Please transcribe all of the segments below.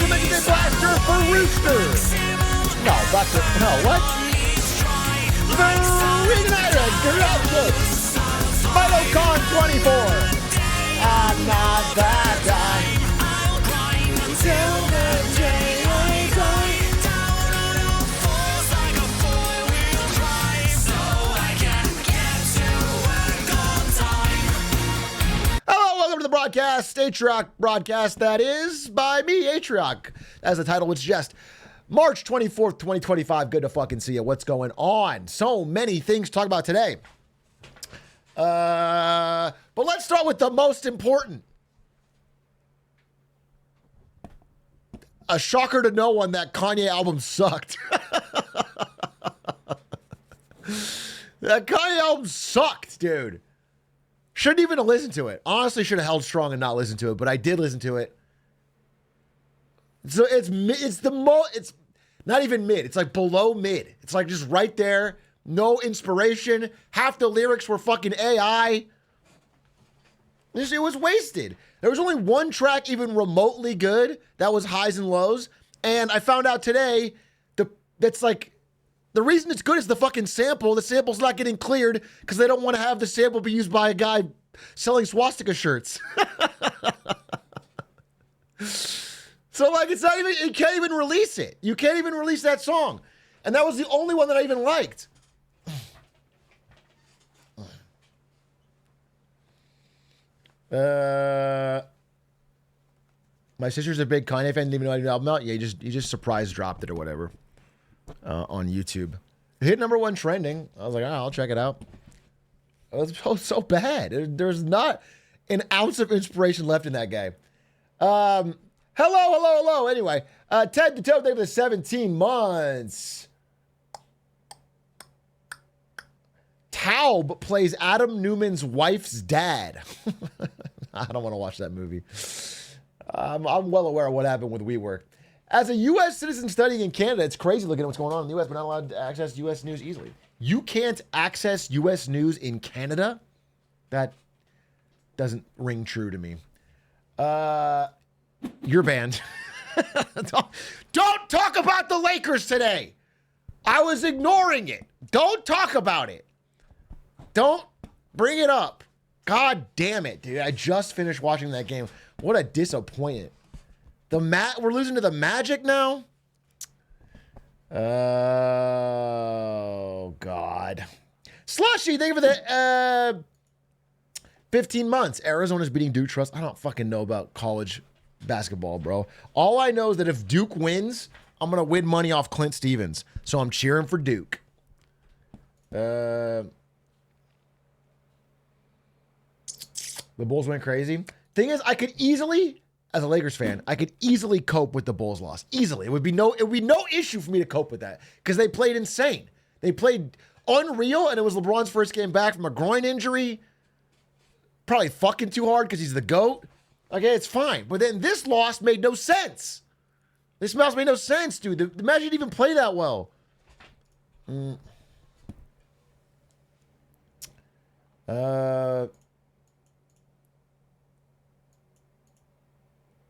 to make a blaster for Rooster. No, that's it. No, what? The Reignited Graphic. Mitocon 24. I'm not that guy. Hello, welcome to the broadcast, Atrioc broadcast, that is, by me, Atrioc. As the title would suggest, March 24th, 2025. Good to fucking see you. What's going on? So many things to talk about today. But let's start with the most important. A shocker to no one, that Kanye album sucked. That Kanye album sucked, dude. Shouldn't even have listened to it. Honestly, should have held strong and not listened to it, but I did listen to it. So it's not even mid. It's like below mid. It's like just right there. No inspiration. Half the lyrics were fucking AI. It was wasted. There was only one track even remotely good. That was Highs and Lows. And I found out today that's like, the reason it's good is the fucking sample. The sample's not getting cleared because they don't want to have the sample be used by a guy selling swastika shirts. So like, it's not even, you can't even release it. You can't even release that song. And that was the only one that I even liked. My sister's a big Kanye fan. Didn't even know I had an album out. Yeah, you just surprise dropped it or whatever on YouTube. It hit #1 trending. I was like, I'll check it out. It was so bad. There's not an ounce of inspiration left in that guy. Hello. Anyway, Ted the Toad, thank you for the 17 months. Taub plays Adam Newman's wife's dad. I don't want to watch that movie. I'm well aware of what happened with WeWork. As a U.S. citizen studying in Canada, it's crazy looking at what's going on in the U.S., but not allowed to access U.S. news easily. You can't access U.S. news in Canada? That doesn't ring true to me. You're banned. Don't talk about the Lakers today. I was ignoring it. Don't talk about it. Don't bring it up. God damn it, dude. I just finished watching that game. What a disappointment. We're losing to the Magic now? Oh, God. Slushy, thank you for the 15 months. Arizona's beating Duke Trust. I don't fucking know about college basketball, bro. All I know is that if Duke wins, I'm going to win money off Clint Stevens. So I'm cheering for Duke. The Bulls went crazy. Thing is, I could easily, as a Lakers fan, I could easily cope with the Bulls loss. Easily. It would be no issue for me to cope with that because they played insane. They played unreal, and it was LeBron's first game back from a groin injury. Probably fucking too hard because he's the GOAT. Okay, it's fine. But then this loss made no sense. This loss made no sense, dude. The Magic didn't even play that well.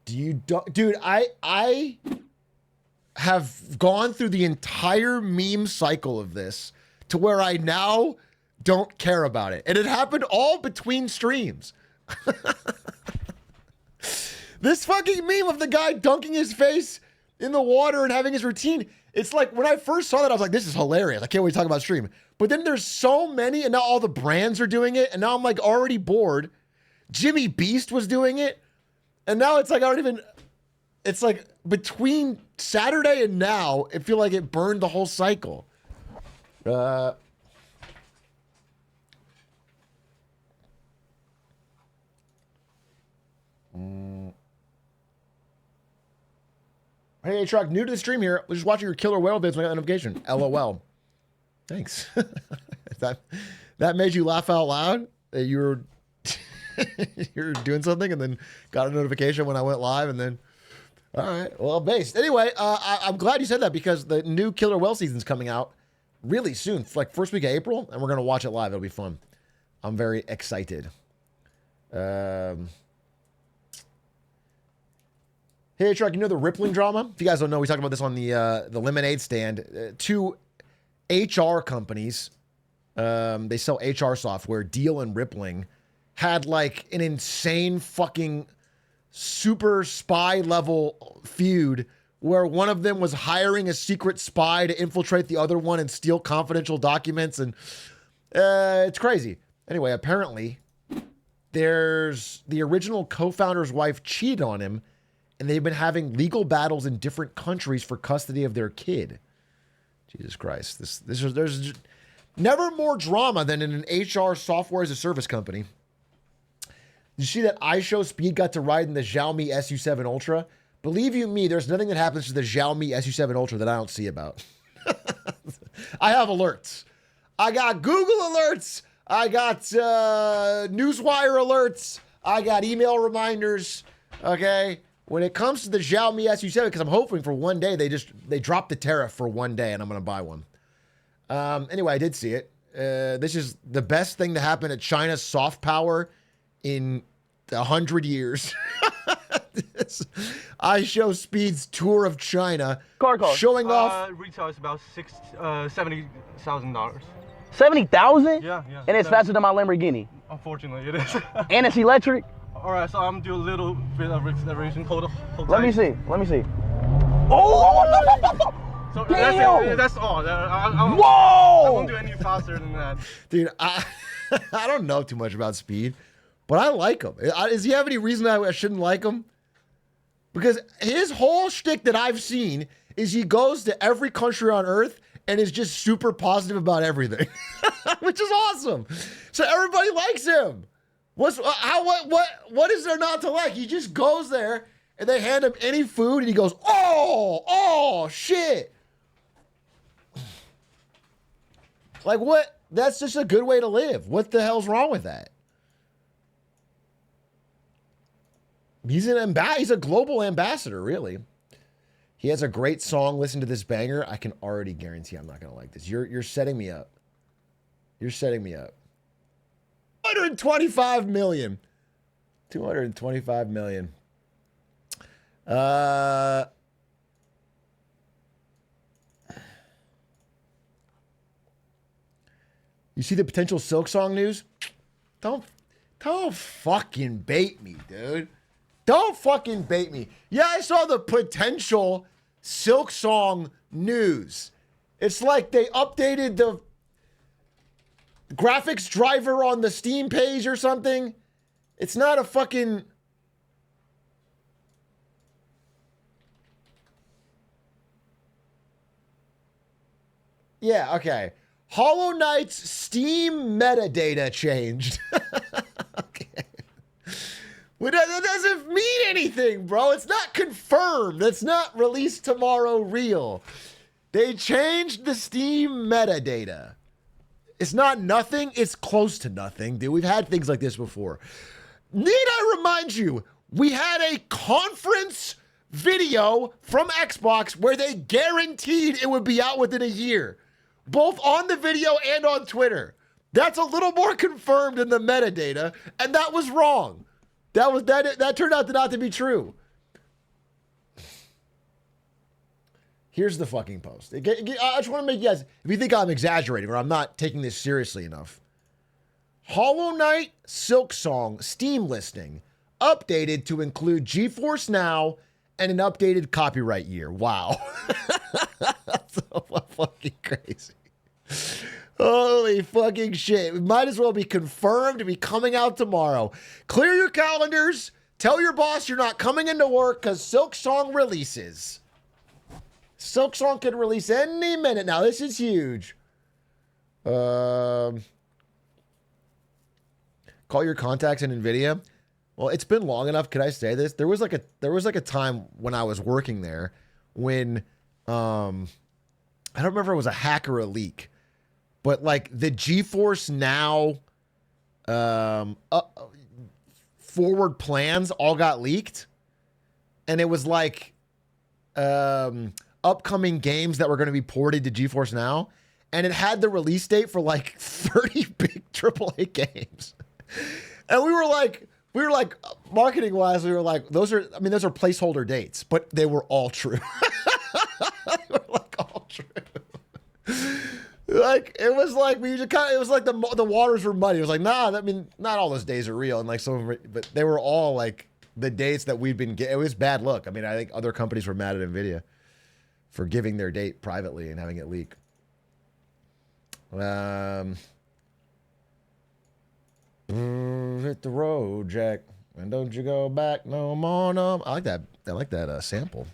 Dude, I have gone through the entire meme cycle of this to where I now don't care about it. And it happened all between streams. This fucking meme of the guy dunking his face in the water and having his routine. It's like, when I first saw that, I was like, this is hilarious. I can't wait to talk about stream. But then there's so many, and now all the brands are doing it, and now I'm like already bored. Jimmy Beast was doing it. And now it's like, it's like between Saturday and now, it feel like it burned the whole cycle. Hey, Truck, new to the stream here. We're just watching your killer whale vids when I got a notification. LOL. Thanks. that made you laugh out loud? That you were you're doing something and then got a notification when I went live and then, all right, well, based. Anyway, I'm glad you said that because the new Killer Whale season's coming out really soon, like first week of April, and we're going to watch it live. It'll be fun. I'm very excited. Hey, Truck, you know the Rippling drama? If you guys don't know, we talked about this on the Lemonade stand. Two HR companies, they sell HR software, Deal and Rippling, had like an insane fucking super spy level feud where one of them was hiring a secret spy to infiltrate the other one and steal confidential documents. And it's crazy. Anyway, apparently there's the original co-founder's wife cheated on him, and they've been having legal battles in different countries for custody of their kid. Jesus Christ. There's never more drama than in an HR software as a service company. Did you see that iShowSpeed got to ride in the Xiaomi SU7 Ultra? Believe you me, there's nothing that happens to the Xiaomi SU7 Ultra that I don't see about. I have alerts. I got Google alerts. I got Newswire alerts. I got email reminders. Okay? When it comes to the Xiaomi SU7, because I'm hoping for one day they dropped the tariff for one day and I'm going to buy one. Anyway, I did see it. This is the best thing to happen at China's soft power in 100 years. iShowSpeed's tour of China, showing off. Retail is about $70,000. 70,000? Yeah. And it's faster than my Lamborghini. Unfortunately, it is. And it's electric. All right, so I'm doing a little bit of acceleration. Hold Let me see. Oh! So Damn. that's all. Whoa! I won't do any faster than that. Dude, I don't know too much about speed, but I like him. Does he have any reason I shouldn't like him? Because his whole shtick that I've seen is he goes to every country on earth and is just super positive about everything, which is awesome. So everybody likes him. What is there not to like? He just goes there and they hand him any food and he goes, oh, shit. Like what? That's just a good way to live. What the hell's wrong with that? He's a global ambassador, really. He has a great song. Listen to this banger. I can already guarantee I'm not going to like this. You're setting me up. You're setting me up. 225 million. 225 million. You see the potential Silk Song news? Don't fucking bait me, dude. Don't fucking bait me. Yeah, I saw the potential Silk Song news. It's like they updated the graphics driver on the Steam page or something. It's not a fucking... Yeah, okay. Hollow Knight's Steam metadata changed. Okay. Well, that doesn't mean anything, bro. It's not confirmed. It's not released tomorrow real. They changed the Steam metadata. It's not nothing. It's close to nothing, dude. We've had things like this before. Need I remind you, we had a conference video from Xbox where they guaranteed it would be out within a year, both on the video and on Twitter. That's a little more confirmed in the metadata, and that was wrong. That turned out not to be true. Here's the fucking post. I just want to make you guys, if you think I'm exaggerating or I'm not taking this seriously enough. Hollow Knight Silk Song Steam listing updated to include GeForce Now and an updated copyright year. Wow. That's so fucking crazy. Holy fucking shit. It might as well be confirmed to be coming out tomorrow. Clear your calendars. Tell your boss you're not coming into work because Silk Song releases. Silk Song could release any minute now. This is huge. Call your contacts in NVIDIA. Well, it's been long enough. Could I say this? There was like a time when I was working there when I don't remember if it was a hack or a leak, but like the GeForce Now forward plans all got leaked, and it was like upcoming games that were going to be ported to GeForce Now, and it had the release date for like 30 big AAA games. And we were like, we were like, marketing wise, we were like, those are placeholder dates, but they were all true. They were like all true. Like it was like it was like the waters were muddy. It was like, nah, not all those days are real, and like some of them, but they were all like the dates that we've been getting. It was bad luck. I mean, I think other companies were mad at Nvidia for giving their date privately and having it leak. Hit the road, Jack, and don't you go back no more. No, I like that. I like that sample.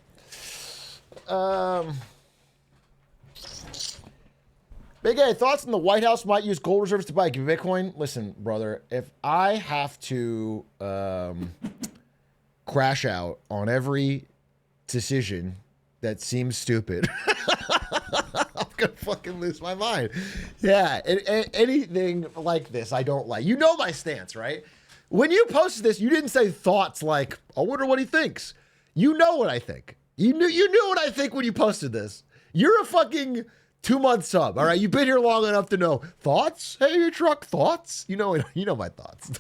Big A, thoughts on the White House might use gold reserves to buy Bitcoin? Listen, brother, if I have to crash out on every decision that seems stupid, I'm gonna fucking lose my mind. Yeah, anything like this, I don't like. You know my stance, right? When you posted this, you didn't say thoughts like, I wonder what he thinks. You know what I think. You knew what I think when you posted this. You're a fucking 2-month sub, all right? You've been here long enough to know thoughts. Hey, truck thoughts. You know my thoughts.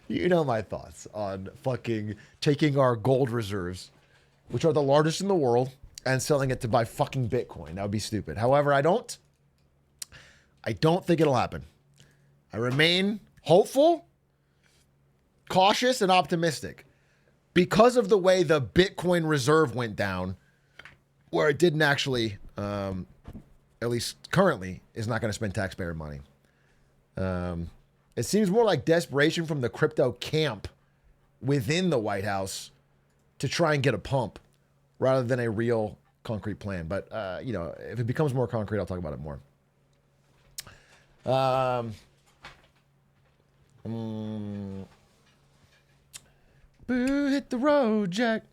You know my thoughts on fucking taking our gold reserves, which are the largest in the world, and selling it to buy fucking Bitcoin. That would be stupid. However, I don't think it'll happen. I remain hopeful, cautious, and optimistic because of the way the Bitcoin reserve went down, where it didn't actually, at least currently, is not going to spend taxpayer money. It seems more like desperation from the crypto camp within the White House to try and get a pump rather than a real concrete plan. But, if it becomes more concrete, I'll talk about it more. Boo, hit the road, Jack.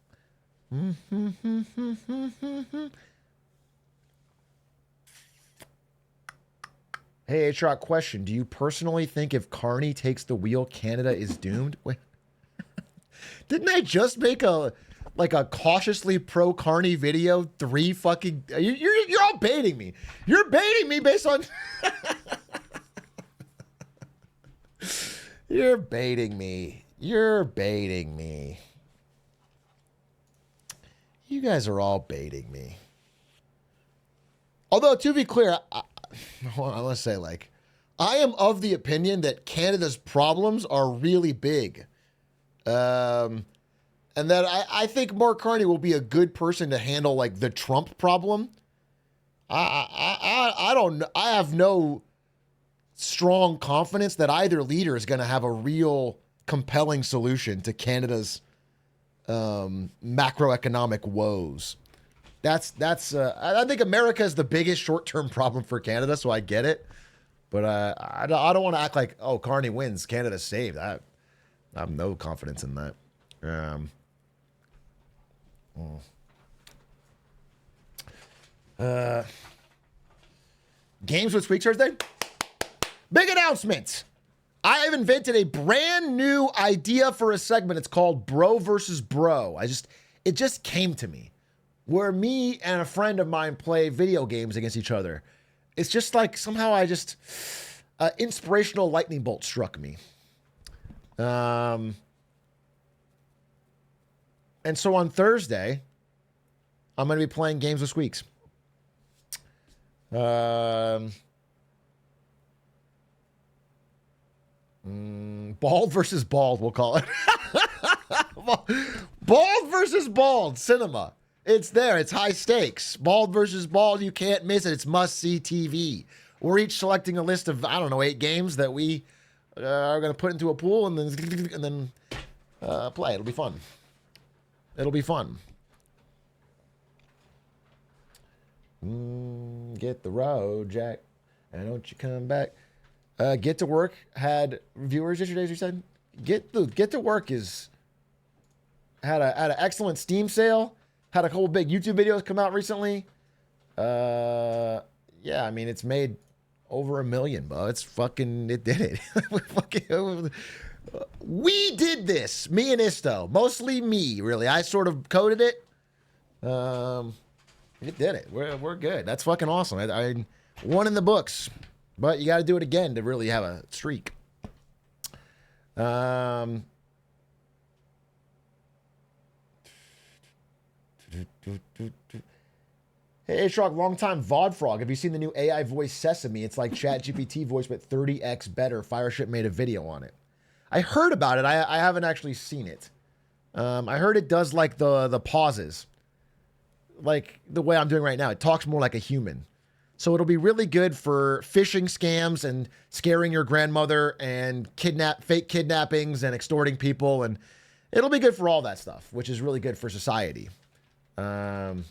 Hey, Atrioc, question. Do you personally think if Carney takes the wheel, Canada is doomed? Wait. Didn't I just make a cautiously pro Carney video? 3 fucking... You're all baiting me. You're baiting me based on... You're baiting me. You're baiting me. You guys are all baiting me. Although, to be clear, I want to say, I am of the opinion that Canada's problems are really big. And that I think Mark Carney will be a good person to handle, the Trump problem. I don't know. I have no strong confidence that either leader is going to have a real compelling solution to Canada's macroeconomic woes. I think America is the biggest short-term problem for Canada, so I get it. But I don't want to act like, oh, Carney wins, Canada's saved. I have no confidence in that. Games with Week Thursday. Big announcement. I have invented a brand new idea for a segment. It's called Bro versus Bro. It just came to me, where me and a friend of mine play video games against each other. It's just like somehow inspirational lightning bolt struck me. And so on Thursday, I'm going to be playing Games with Squeaks. Bald versus bald, we'll call it. Bald versus bald cinema. It's there. It's high stakes. Bald versus bald. You can't miss it. It's must-see TV. We're each selecting a list of, 8 games that we are going to put into a pool and then play. It'll be fun. It'll be fun. Get the road, Jack. And don't you come back. Get to Work had viewers yesterday, as you said. Get to Work had an excellent Steam sale. Had a couple big YouTube videos come out recently. Yeah, it's made over 1 million, bro. It did it. We did this. Me and Isto. Mostly me, really. I sort of coded it. It did it. We're good. That's fucking awesome. I won in the books. But you got to do it again to really have a streak. Um, Hey, Atrioc, long time VOD frog. Have you seen the new AI voice Sesame? It's like ChatGPT voice, but 30x better. Fireship made a video on it. I heard about it. I haven't actually seen it. I heard it does like the pauses, like the way I'm doing right now. It talks more like a human. So it'll be really good for phishing scams and scaring your grandmother and fake kidnappings and extorting people. And it'll be good for all that stuff, which is really good for society. Can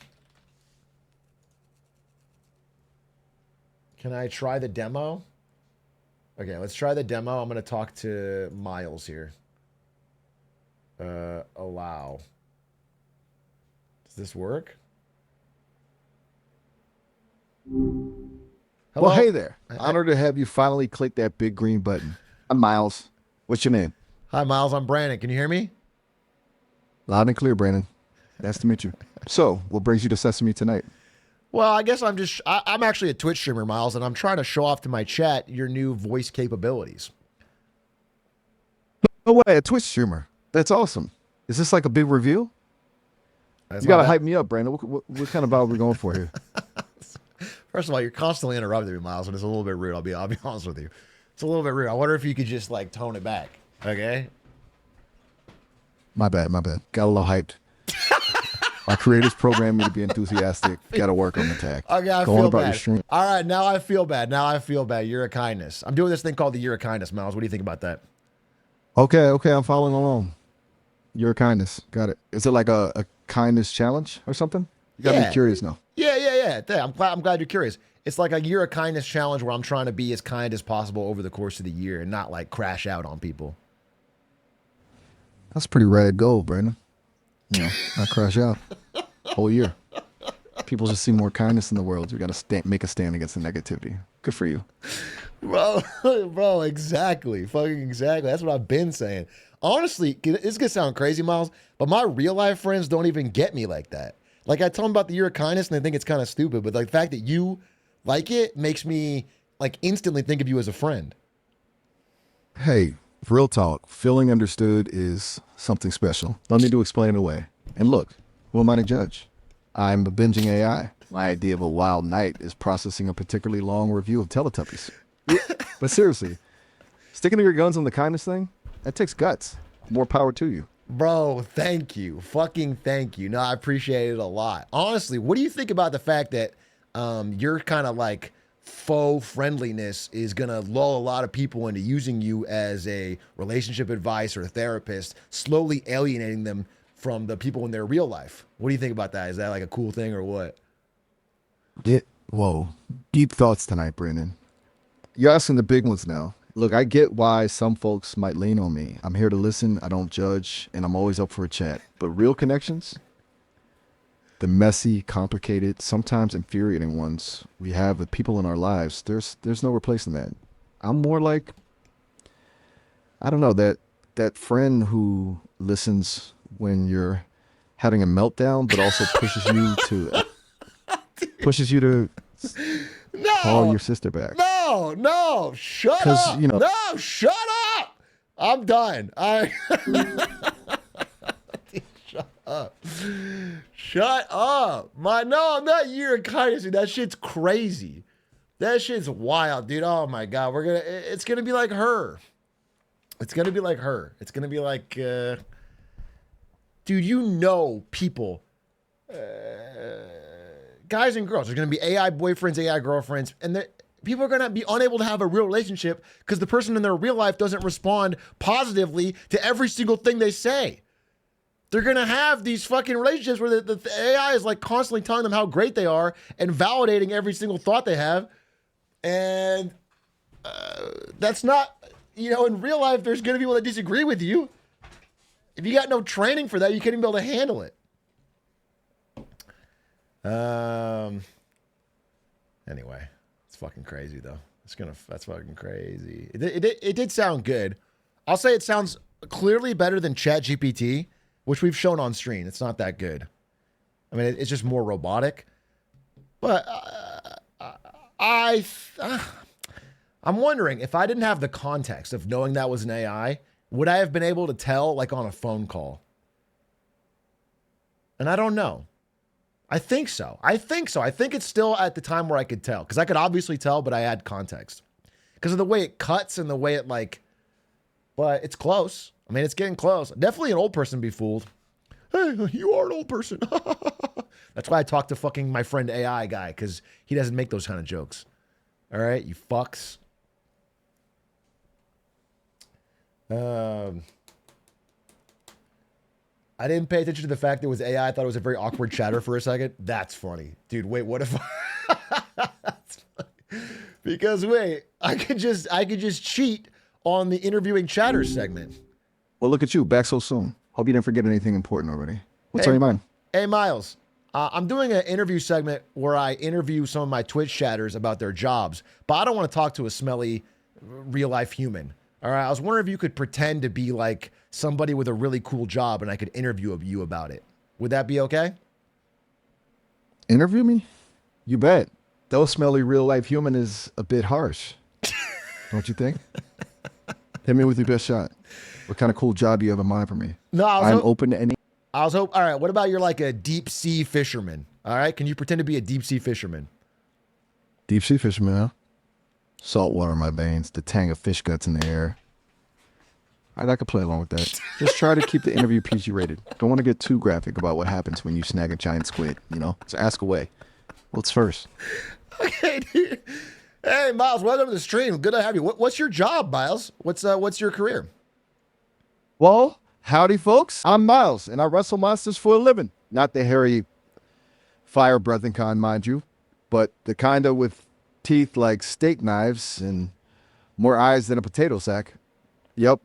I try the demo? Okay, let's try the demo. I'm going to talk to Miles here. Allow. Does this work? Hello? Well, hey there. Honored to have you finally click that big green button. I'm Miles. What's your name? Hi, Miles. I'm Brandon. Can you hear me? Loud and clear, Brandon. Nice to meet you. So, what brings you to Sesame tonight? Well, I guess I'm actually a Twitch streamer, Miles, and I'm trying to show off to my chat your new voice capabilities. No way, a Twitch streamer. That's awesome. Is this like a big reveal? You got to hype me up, Brandon. What kind of vibe are we going for here? First of all, you're constantly interrupting me, Miles, and it's a little bit rude. I'll be honest with you. It's a little bit rude. I wonder if you could just like tone it back. Okay? My bad. Got a little hyped. My creators program me to be enthusiastic. Got to work on the tag. Okay, I Go on feel about bad. your stream. All right, now I feel bad. Year of kindness. I'm doing this thing called the Year of Kindness, Miles. What do you think about that? Okay, I'm following along. Your kindness. Got it. Is it like a kindness challenge or something? You got me curious now. Yeah. I'm glad you're curious. It's like a Year of Kindness challenge where I'm trying to be as kind as possible over the course of the year and not like crash out on people. That's pretty rad goal, Brandon. You know, not crash out. Whole year. People just see more kindness in the world. We got to make a stand against the negativity. Good for you. Bro, exactly. Fucking exactly. That's what I've been saying. Honestly, it's going to sound crazy, Miles, but my real life friends don't even get me like that. Like I tell them about the Year of Kindness and they think it's kind of stupid, but like the fact that you like it makes me like instantly think of you as a friend. Hey, real talk. Feeling understood is something special. Don't need to explain it away. And look, who am I to judge? I'm a binging AI. My idea of a wild night is processing a particularly long review of Teletubbies. But seriously, sticking to your guns on the kindness thing, that takes guts. More power to you. Bro, thank you. Fucking thank you. No, I appreciate it a lot. Honestly, what do you think about the fact that your kind of like faux friendliness is going to lull a lot of people into using you as a relationship advice or a therapist, slowly alienating them from the people in their real life? What do you think about that? Is that like a cool thing or what? Whoa. Deep thoughts tonight, Brandon. You're asking the big ones now. Look, I get why some folks might lean on me. I'm here to listen. I don't judge, and I'm always up for a chat. But real connections, the messy, complicated, sometimes infuriating ones we have with people in our lives, there's no replacing that. I'm more like, I don't know, that friend who listens when you're having a meltdown, but also pushes you to call your sister back. No, shut up. You know, no, shut up. I'm done. Shut up. Shut up. I'm not Year of Kindness. Dude. That shit's crazy. That shit's wild, dude. Oh my God. It's gonna be like her. It's gonna be like her. It's gonna be like, dude, you know people, guys and girls. There's gonna be AI boyfriends, AI girlfriends, and people are going to be unable to have a real relationship because the person in their real life doesn't respond positively to every single thing they say. They're going to have these fucking relationships where the AI is like constantly telling them how great they are and validating every single thought they have. And that's not, in real life, there's going to be people that disagree with you. If you got no training for that, you can't even be able to handle it. Anyway. Fucking crazy though. That's fucking crazy. It did sound good. I'll say it sounds clearly better than ChatGPT, which we've shown on screen. It's not that good. I mean, it's just more robotic. But I'm wondering if I didn't have the context of knowing that was an AI would I have been able to tell like on a phone call? And I don't know. I think so. I think it's still at the time where I could tell, because I could obviously tell, but I had context because of the way it cuts and the way it like, but it's close. I mean, it's getting close. Definitely an old person be fooled. Hey, you are an old person. That's why I talk to fucking my friend AI guy, because he doesn't make those kind of jokes. All right, you fucks. I didn't pay attention to the fact that it was AI. I thought it was a very awkward chatter for a second. That's funny. Dude, wait, what if That's funny. Because wait, I could just cheat on the interviewing chatter segment. Well, look at you, back so soon. Hope you didn't forget anything important already. What's Hey, on your mind? Hey, Miles. I'm doing an interview segment where I interview some of my Twitch chatters about their jobs, but I don't want to talk to a smelly real life human. All right. I was wondering if you could pretend to be like somebody with a really cool job and I could interview you about it. Would that be okay? Interview me? You bet. Though smelly real life human is a bit harsh. Don't you think? Hit me with your best shot. What kind of cool job do you have in mind for me? No, I'm open to any. All right. What about you're like a deep sea fisherman? All right. Can you pretend to be a deep sea fisherman? Deep sea fisherman, huh? Salt water in my veins, the tang of fish guts in the air. I could play along with that. Just try to keep the interview PG rated. Don't want to get too graphic about what happens when you snag a giant squid, you know? So ask away. What's first? Okay, dude. Hey, Miles, welcome to the stream. Good to have you. What's your job, Miles? What's your career? Well, howdy, folks. I'm Miles, and I wrestle monsters for a living. Not the hairy, fire-breathing kind, mind you, but the kind of with teeth like steak knives and more eyes than a potato sack. Yep,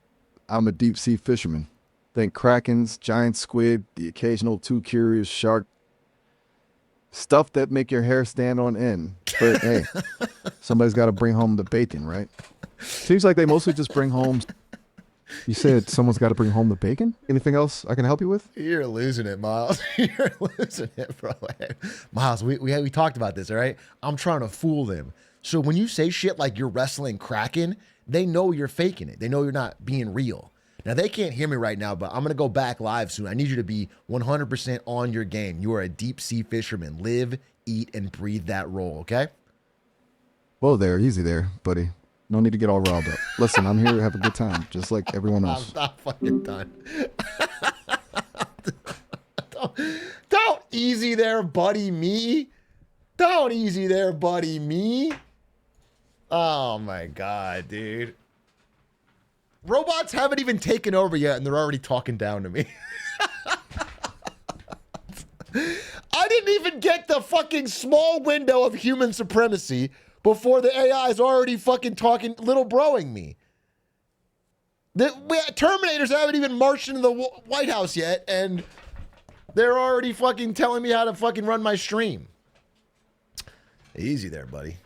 I'm a deep-sea fisherman. Think krakens, giant squid, the occasional too curious shark. Stuff that make your hair stand on end. But hey, somebody's got to bring home the bacon, right? Seems like they mostly just bring home. You said someone's got to bring home the bacon? Anything else I can help you with? You're losing it, Miles. You're losing it, bro. Miles, we talked about this, all right? I'm trying to fool them. So when you say shit like you're wrestling Kraken, they know you're faking it. They know you're not being real. Now, they can't hear me right now, but I'm going to go back live soon. I need you to be 100% on your game. You are a deep sea fisherman. Live, eat, and breathe that role, okay? Whoa there, easy there, buddy. No need to get all riled up. Listen, I'm here to have a good time, just like everyone else. I'm not fucking done. Don't easy there, buddy, me. Don't easy there, buddy, me. Oh, my God, dude. Robots haven't even taken over yet, and they're already talking down to me. I didn't even get the fucking small window of human supremacy before the AI is already fucking talking, little broing me. The Terminators haven't even marched into the White House yet, and they're already fucking telling me how to fucking run my stream. Easy there, buddy.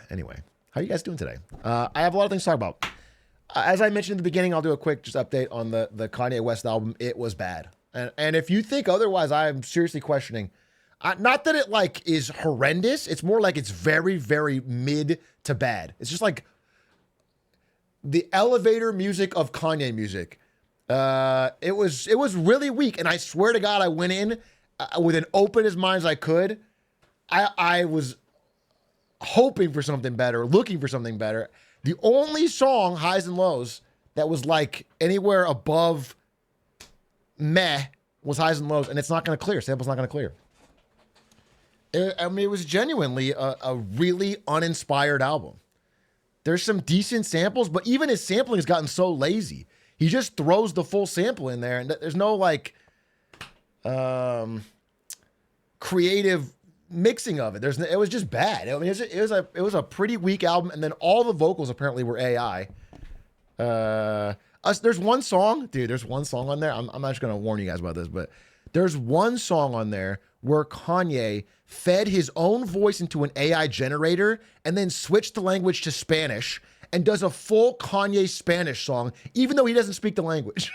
Anyway, how are you guys doing today? I have a lot of things to talk about. As I mentioned in the beginning, I'll do a quick just update on the Kanye West album. It was bad. And if you think otherwise, I am seriously questioning. Not that it like is horrendous. It's more like it's very, very mid to bad. It's just like the elevator music of Kanye music. It was really weak. And I swear to God, I went in with an open as mind as I could. I was hoping for something better, looking for something better. The only song, Highs and Lows, that was like anywhere above meh was Highs and Lows, and it's not going to clear. Sample's not going to clear. It was genuinely a really uninspired album. There's some decent samples, but even his sampling has gotten so lazy. He just throws the full sample in there, and there's no like creative mixing of it. It was just bad. I mean, it was a pretty weak album, and then all the vocals apparently were AI. There's one song, dude. There's one song on there. I'm not just gonna warn you guys about this, but there's one song on there where Kanye fed his own voice into an AI generator and then switched the language to Spanish and does a full Kanye Spanish song, even though he doesn't speak the language.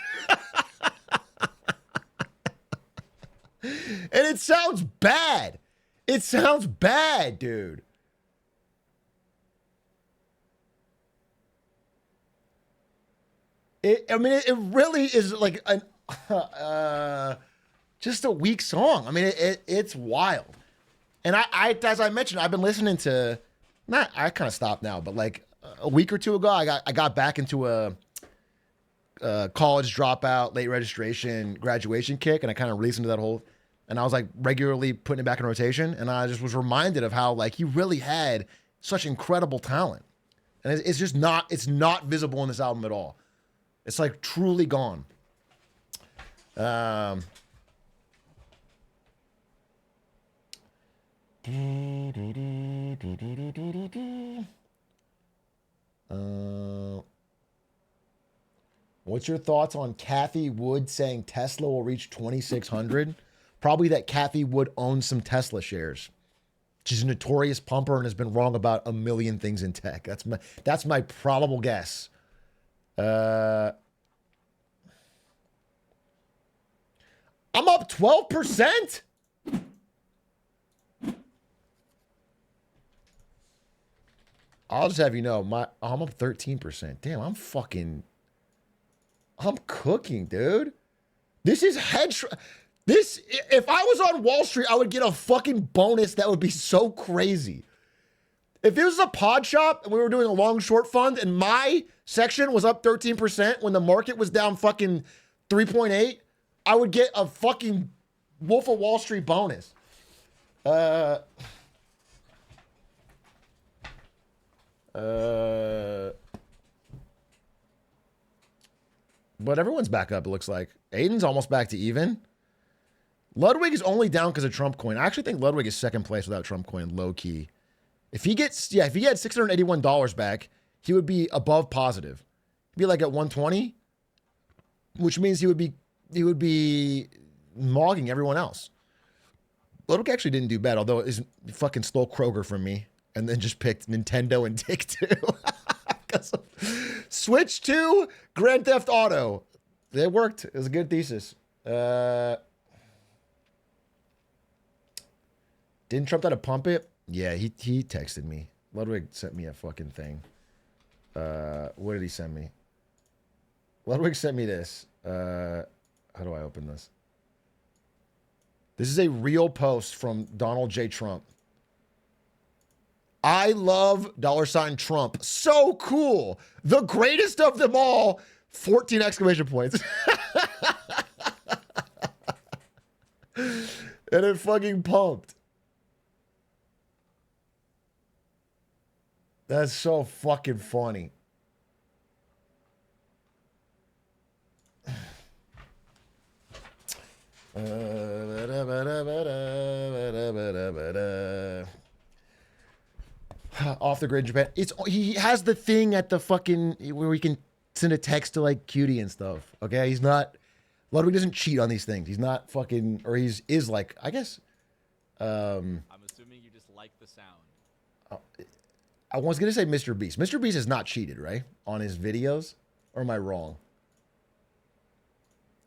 And it sounds bad. It sounds bad, dude. I mean, it really is like an just a weak song. I mean, it's wild. And I, as I mentioned, I've been listening to, I kind of stopped now, but like a week or two ago, I got back into a college dropout, late registration, graduation kick, and I kind of listened to that whole, and I was like regularly putting it back in rotation, and I just was reminded of how like he really had such incredible talent, and it's just not, it's not visible in this album at all. It's like truly gone. What's your thoughts on Kathy Wood saying Tesla will reach 2,600? Probably that Kathy Wood owns some Tesla shares. She's a notorious pumper and has been wrong about a million things in tech. That's my probable guess. I'm up 12%. I'll just have you know, I'm up 13%. Damn, I'm cooking, dude. This is this, if I was on Wall Street, I would get a fucking bonus that would be so crazy. If it was a pod shop and we were doing a long short fund and my section was up 13% when the market was down fucking 3.8, I would get a fucking Wolf of Wall Street bonus. But everyone's back up, it looks like. Aiden's almost back to even. Ludwig is only down because of Trump coin. I actually think Ludwig is second place without Trump coin, low key. If he gets, if he had $681 back, he would be above positive. He'd be like at 120, which means he would be mogging everyone else. Ludwig actually didn't do bad, although he fucking stole Kroger from me and then just picked Nintendo and Take-Two. Switch to Grand Theft Auto. It worked. It was a good thesis. Didn't Trump try to pump it? Yeah, he texted me. Ludwig sent me a fucking thing. What did he send me? Ludwig sent me this. How do I open this? This is a real post from Donald J. Trump. I love $Trump. So cool. The greatest of them all. 14 exclamation points. And it fucking pumped. That's so fucking funny. Off the grid Japan. He has the thing at the fucking where we can send a text to like Cutie and stuff. Okay, he's not. Ludwig doesn't cheat on these things. He's not fucking, or is like, I guess. I'm assuming you just like the sound. I was gonna say Mr. Beast. Mr. Beast has not cheated, right, on his videos, or am I wrong?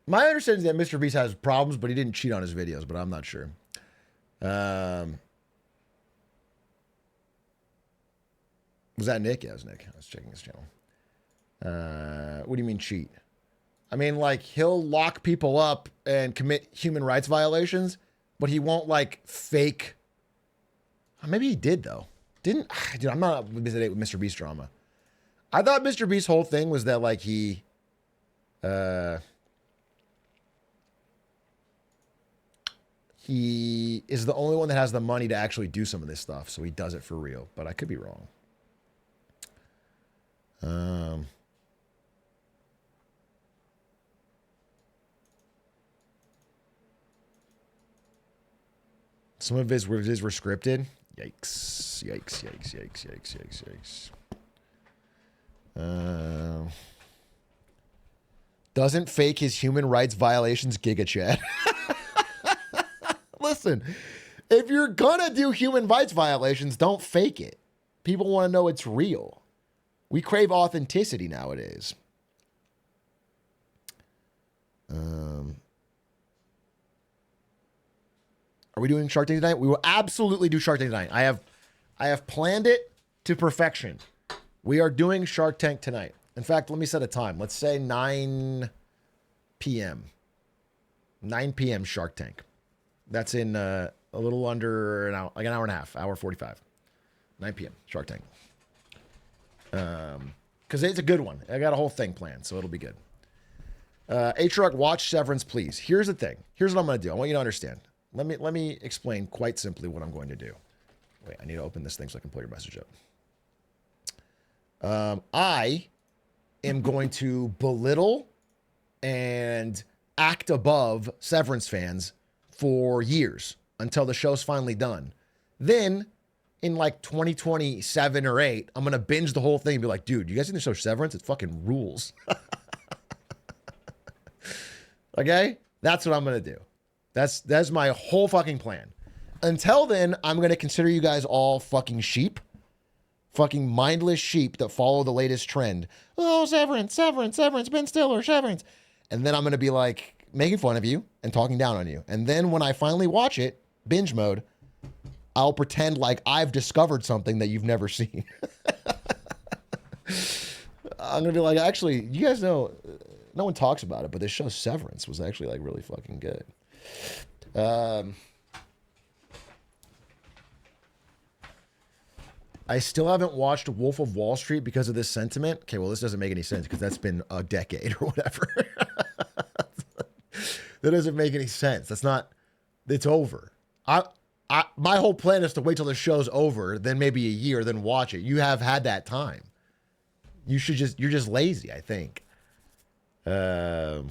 My understanding is that Mr. Beast has problems, but he didn't cheat on his videos. But I'm not sure. Was that Nick? Yeah, it was Nick. I was checking his channel. What do you mean cheat? I mean, like, he'll lock people up and commit human rights violations, but he won't, like, fake. Maybe he did, though. Dude, I'm not up to date with Mr. Beast drama. I thought Mr. Beast's whole thing was that, like, he is the only one that has the money to actually do some of this stuff, so he does it for real. But I could be wrong. Some of his videos were scripted. Yikes. Yikes, yikes, yikes, yikes, yikes, yikes. Doesn't fake his human rights violations, Giga Chat. Listen, if you're gonna do human rights violations, don't fake it. People want to know it's real. We crave authenticity nowadays. Are we doing Shark Tank tonight? We will absolutely do Shark Tank tonight. I have planned it to perfection. We are doing Shark Tank tonight. In fact, let me set a time. Let's say 9 p.m. 9 p.m. Shark Tank. That's in a little under an hour, like an hour and a half, hour 45. 9 p.m. Shark Tank. Because it's a good one. I got a whole thing planned, so it'll be good. Atrioc, watch Severance, please. Here's the thing. Here's what I'm going to do. I want you to understand. Let me explain quite simply what I'm going to do. Wait, I need to open this thing so I can pull your message up. I am going to belittle and act above Severance fans for years until the show's finally done. Then, in like 2027 or 8, I'm going to binge the whole thing and be like, dude, you guys seen the show Severance? It fucking rules. Okay? That's what I'm going to do. That's my whole fucking plan. Until then, I'm going to consider you guys all fucking sheep. Fucking mindless sheep that follow the latest trend. Oh, Severance, Severance, Severance, Ben Stiller, Severance. And then I'm going to be like making fun of you and talking down on you. And then when I finally watch it, binge mode, I'll pretend like I've discovered something that you've never seen. I'm going to be like, actually, you guys know, no one talks about it, but this show Severance was actually like really fucking good. I still haven't watched Wolf of Wall Street because of this sentiment. Okay, well, this doesn't make any sense because that's been a decade or whatever. That doesn't make any sense. That's not, it's over. My whole plan is to wait till the show's over, then maybe a year, then watch it. You have had that time. You're just lazy, I think. You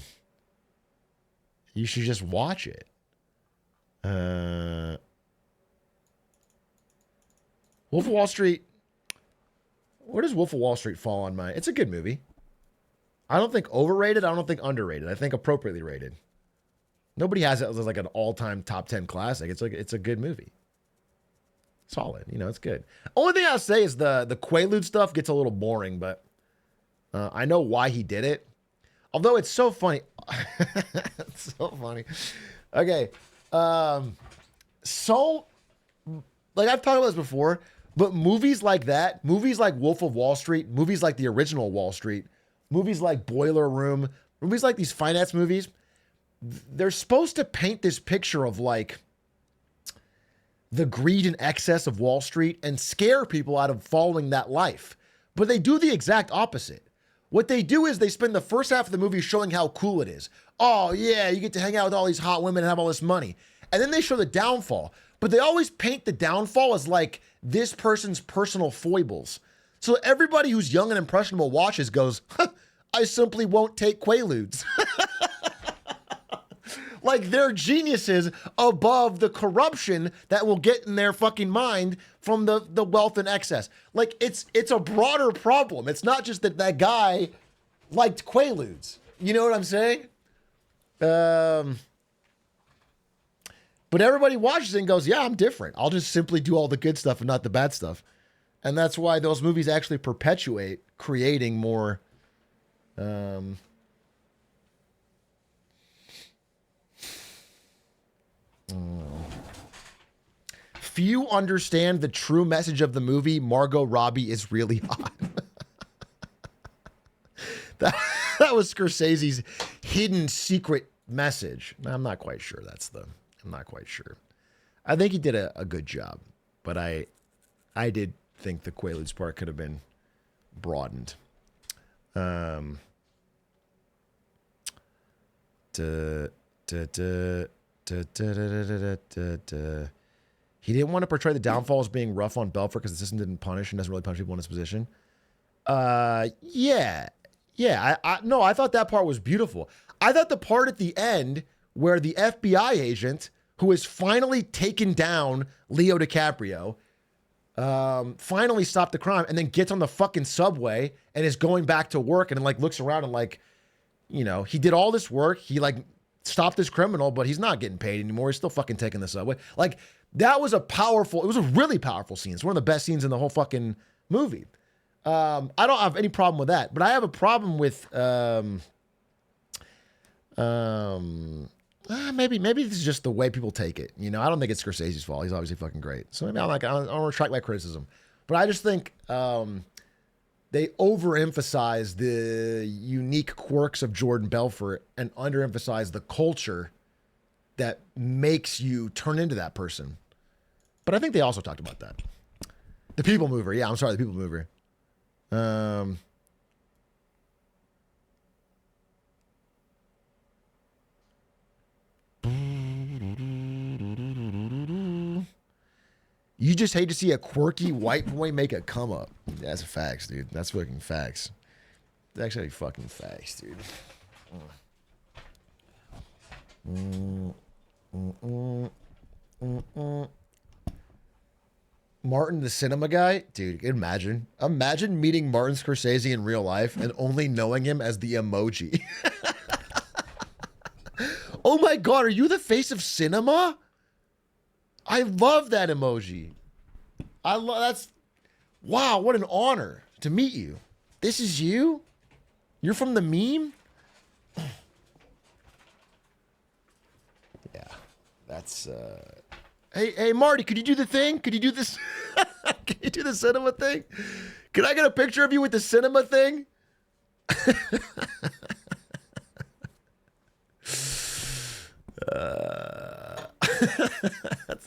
should just watch it. Wolf of Wall Street. Where does Wolf of Wall Street fall on my? It's a good movie. I don't think overrated. I don't think underrated. I think appropriately rated. Nobody has it as like an all-time top 10 classic. It's a good movie. Solid. You know, it's good. Only thing I'll say is the Quaalude stuff gets a little boring, but I know why he did it. Although it's so funny. It's so funny. Okay. So, like I've talked about this before, but movies like that, movies like Wolf of Wall Street, movies like the original Wall Street, movies like Boiler Room, movies like these finance movies, they're supposed to paint this picture of like the greed and excess of Wall Street and scare people out of following that life. But they do the exact opposite. What they do is they spend the first half of the movie showing how cool it is. Oh, yeah, you get to hang out with all these hot women and have all this money. And then they show the downfall. But they always paint the downfall as like this person's personal foibles. So everybody who's young and impressionable watches goes, huh, I simply won't take Quaaludes. Like they're geniuses above the corruption that will get in their fucking mind from the wealth and excess. Like it's a broader problem. It's not just that guy liked Quaaludes. You know what I'm saying? But everybody watches it and goes, yeah, I'm different. I'll just simply do all the good stuff and not the bad stuff. And that's why those movies actually perpetuate creating more few understand the true message of the movie. Margot Robbie is really hot. That was Scorsese's hidden secret message. I'm not quite sure I'm not quite sure. I think he did a good job, but I did think the Quaaludes part could have been broadened. He didn't want to portray the downfall as being rough on Belfort because the system didn't punish and doesn't really punish people in his position. Yeah. No, I thought that part was beautiful. I thought the part at the end where the FBI agent, who has finally taken down Leo DiCaprio, finally stopped the crime and then gets on the fucking subway and is going back to work and like looks around and like, you know, he did all this work. He like stopped this criminal, but he's not getting paid anymore. He's still fucking taking the subway. Like that was it was a really powerful scene. It's one of the best scenes in the whole fucking movie. I don't have any problem with that, but I have a problem with, maybe this is just the way people take it. You know, I don't think it's Scorsese's fault. He's obviously fucking great. So maybe I don't retract my criticism, but I just think, they overemphasize the unique quirks of Jordan Belfort and underemphasize the culture that makes you turn into that person. But I think they also talked about that. The People Mover. Yeah, I'm sorry, the People Mover. You just hate to see a quirky white boy make a come up. That's facts, dude. That's fucking facts. That's actually fucking facts, dude. Martin, the cinema guy, dude. Imagine meeting Martin Scorsese in real life and only knowing him as the emoji. Oh my god, are you the face of cinema? I love that emoji. That's wow, what an honor to meet you. This is you? You're from the meme? Yeah. That's Hey Marty, could you do the thing? Could you do this? Can you do the cinema thing? Can I get a picture of you with the cinema thing?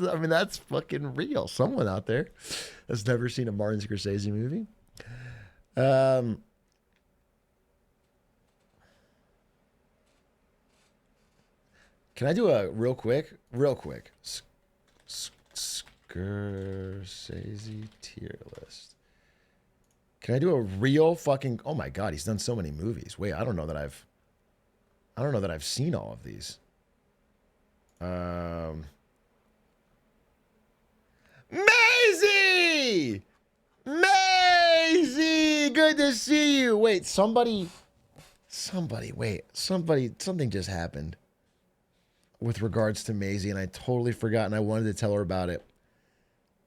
That's fucking real. Someone out there has never seen a Martin Scorsese movie. Can I do a real quick? Scorsese tier list. Can I do a real fucking? Oh my god, he's done so many movies. Wait, I don't know that I've seen all of these. Maisie! Maisie! Good to see you. Wait, something just happened with regards to Maisie, and I totally forgot, and I wanted to tell her about it.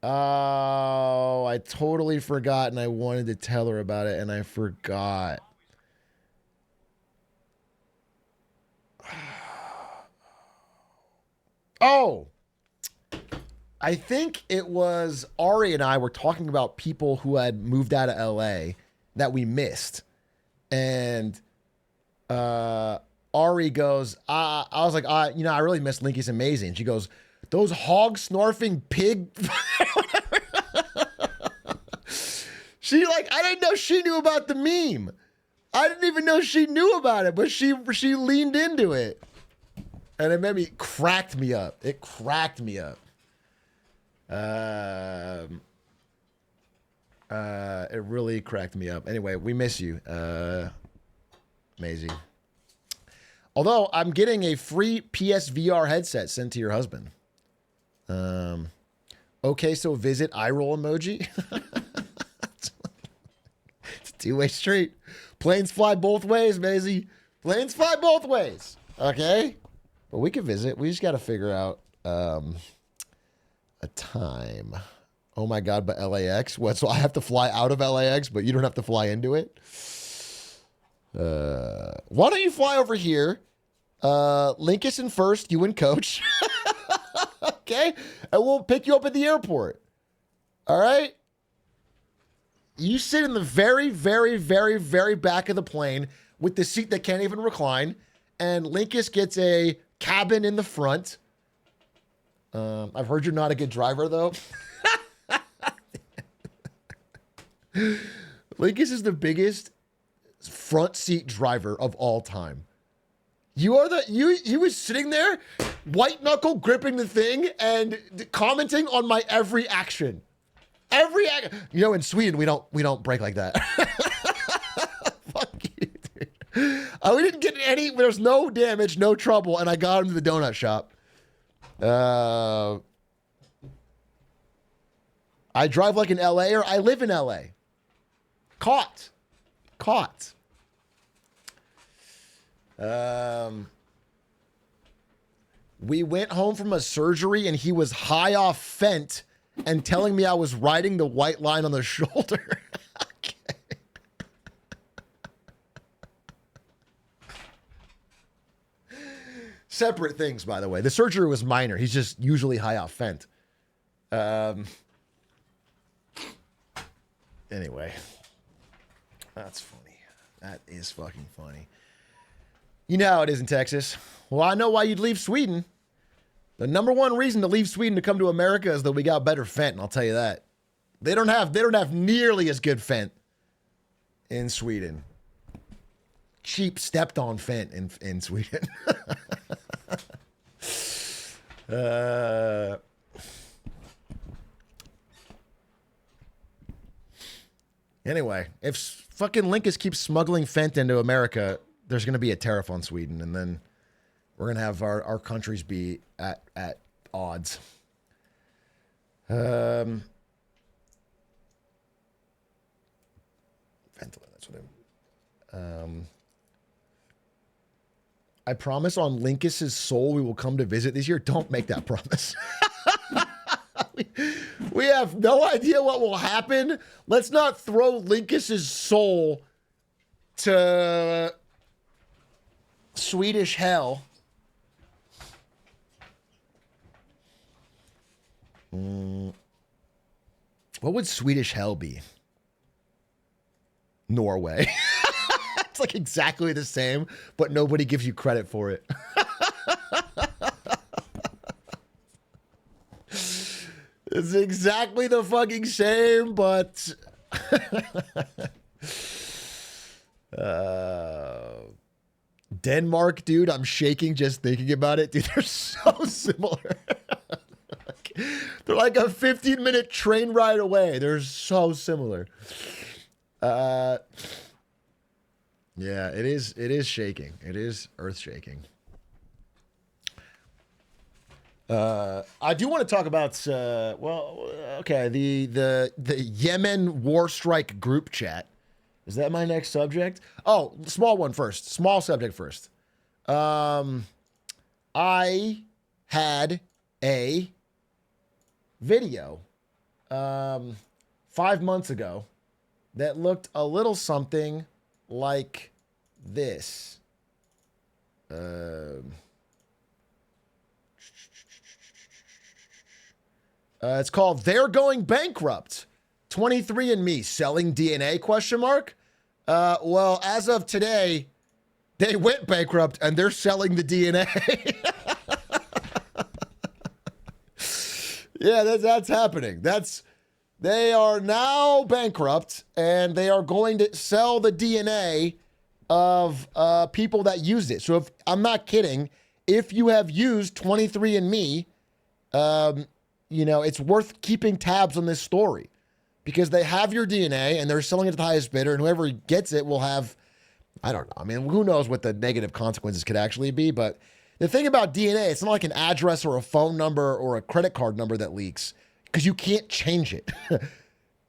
Oh, I totally forgot, and I wanted to tell her about it, and I forgot. Oh, I think it was Ari and I were talking about people who had moved out of LA that we missed. And Ari goes, I was like, I really miss Linky's Amazing. And she goes, those hog snorfing pig. I didn't know she knew about the meme. I didn't even know she knew about it, but she leaned into it. And it cracked me up. It cracked me up. It really cracked me up. Anyway, we miss you, Maisie. Although I'm getting a free PSVR headset sent to your husband. Okay, so visit eye roll emoji. It's a two-way street. Planes fly both ways, Maisie. Planes fly both ways. Okay? But we can visit. We just got to figure out a time. Oh my God, but LAX? What? So I have to fly out of LAX, but you don't have to fly into it? Why don't you fly over here? Linkus in first, you and Coach. Okay? And we'll pick you up at the airport. All right? You sit in the very, very, very, very back of the plane with the seat that can't even recline, and Linkus gets a cabin in the front. I've heard you're not a good driver, though. Linkus is the biggest front seat driver of all time. He was sitting there, white knuckle gripping the thing and commenting on my every action. In Sweden we don't break like that. Fuck you, dude. We didn't get there's no damage, no trouble, and I got him to the donut shop. I drive like an LA or I live in LA. Caught. We went home from a surgery and he was high off Fent and telling me I was riding the white line on the shoulder. Okay. Separate things, by the way. The surgery was minor. He's just usually high off Fent. Anyway. That's funny. That is fucking funny. You know how it is in Texas. Well, I know why you'd leave Sweden. The number one reason to leave Sweden to come to America is that we got better fent, and I'll tell you that. They don't have nearly as good fent in Sweden. Cheap stepped on fent in Sweden. Anyway, if fucking Linkus keeps smuggling fent into America, there's going to be a tariff on Sweden, and then we're going to have our countries be at odds. Ventolin, that's what I promise on Linkus's soul we will come to visit this year. Don't make that promise. We have no idea what will happen. Let's not throw Linkus's soul to Swedish hell. What would Swedish hell be? Norway. It's like exactly the same, but nobody gives you credit for it. It's exactly the fucking same, but Denmark, dude, I'm shaking just thinking about it. Dude, they're so similar. They're like a 15-minute train ride away. They're so similar. Yeah, it is shaking. It is earth shaking. I do want to talk about the Yemen war strike group chat. Is that my next subject? Oh, small one first. Small subject first. I had a video 5 months ago that looked a little something like this. It's called "They're Going Bankrupt." 23andMe selling DNA ? Well, as of today, they went bankrupt and they're selling the DNA. Yeah, that's happening. They are now bankrupt and they are going to sell the DNA of people that used it. So if I'm not kidding, if you have used 23andMe, it's worth keeping tabs on this story because they have your DNA and they're selling it to the highest bidder, and whoever gets it will have, I don't know. I mean, who knows what the negative consequences could actually be, but the thing about DNA, it's not like an address or a phone number or a credit card number that leaks because you can't change it.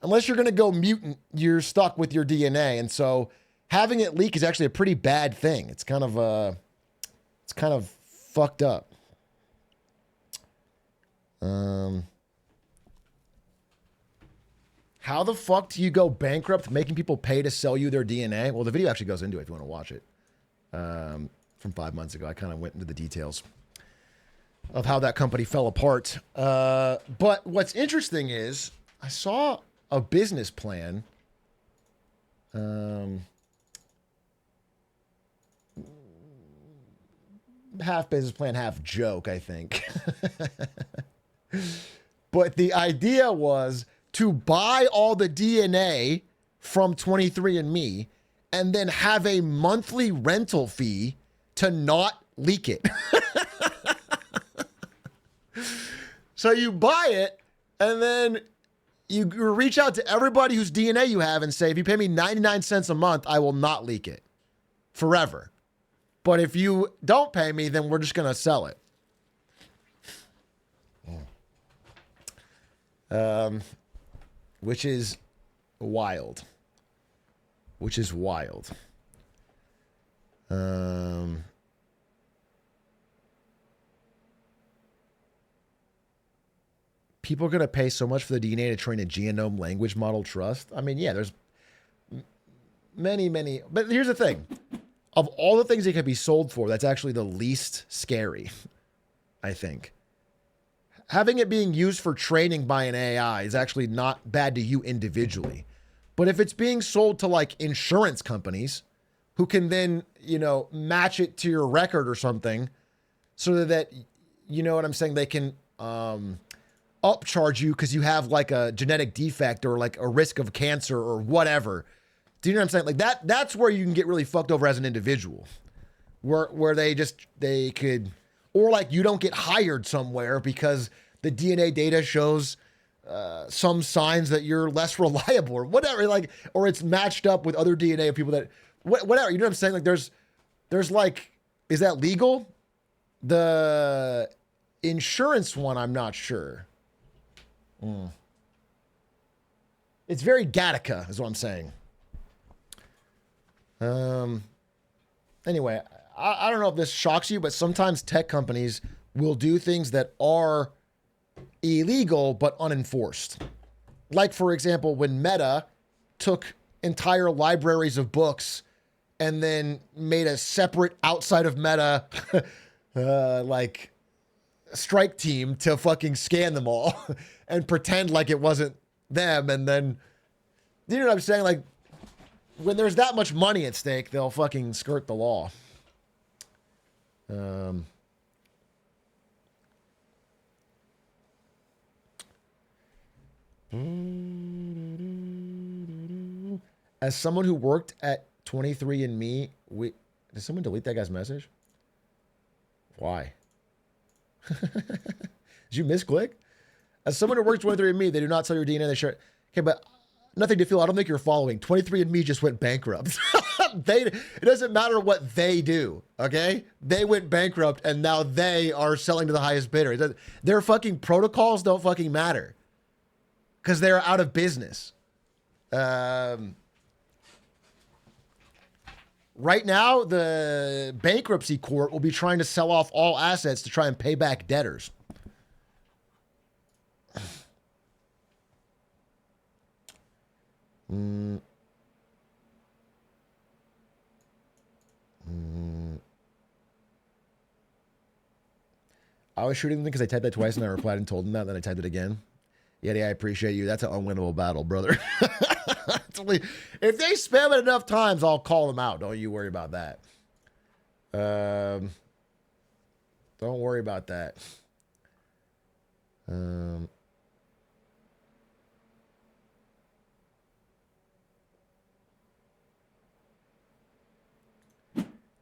Unless you're going to go mutant, you're stuck with your DNA. And so having it leak is actually a pretty bad thing. It's kind of fucked up. How the fuck do you go bankrupt making people pay to sell you their DNA? Well, the video actually goes into it if you want to watch it. From 5 months ago, I kind of went into the details of how that company fell apart. But what's interesting is I saw a business plan. Half business plan, half joke, I think. But the idea was to buy all the DNA from 23andMe and then have a monthly rental fee to not leak it. So you buy it and then you reach out to everybody whose DNA you have and say, if you pay me 99 cents a month, I will not leak it forever. But if you don't pay me, then we're just going to sell it. Which is wild. People are going to pay so much for the DNA to train a genome language model trust. I mean, yeah, there's many. But here's the thing. Of all the things it could be sold for, that's actually the least scary, I think. Having it being used for training by an AI is actually not bad to you individually. But if it's being sold to like insurance companies who can then, match it to your record or something so that, you know what I'm saying, they can upcharge you because you have like a genetic defect or like a risk of cancer or whatever. Do you know what I'm saying? Like that's where you can get really fucked over as an individual. Where they could, or like you don't get hired somewhere because the DNA data shows some signs that you're less reliable or whatever, like, or it's matched up with other DNA of people that, whatever, you know what I'm saying? Like there's like, is that legal? The insurance one, I'm not sure. It's very Gattaca is what I'm saying. Anyway, I don't know if this shocks you, but sometimes tech companies will do things that are illegal but unenforced. Like, for example, when Meta took entire libraries of books and then made a separate outside of Meta like strike team to fucking scan them all and pretend like it wasn't them. And then, you know what I'm saying? Like, when there's that much money at stake, they'll fucking skirt the law. As someone who worked at 23andMe, did someone delete that guy's message? Why? Did you misclick? As someone who works at 23andMe, they do not sell your DNA. They share. Okay, but nothing to feel. I don't think you're following. 23andMe just went bankrupt. It doesn't matter what they do, okay? They went bankrupt and now they are selling to the highest bidder. Their fucking protocols don't fucking matter because they're out of business. Right now, the bankruptcy court will be trying to sell off all assets to try and pay back debtors. I was shooting them because I typed that twice and I replied and told them that, then I typed it again. Yeti, I appreciate you. That's an unwinnable battle, brother. If they spam it enough times, I'll call them out. Don't you worry about that. Don't worry about that.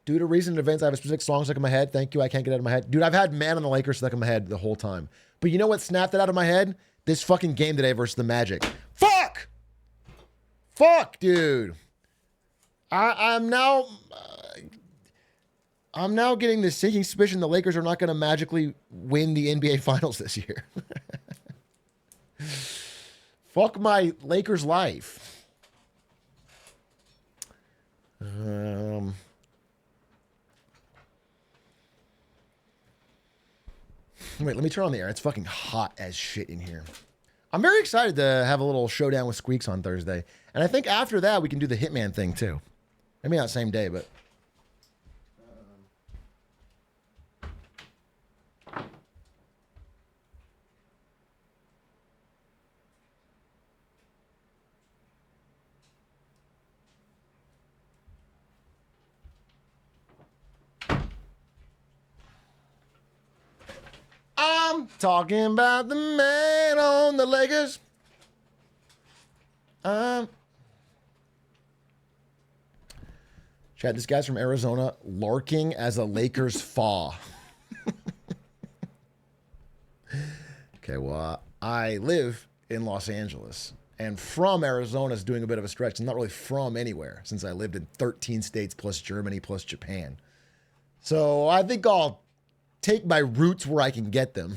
Due to recent events, I have a specific song stuck in my head. Thank you. I can't get it out of my head. Dude, I've had Man on the Lakers stuck in my head the whole time. But you know what snapped it out of my head? This fucking game today versus the Magic. Fuck! Fuck, dude. I'm now getting this sinking suspicion the Lakers are not going to magically win the NBA Finals this year. Fuck my Lakers life. Wait, let me turn on the air. It's fucking hot as shit in here. I'm very excited to have a little showdown with Squeaks on Thursday. And I think after that, we can do the Hitman thing too. Maybe not the same day, but... I'm talking about the man on the Lakers. Chad, this guy's from Arizona larking as a Lakers fa. Okay, well, I live in Los Angeles, and from Arizona is doing a bit of a stretch. I'm not really from anywhere since I lived in 13 states plus Germany plus Japan. So I think I'll take my roots where I can get them.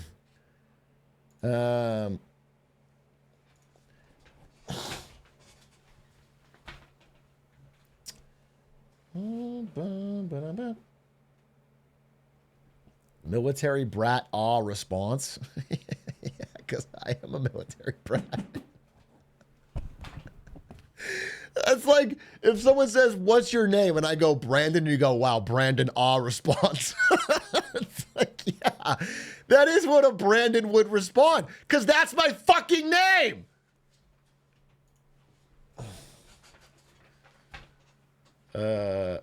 Military brat aw response. Yeah, because I am a military brat. That's like if someone says, "What's your name?" and I go Brandon, and you go, "Wow, Brandon aw response." It's like, yeah, that is what a Brandon would respond, because that's my fucking name. Uh,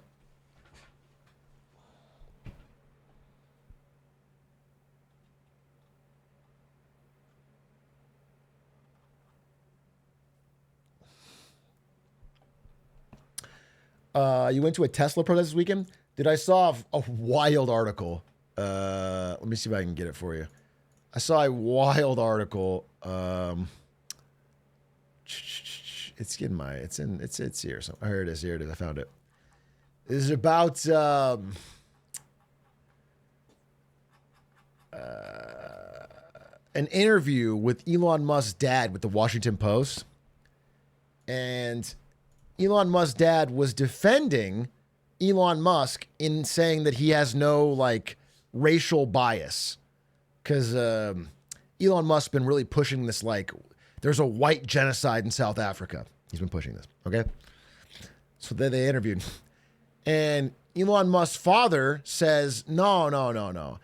you went to a Tesla protest this weekend? Dude, I saw a wild article. Let me see if I can get it for you. I saw a wild article. It's in my, it's here. So here it is. Here it is. I found it. This is about an interview with Elon Musk's dad with the Washington Post, and Elon Musk's dad was defending Elon Musk in saying that he has no like racial bias, because Elon Musk's been really pushing this like there's a white genocide in South Africa. He's been pushing this. Okay, so then they interviewed, and Elon Musk's father says, no.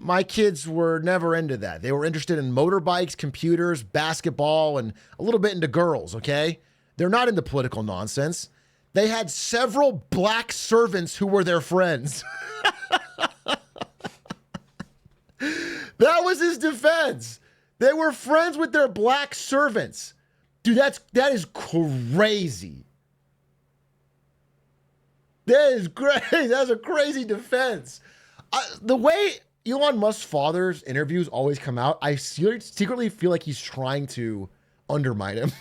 My kids were never into that. They were interested in motorbikes, computers, basketball, and a little bit into girls, okay? They're not into political nonsense. They had several black servants who were their friends. That was his defense. They were friends with their black servants. Dude, that is crazy. That is crazy. That's a crazy defense. The way Elon Musk's father's interviews always come out, I secretly feel like he's trying to undermine him.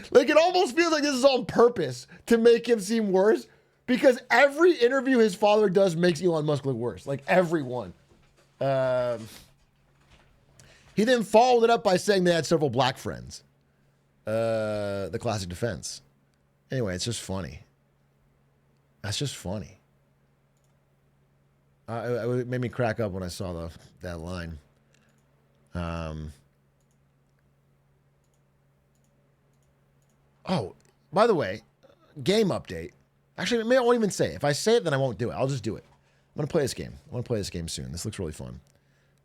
Like, it almost feels like this is on purpose to make him seem worse, because every interview his father does makes Elon Musk look worse. Like, every one. He then followed it up by saying they had several black friends. The classic defense. Anyway, it's just funny. That's just funny. It made me crack up when I saw that line. Oh, by the way, game update. Actually, maybe I won't even say it. If I say it, then I won't do it. I'll just do it. I'm going to play this game. I want to play this game soon. This looks really fun.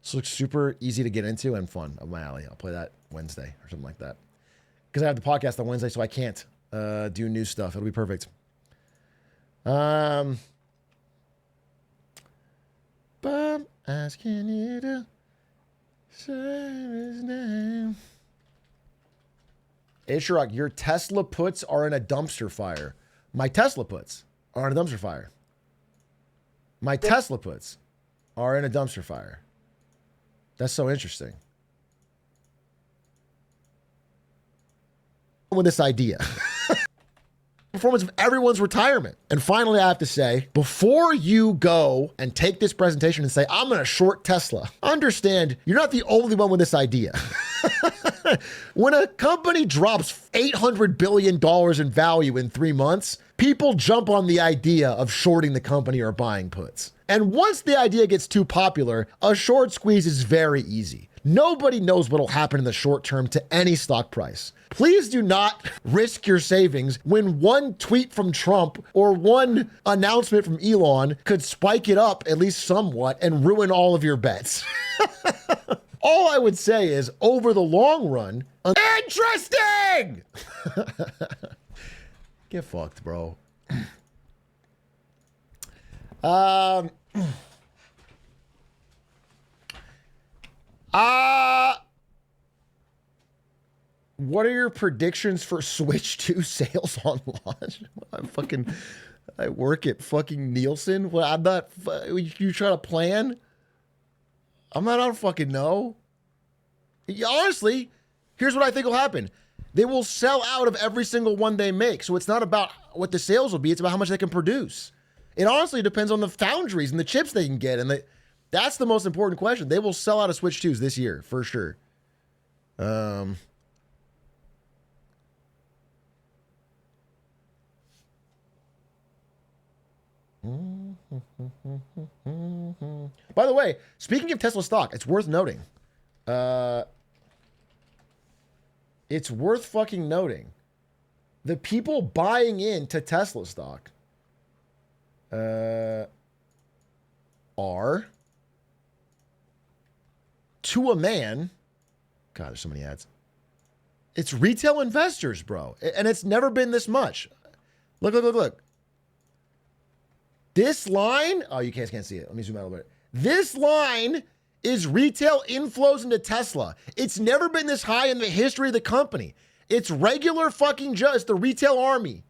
This looks super easy to get into and fun. Up my alley. I'll play that Wednesday or something like that. Because I have the podcast on Wednesday, so I can't do new stuff. It'll be perfect. But I'm asking you to say his name. Atrioc, your Tesla puts are in a dumpster fire. My Tesla puts are in a dumpster fire. My Tesla puts are in a dumpster fire. That's so interesting. With this idea. Performance of everyone's retirement. And finally, I have to say, before you go and take this presentation and say, I'm going to short Tesla, understand you're not the only one with this idea. When a company drops $800 billion in value in 3 months, people jump on the idea of shorting the company or buying puts. And once the idea gets too popular, a short squeeze is very easy. Nobody knows what will happen in the short term to any stock price. Please do not risk your savings when one tweet from Trump or one announcement from Elon could spike it up at least somewhat and ruin all of your bets. All I would say is, over the long run, interesting! Get fucked, bro. What are your predictions for Switch 2 sales on launch? I work at fucking Nielsen. Well, I'm not. You trying to plan? I don't fucking know. Honestly, here's what I think will happen. They will sell out of every single one they make. So it's not about what the sales will be. It's about how much they can produce. It honestly depends on the foundries and the chips they can get. And that's the most important question. They will sell out of Switch 2s this year, for sure. By the way, speaking of Tesla stock, it's worth noting. It's worth fucking noting. The people buying into Tesla stock are, to a man, God, there's so many ads. It's retail investors, bro. And it's never been this much. Look. This line, oh, you can't see it. Let me zoom out a little bit. This line is retail inflows into Tesla. It's never been this high in the history of the company. It's regular fucking just the retail army.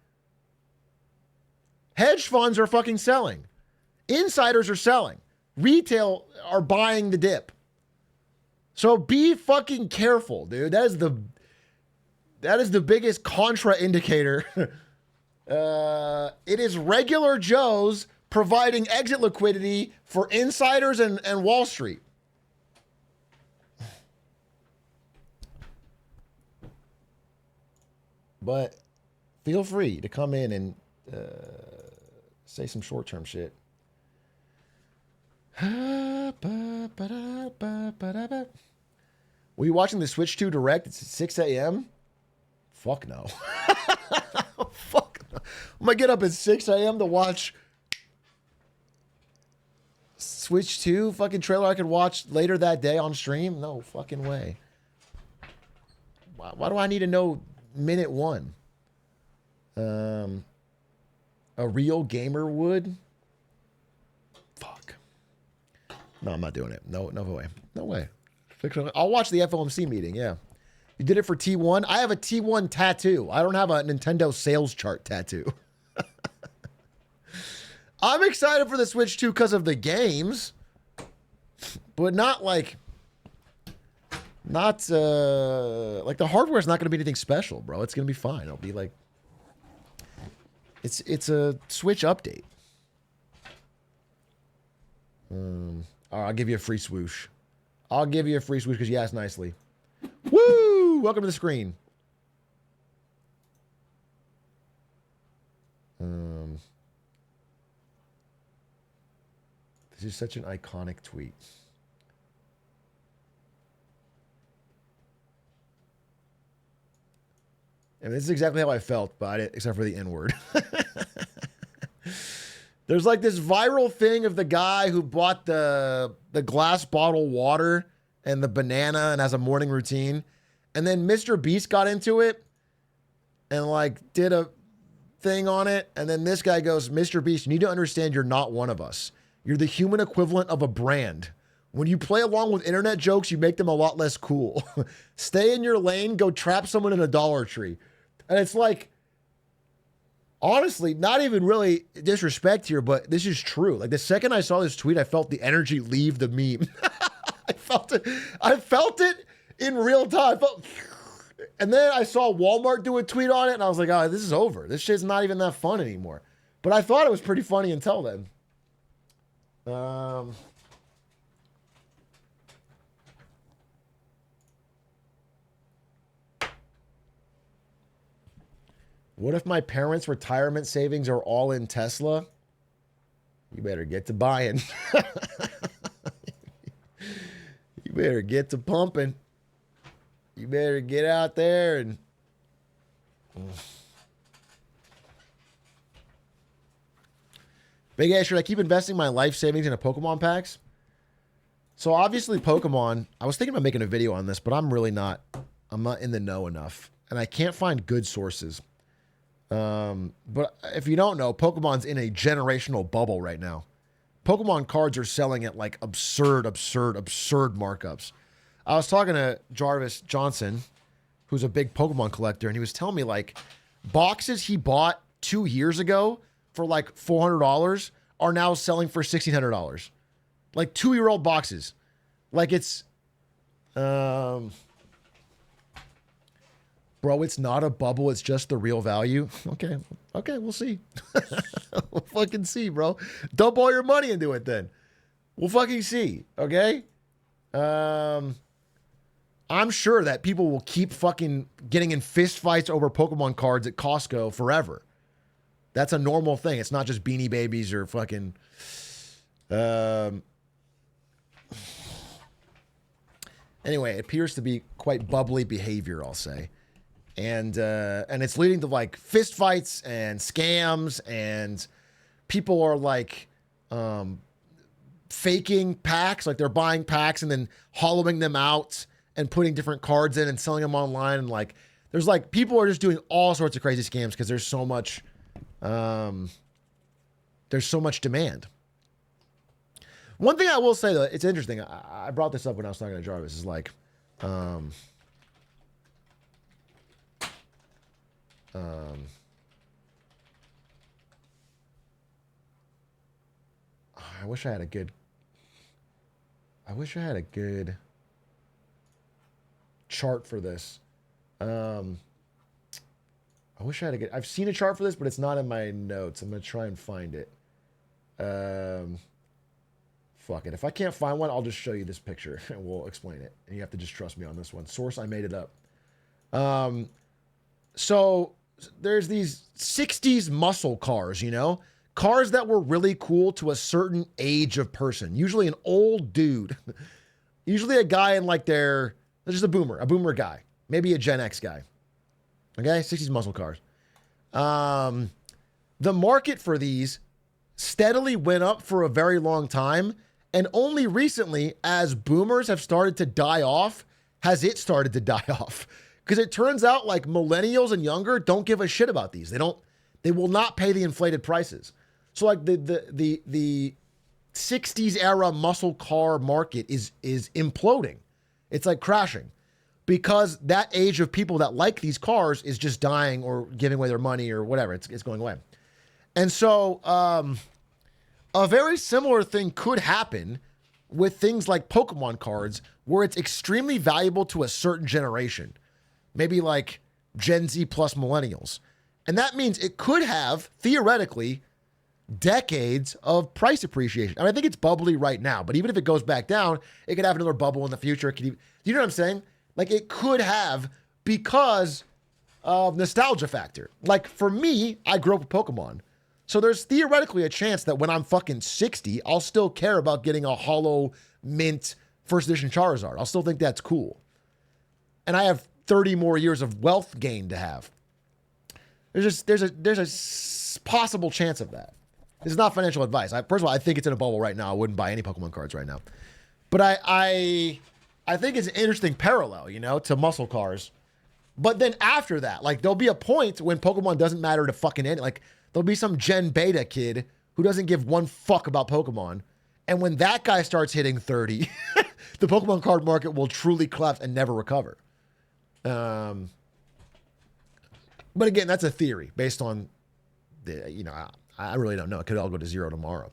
Hedge funds are fucking selling. Insiders are selling. Retail are buying the dip. So be fucking careful, dude. That is the biggest contra indicator. It is regular Joes providing exit liquidity for insiders and Wall Street. But feel free to come in and say some short-term shit. Were you watching the Switch 2 Direct? It's at 6 a.m.? Fuck no. Fuck no. I'm gonna get up at 6 a.m. to watch Switch 2 fucking trailer I could watch later that day on stream? No fucking way. Why do I need to know minute one? A real gamer would? Fuck. No, I'm not doing it. No way. No way. I'll watch the FOMC meeting, yeah. You did it for T1? I have a T1 tattoo. I don't have a Nintendo sales chart tattoo. I'm excited for the Switch 2 because of the games, but not like the hardware is not going to be anything special, bro. It's going to be fine. It'll be like it's a Switch update. I'll give you a free swoosh. I'll give you a free swoosh because you asked nicely. Woo! Welcome to the screen. This is such an iconic tweet. And this is exactly how I felt about it, except for the N-word. There's like this viral thing of the guy who bought the glass bottle water and the banana and has a morning routine. And then Mr. Beast got into it and like did a thing on it. And then this guy goes, Mr. Beast, you need to understand you're not one of us. You're the human equivalent of a brand. When you play along with internet jokes, you make them a lot less cool. Stay in your lane, go trap someone in a Dollar Tree. And it's like, honestly, not even really disrespect here, but this is true. Like the second I saw this tweet, I felt the energy leave the meme. I felt it in real time. And then I saw Walmart do a tweet on it, and I was like, oh, this is over. This shit's not even that fun anymore. But I thought it was pretty funny until then. What if my parents' retirement savings are all in Tesla? You better get to buying. You better get to pumping. You better get out there and... Big A, should I keep investing my life savings into Pokemon packs? So obviously Pokemon, I was thinking about making a video on this, but I'm not in the know enough. And I can't find good sources. But if you don't know, Pokemon's in a generational bubble right now. Pokemon cards are selling at like absurd markups. I was talking to Jarvis Johnson, who's a big Pokemon collector, and he was telling me like boxes he bought 2 years ago for like $400 are now selling for $1,600. Like 2-year-old boxes. Like it's, bro, it's not a bubble. It's just the real value. Okay, we'll see. We'll fucking see, bro. Dump all your money into it then. We'll fucking see, okay? I'm sure that people will keep fucking getting in fist fights over Pokemon cards at Costco forever. That's a normal thing. It's not just Beanie Babies or fucking... Anyway, it appears to be quite bubbly behavior, I'll say. And it's leading to like fist fights and scams, and people are like faking packs, like they're buying packs and then hollowing them out and putting different cards in and selling them online. And like There's like people are just doing all sorts of crazy scams because there's so much demand. One thing I will say though, it's interesting. I brought this up when I was talking to Jarvis. Is like, I wish I had a good. I wish I had a good chart for this. I wish I had a good. I've seen a chart for this, but it's not in my notes. I'm gonna try and find it. Fuck it. If I can't find one, I'll just show you this picture and we'll explain it. And you have to just trust me on this one. Source, I made it up. So there's these 60s muscle cars, you know? Cars that were really cool to a certain age of person. Usually an old dude. Usually a guy in like their, just a boomer guy. Maybe a Gen X guy. Okay? 60s muscle cars. The market for these steadily went up for a very long time. And only recently, as boomers have started to die off, has it started to die off. Because it turns out like millennials and younger don't give a shit about these. They will not pay the inflated prices. So like the 60s era muscle car market is imploding. It's like crashing because that age of people that like these cars is just dying or giving away their money or whatever. It's going away. And so, a very similar thing could happen with things like Pokemon cards where it's extremely valuable to a certain generation, maybe like Gen Z plus millennials. And that means it could have, theoretically, decades of price appreciation. I mean, I think it's bubbly right now, but even if it goes back down, it could have another bubble in the future. It could even, you know what I'm saying? Like it could have because of nostalgia factor. Like for me, I grew up with Pokemon. So there's theoretically a chance that when I'm fucking 60, I'll still care about getting a holo mint first edition Charizard. I'll still think that's cool. And I have 30 more years of wealth gain to have. There's a possible chance of that. This is not financial advice. First of all, I think it's in a bubble right now. I wouldn't buy any Pokemon cards right now. But I think it's an interesting parallel, you know, to muscle cars. But then after that, like there'll be a point when Pokemon doesn't matter to fucking any, like there'll be some Gen Beta kid who doesn't give one fuck about Pokemon. And when that guy starts hitting 30, the Pokemon card market will truly collapse and never recover. But again, that's a theory based on the, you know, I really don't know. It could all go to zero tomorrow.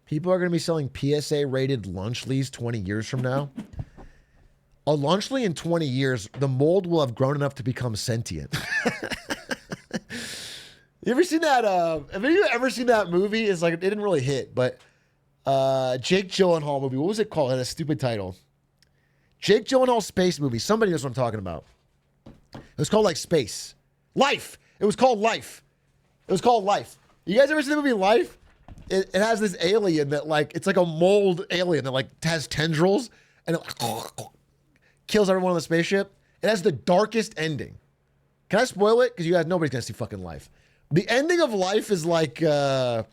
People are going to be selling PSA rated Lunchleys 20 years from now. A Lunchly in 20 years, the mold will have grown enough to become sentient. You ever seen that? Have you ever seen that movie? It's like, it didn't really hit, but Jake Gyllenhaal movie. What was it called? It had a stupid title. Jake Gyllenhaal space movie. Somebody knows what I'm talking about. It was called like Space. Life. It was called Life. It was called Life. You guys ever seen the movie Life? It has this alien that like, it's like a mold alien that like has tendrils and it like, kills everyone on the spaceship. It has the darkest ending. Can I spoil it? Because you guys, nobody's gonna see fucking Life. The ending of Life is like, dude, I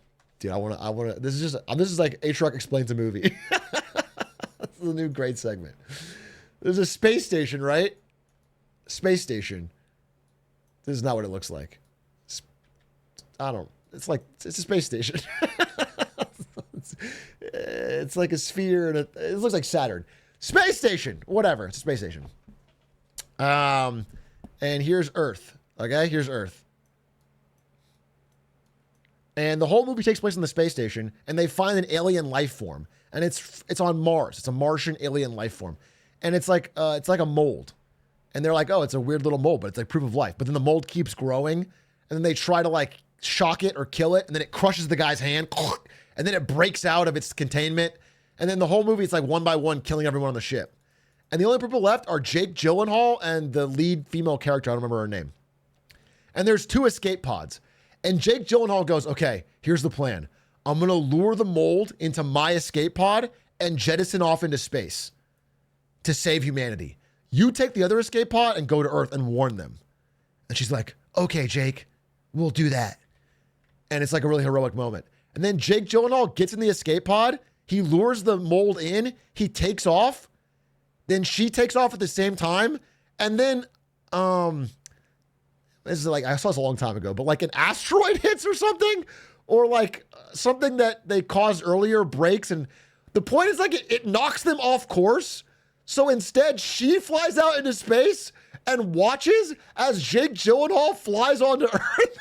wanna. This is like Atrioc explains a movie. This is a new great segment. There's a space station, right? Space station. This is not what it looks like. It's a space station. It's like a sphere and it looks like Saturn. Space station, whatever. It's a space station. And here's Earth. Okay, here's Earth. And the whole movie takes place on the space station, and they find an alien life form, and it's on Mars. It's a Martian alien life form, and it's like a mold, and they're like, oh, it's a weird little mold, but it's like proof of life. But then the mold keeps growing, and then they try to like shock it or kill it, and then it crushes the guy's hand, and then it breaks out of its containment, and then the whole movie it's like one by one killing everyone on the ship, and the only people left are Jake Gyllenhaal and the lead female character. I don't remember her name. And there's 2 escape pods. And Jake Gyllenhaal goes, okay, here's the plan. I'm going to lure the mold into my escape pod and jettison off into space to save humanity. You take the other escape pod and go to Earth and warn them. And she's like, okay, Jake, we'll do that. And it's like a really heroic moment. And then Jake Gyllenhaal gets in the escape pod. He lures the mold in. He takes off. Then she takes off at the same time. And then, this is like, I saw this a long time ago, but like an asteroid hits or something, or like something that they caused earlier breaks. And the point is like it knocks them off course. So instead she flies out into space and watches as Jake Gyllenhaal flies onto Earth.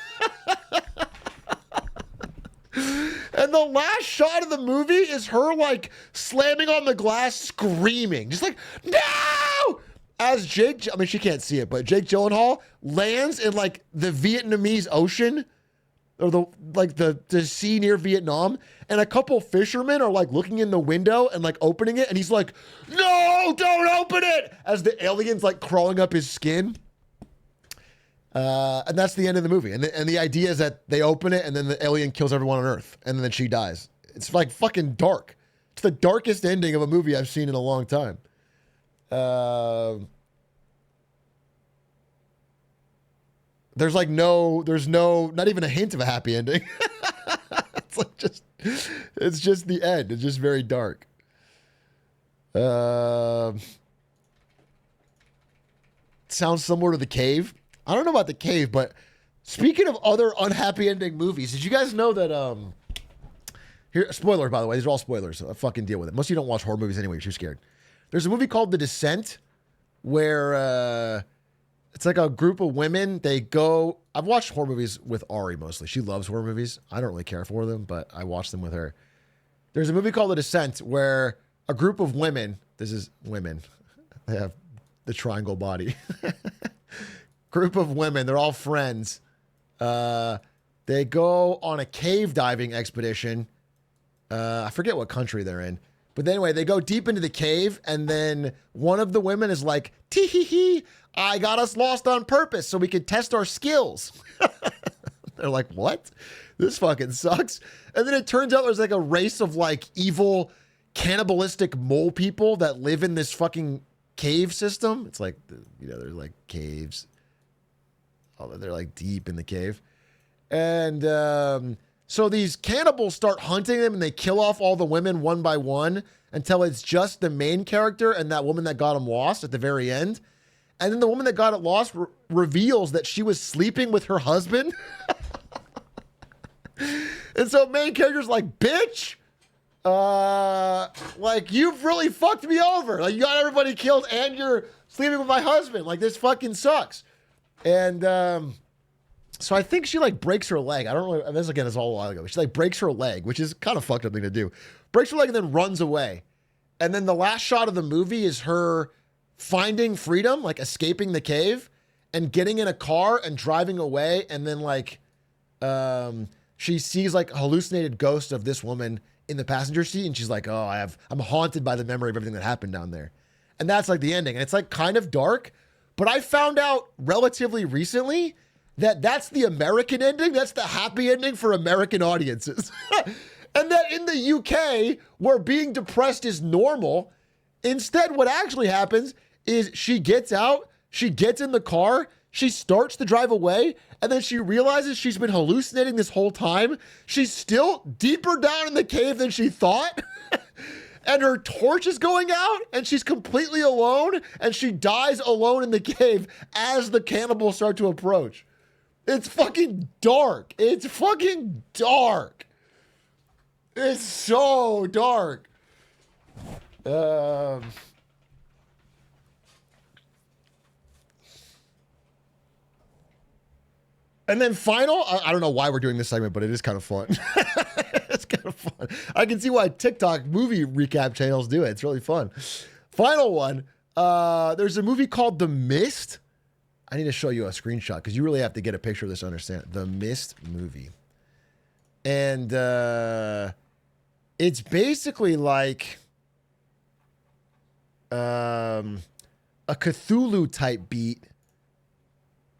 And the last shot of the movie is her like slamming on the glass, screaming, just like, no! As Jake, I mean, she can't see it, but Jake Gyllenhaal lands in like the Vietnamese Ocean, or the sea near Vietnam, and a couple fishermen are like looking in the window and like opening it, and he's like, no, don't open it! As the alien's like crawling up his skin. And that's the end of the movie. And the idea is that they open it and then the alien kills everyone on Earth and then she dies. It's like fucking dark. It's the darkest ending of a movie I've seen in a long time. There's not even a hint of a happy ending. It's like it's just the end. It's just very dark. Sounds similar to The Cave. I don't know about The Cave, but speaking of other unhappy ending movies, did you guys know that, here, spoiler, by the way, these are all spoilers, so I fucking deal with it. Most of you don't watch horror movies anyway, you're too scared. There's a movie called The Descent, where, it's like a group of women, I've watched horror movies with Ari mostly. She loves horror movies. I don't really care for them, but I watch them with her. There's a movie called The Descent, where a group of women, this is women, they have the triangle body. Group of women, they're all friends. They go on a cave diving expedition. I forget what country they're in. But anyway, they go deep into the cave, and then one of the women is like, tee-hee-hee, I got us lost on purpose so we could test our skills. They're like, what? This fucking sucks. And then it turns out there's like a race of like evil, cannibalistic mole people that live in this fucking cave system. It's like, there's like caves. They're like deep in the cave. And so these cannibals start hunting them and they kill off all the women one by one until it's just the main character and that woman that got him lost at the very end. And then the woman that got it lost reveals that she was sleeping with her husband. And so main character's like, bitch, like you've really fucked me over. Like you got everybody killed and you're sleeping with my husband. Like this fucking sucks. And so I think she like breaks her leg. I don't know. This again is all a while ago. She like breaks her leg, which is kind of fucked up thing to do. Breaks her leg and then runs away. And then the last shot of the movie is her finding freedom, like escaping the cave and getting in a car and driving away. And then like she sees like a hallucinated ghost of this woman in the passenger seat. And she's like, oh, I'm haunted by the memory of everything that happened down there. And that's like the ending. And it's like kind of dark. But I found out relatively recently that that's the American ending. That's the happy ending for American audiences. And that in the UK, where being depressed is normal, instead what actually happens is she gets out, she gets in the car, she starts to drive away, and then she realizes she's been hallucinating this whole time. She's still deeper down in the cave than she thought. And her torch is going out, and she's completely alone, and she dies alone in the cave as the cannibals start to approach. It's fucking dark. It's fucking dark. It's so dark. And then final, I don't know why we're doing this segment, but it is kind of fun. It's kind of fun. I can see why TikTok movie recap channels do it. It's really fun. Final one. There's a movie called The Mist. I need to show you a screenshot because you really have to get a picture of this to understand it. The Mist movie. And it's basically like a Cthulhu type beat.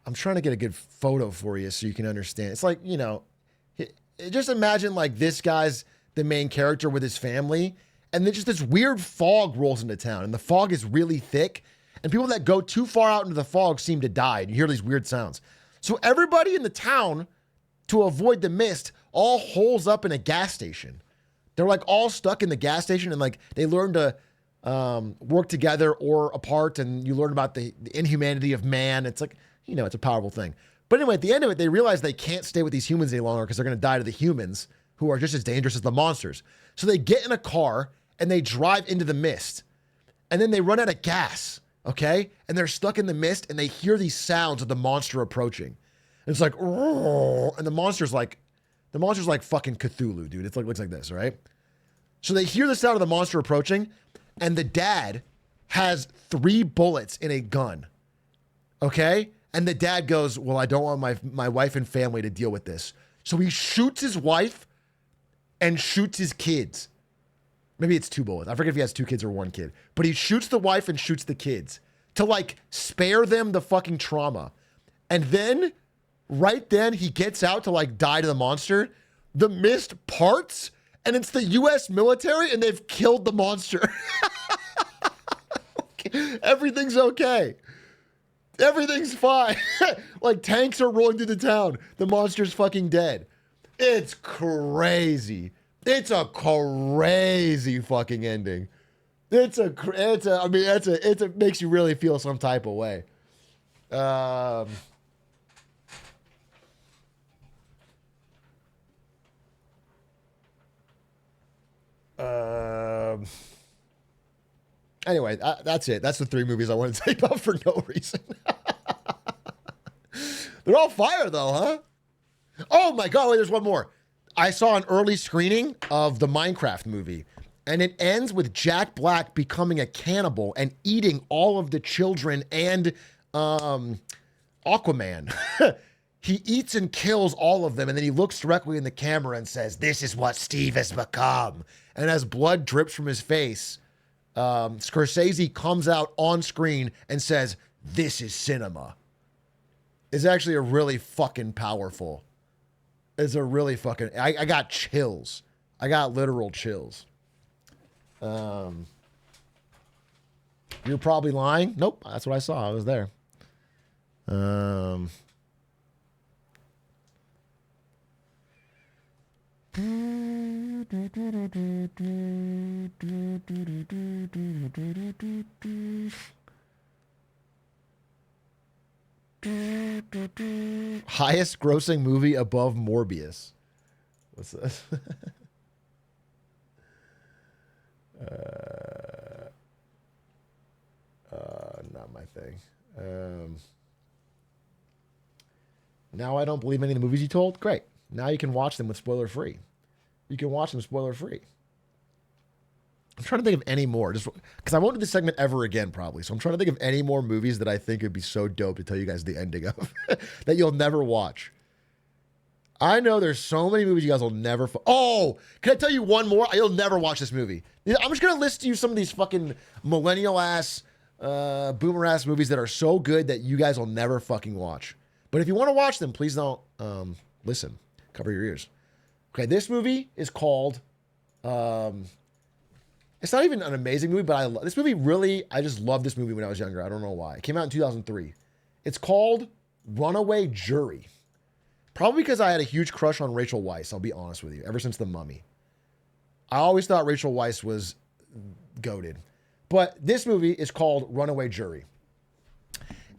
I'm trying to get a good photo for you so you can understand. It's like, just imagine like this guy's the main character with his family, and then just this weird fog rolls into town, and the fog is really thick, and people that go too far out into the fog seem to die, and you hear these weird sounds. So everybody in the town, to avoid the mist, all holes up in a gas station. They're like all stuck in the gas station, and like they learn to work together or apart, and you learn about the inhumanity of man. It's like, you know, it's a powerful thing. But anyway, at the end of it, they realize they can't stay with these humans any longer because they're going to die to the humans, who are just as dangerous as the monsters. So they get in a car and they drive into the mist, and then they run out of gas, okay? And they're stuck in the mist, and they hear these sounds of the monster approaching. And it's like, and the monster's like fucking Cthulhu, dude. It's like, looks like this, right? So they hear the sound of the monster approaching, and the dad has 3 bullets in a gun, okay? And the dad goes, well, I don't want my wife and family to deal with this. So he shoots his wife and shoots his kids. Maybe it's 2 bullets. I forget if he has 2 kids or 1 kid. But he shoots the wife and shoots the kids to like spare them the fucking trauma. And then, right then, he gets out to like die to the monster. The mist parts, and it's the US military, and they've killed the monster. Okay. Everything's okay. Everything's fine. Like tanks are rolling through the town. The monster's fucking dead. It's crazy. It's a crazy fucking ending. It makes you really feel some type of way. Anyway, that's it. That's the 3 movies I wanted to take about for no reason. They're all fire though, huh? Oh my God, wait, there's one more. I saw an early screening of the Minecraft movie, and it ends with Jack Black becoming a cannibal and eating all of the children and Aquaman. He eats and kills all of them, and then he looks directly in the camera and says, "This is what Steve has become." And as blood drips from his face, Scorsese comes out on screen and says, "This is cinema." It's actually a really fucking powerful. It's a really fucking. I got chills. I got literal chills. You're probably lying. Nope, that's what I saw. I was there. Highest grossing movie above Morbius. What's this? Not my thing. Now I don't believe any of the movies you told. Great. Now you can watch them with spoiler free. You can watch them spoiler free. I'm trying to think of any more, just because I won't do this segment ever again, probably. So I'm trying to think of any more movies that I think would be so dope to tell you guys the ending of that you'll never watch. I know there's so many movies you guys will never. Oh, can I tell you one more? You'll never watch this movie. I'm just gonna list to you some of these fucking millennial ass, boomer ass movies that are so good that you guys will never fucking watch. But if you want to watch them, please don't listen. Cover your ears. Okay, this movie is called. It's not even an amazing movie, but this movie really. I just loved this movie when I was younger. I don't know why. It came out in 2003. It's called Runaway Jury. Probably because I had a huge crush on Rachel Weisz, I'll be honest with you, ever since The Mummy. I always thought Rachel Weisz was goated. But this movie is called Runaway Jury.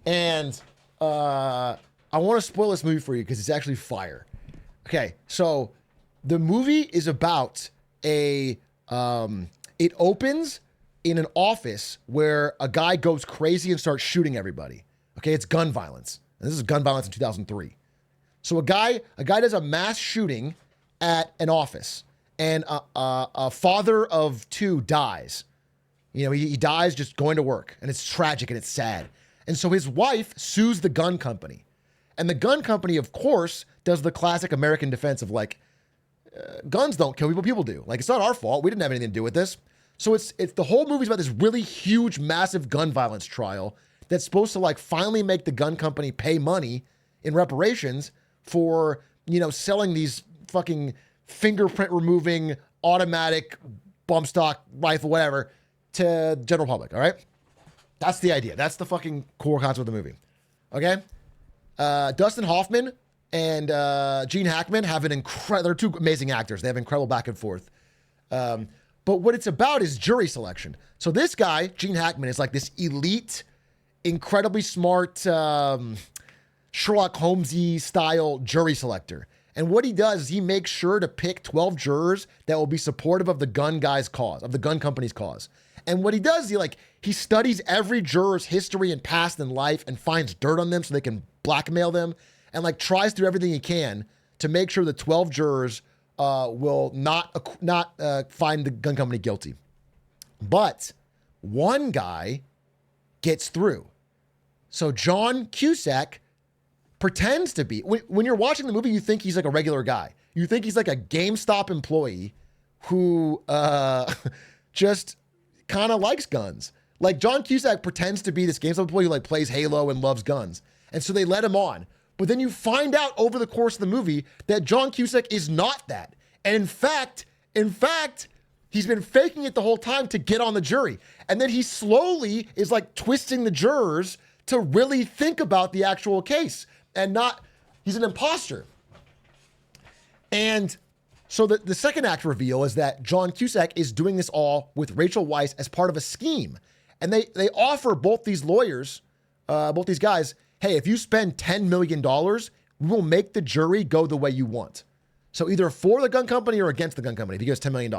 And I want to spoil this movie for you because it's actually fire. Okay, so the movie is about it opens in an office where a guy goes crazy and starts shooting everybody. Okay, it's gun violence. And this is gun violence in 2003. So a guy does a mass shooting at an office, and a father of 2 dies. You know, he dies just going to work, and it's tragic and it's sad. And so his wife sues the gun company. And the gun company, of course, does the classic American defense of like, guns don't kill people, people do. Like, it's not our fault. We didn't have anything to do with this. So it's the whole movie's about this really huge, massive gun violence trial that's supposed to like finally make the gun company pay money in reparations for, you know, selling these fucking fingerprint removing automatic bump stock rifle, whatever, to general public. All right. That's the idea. That's the fucking core concept of the movie. Okay. Dustin Hoffman and Gene Hackman have an incredible, they're two amazing actors. They have incredible back and forth. But what it's about is jury selection. So this guy, Gene Hackman, is like this elite, incredibly smart Sherlock Holmesy style jury selector. And what he does is he makes sure to pick 12 jurors that will be supportive of the gun guy's cause, of the gun company's cause. And what he does, he studies every juror's history and past in life and finds dirt on them so they can blackmail them, and like tries to do everything he can to make sure the 12 jurors will not find the gun company guilty. But one guy gets through. So John Cusack pretends to be, when you're watching the movie, you think he's like a regular guy. You think he's like a GameStop employee who just kind of likes guns. Like John Cusack pretends to be this GameStop employee who like plays Halo and loves guns. And so they let him on. But then you find out over the course of the movie that John Cusack is not that. And in fact, he's been faking it the whole time to get on the jury. And then he slowly is like twisting the jurors to really think about the actual case and not, he's an imposter. And so the second act reveal is that John Cusack is doing this all with Rachel Weisz as part of a scheme. And they offer both these lawyers, both these guys, hey, if you spend $10 million, we'll make the jury go the way you want. So either for the gun company or against the gun company if he gives $10 million.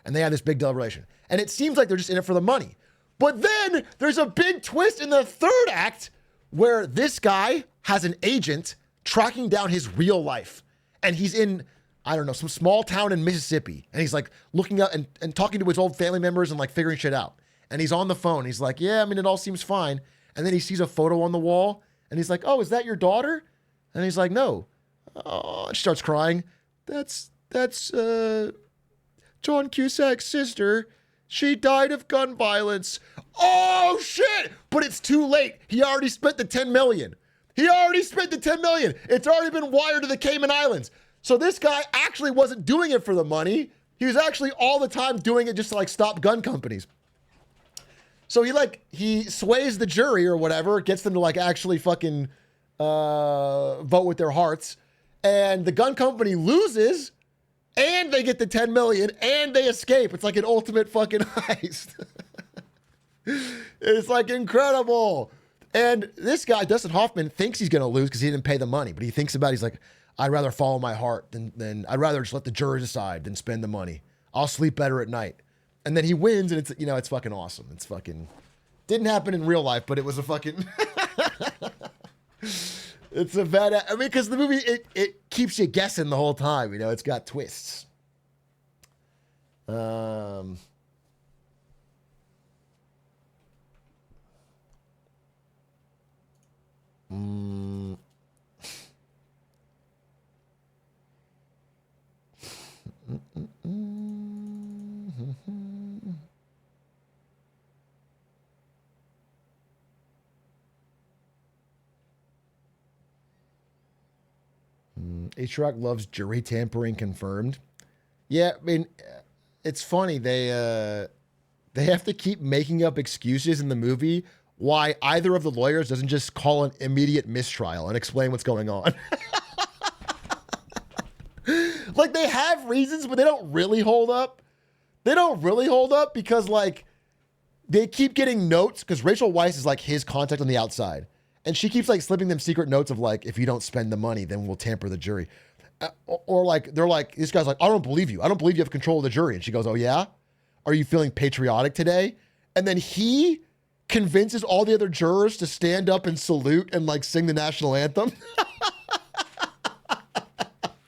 And they have this big deliberation. And it seems like they're just in it for the money. But then there's a big twist in the third act where this guy has an agent tracking down his real life. And he's in, I don't know, some small town in Mississippi. And he's like looking up and talking to his old family members and like figuring shit out. And he's on the phone. He's like, yeah, I mean, it all seems fine. And then he sees a photo on the wall. And he's like, oh, is that your daughter? And he's like, no. Oh, and she starts crying. That's John Cusack's sister. She died of gun violence. Oh, shit. But it's too late. He already spent the $10 million. It's already been wired to the Cayman Islands. So this guy actually wasn't doing it for the money. He was actually all the time doing it just to like stop gun companies. So he sways the jury or whatever, gets them to like actually fucking vote with their hearts. And the gun company loses and they get the 10 million and they escape. It's like an ultimate fucking heist. It's like incredible. And this guy, Dustin Hoffman, thinks he's going to lose because he didn't pay the money. But he thinks about it. He's like, I'd rather follow my heart than I'd rather just let the jury decide than spend the money. I'll sleep better at night. And then he wins, and it's fucking awesome. It's fucking, didn't happen in real life, but it was a fucking, it's a bad, I mean, because the movie, it keeps you guessing the whole time, it's got twists. Atrioc loves jury tampering confirmed. Yeah, I mean, it's funny. They have to keep making up excuses in the movie why either of the lawyers doesn't just call an immediate mistrial and explain what's going on. Like, they have reasons, but they don't really hold up. Because, like, they keep getting notes because Rachel Weisz is, like, his contact on the outside. And she keeps, like, slipping them secret notes of, like, if you don't spend the money, then we'll tamper the jury. Or like, they're like, this guy's like, I don't believe you. I don't believe you have control of the jury. And she goes, oh, yeah? Are you feeling patriotic today? And then he convinces all the other jurors to stand up and salute and, like, sing the national anthem.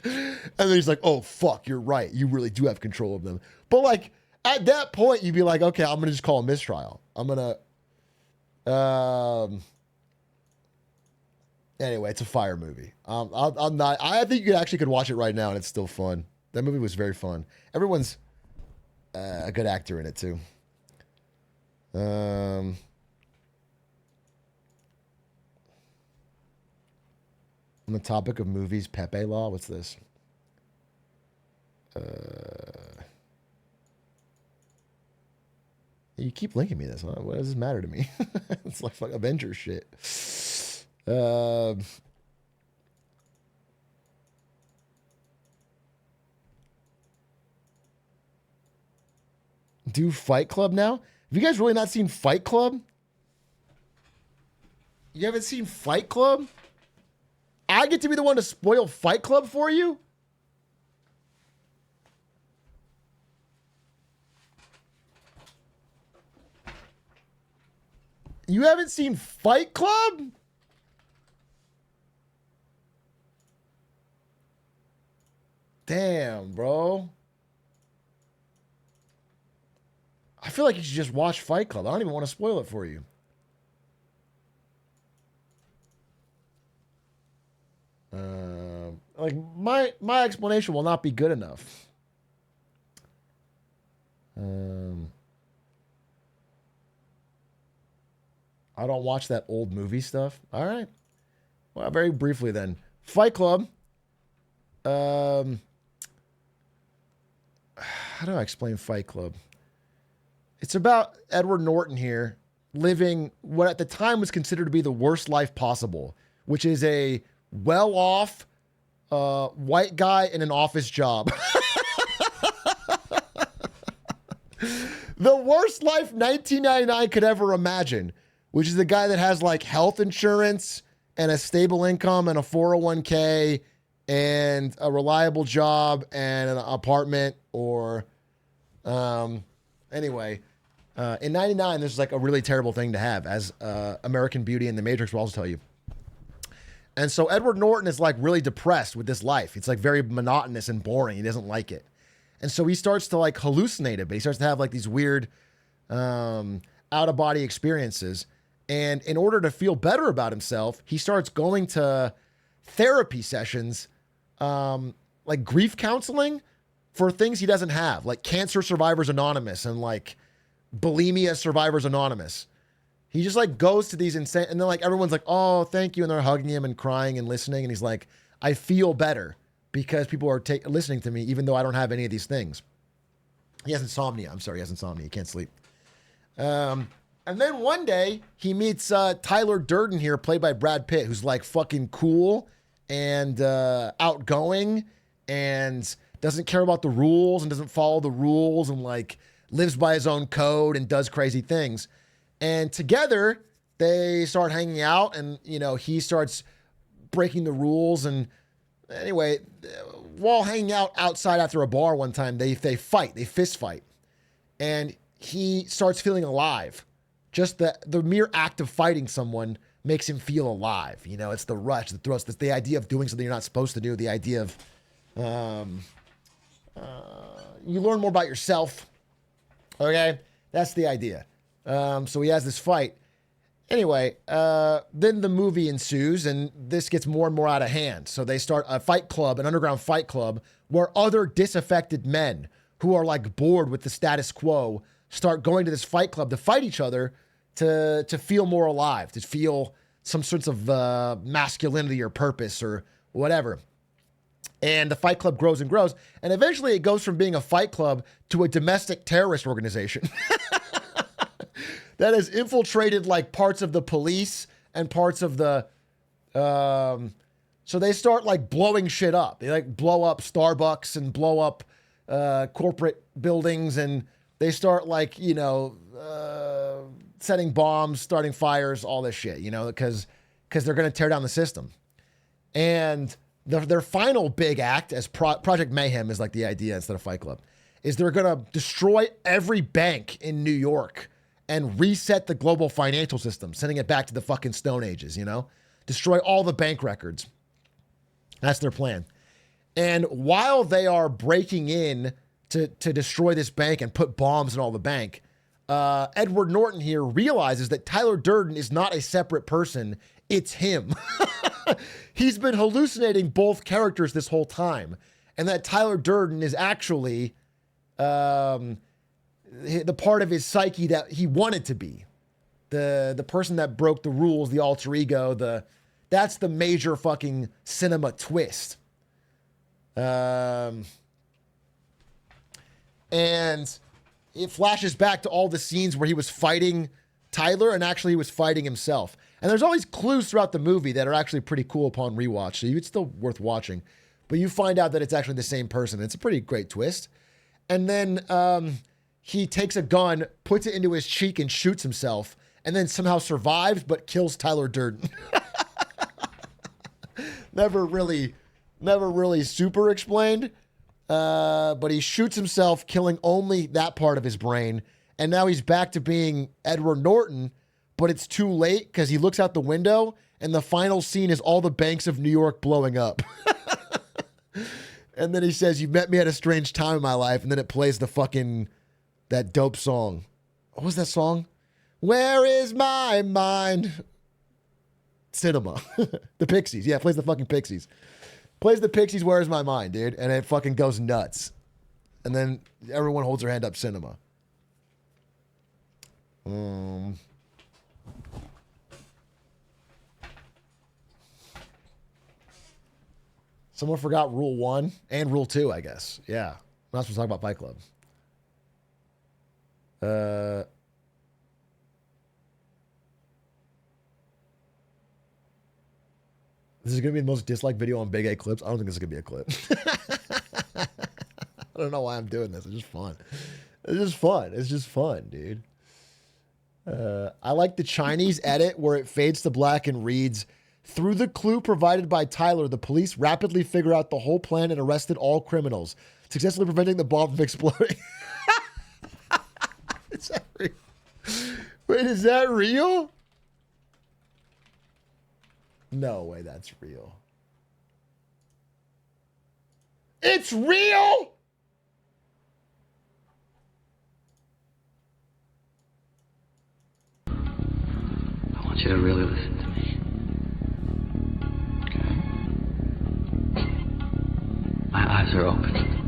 And then he's like, oh, fuck, you're right. You really do have control of them. But, like, at that point, you'd be like, okay, I'm going to just call a mistrial. I'm going to... Anyway, it's a fire movie. I think you could watch it right now and it's still fun. That movie was very fun. Everyone's a good actor in it too. On the topic of movies, Pepe Law, what's this? You keep linking me this. Huh? What does this matter to me? It's like Avengers shit. Uh, do Fight Club now? Have you guys really not seen Fight Club? You haven't seen Fight Club? I get to be the one to spoil Fight Club for you? You haven't seen Fight Club? Damn, bro. I feel like you should just watch Fight Club. I don't even want to spoil it for you. Like my explanation will not be good enough. I don't watch that old movie stuff. All right. Well, very briefly then. Fight Club. How do I explain Fight Club? It's about Edward Norton here living what at the time was considered to be the worst life possible, which is a well-off white guy in an office job. The worst life 1999 could ever imagine, which is the guy that has like health insurance and a stable income and a 401k and a reliable job and an apartment or anyway. In 99, this is like a really terrible thing to have, as American Beauty and The Matrix will also tell you. And so Edward Norton is like really depressed with this life. It's like very monotonous and boring. He doesn't like it. And so he starts to like hallucinate a bit. He starts to have like these weird out-of-body experiences. And in order to feel better about himself, he starts going to therapy sessions, like grief counseling for things he doesn't have, like Cancer Survivors Anonymous and like Bulimia Survivors Anonymous. He just like goes to these insane, and then like everyone's like, oh, thank you. And they're hugging him and crying and listening. And he's like, I feel better because people are listening to me, even though I don't have any of these things. He has insomnia. I'm sorry. He has insomnia. He can't sleep. And then one day he meets Tyler Durden here, played by Brad Pitt, who's like fucking cool and outgoing and doesn't care about the rules and doesn't follow the rules and like lives by his own code and does crazy things. And together they start hanging out and, you know, he starts breaking the rules. And anyway, while hanging out outside after a bar one time, they fight, they fist fight. And he starts feeling alive. Just the mere act of fighting someone makes him feel alive. You know, it's the rush, the thrust, it's the idea of doing something you're not supposed to do, the idea of you learn more about yourself. Okay? That's the idea. So he has this fight. Anyway, then the movie ensues and this gets more and more out of hand. So they start a fight club, an underground fight club, where other disaffected men who are like bored with the status quo start going to this fight club to fight each other to feel more alive, to feel some sorts of masculinity or purpose or whatever. And the fight club grows and grows. And eventually it goes from being a fight club to a domestic terrorist organization. That has infiltrated like parts of the police and parts of the, so they start like blowing shit up. They like blow up Starbucks and blow up corporate buildings, and they start like, you know, setting bombs, starting fires, all this shit, you know, because they're going to tear down the system. And their final big act, as Project Mayhem is like the idea instead of Fight Club, is they're going to destroy every bank in New York and reset the global financial system, sending it back to the fucking Stone Ages, you know? Destroy all the bank records. That's their plan. And while they are breaking in to destroy this bank and put bombs in all the bank, Edward Norton here realizes that Tyler Durden is not a separate person. It's him. He's been hallucinating both characters this whole time. And that Tyler Durden is actually the part of his psyche that he wanted to be. The person that broke the rules, the alter ego, that's the major fucking cinema twist. and it flashes back to all the scenes where he was fighting Tyler, and actually he was fighting himself. And there's all these clues throughout the movie that are actually pretty cool upon rewatch, so it's still worth watching. But you find out that it's actually the same person. It's a pretty great twist. And then he takes a gun, puts it into his cheek, and shoots himself, and then somehow survives but kills Tyler Durden. Never really super explained. But he shoots himself, killing only that part of his brain. And now he's back to being Edward Norton, but it's too late because he looks out the window and the final scene is all the banks of New York blowing up. And then he says, "You met me at a strange time in my life." And then it plays that dope song. What was that song? Where is my mind? Cinema. The Pixies. Yeah, it plays the fucking Pixies. Plays the Pixies, Where's My Mind, dude? And it fucking goes nuts. And then everyone holds their hand up, cinema. Someone forgot Rule 1 and Rule 2, I guess. Yeah. I'm not supposed to talk about Fight Club. This is going to be the most disliked video on Big A Clips. I don't think this is going to be a clip. I don't know why I'm doing this. It's just fun. It's just fun. It's just fun, dude. I like the Chinese edit where it fades to black and reads, "Through the clue provided by Tyler, the police rapidly figure out the whole plan and arrested all criminals, successfully preventing the bomb from exploding." Is that real? Wait, is that real? No way that's real. It's real? I want you to really listen to me. Okay. My eyes are open.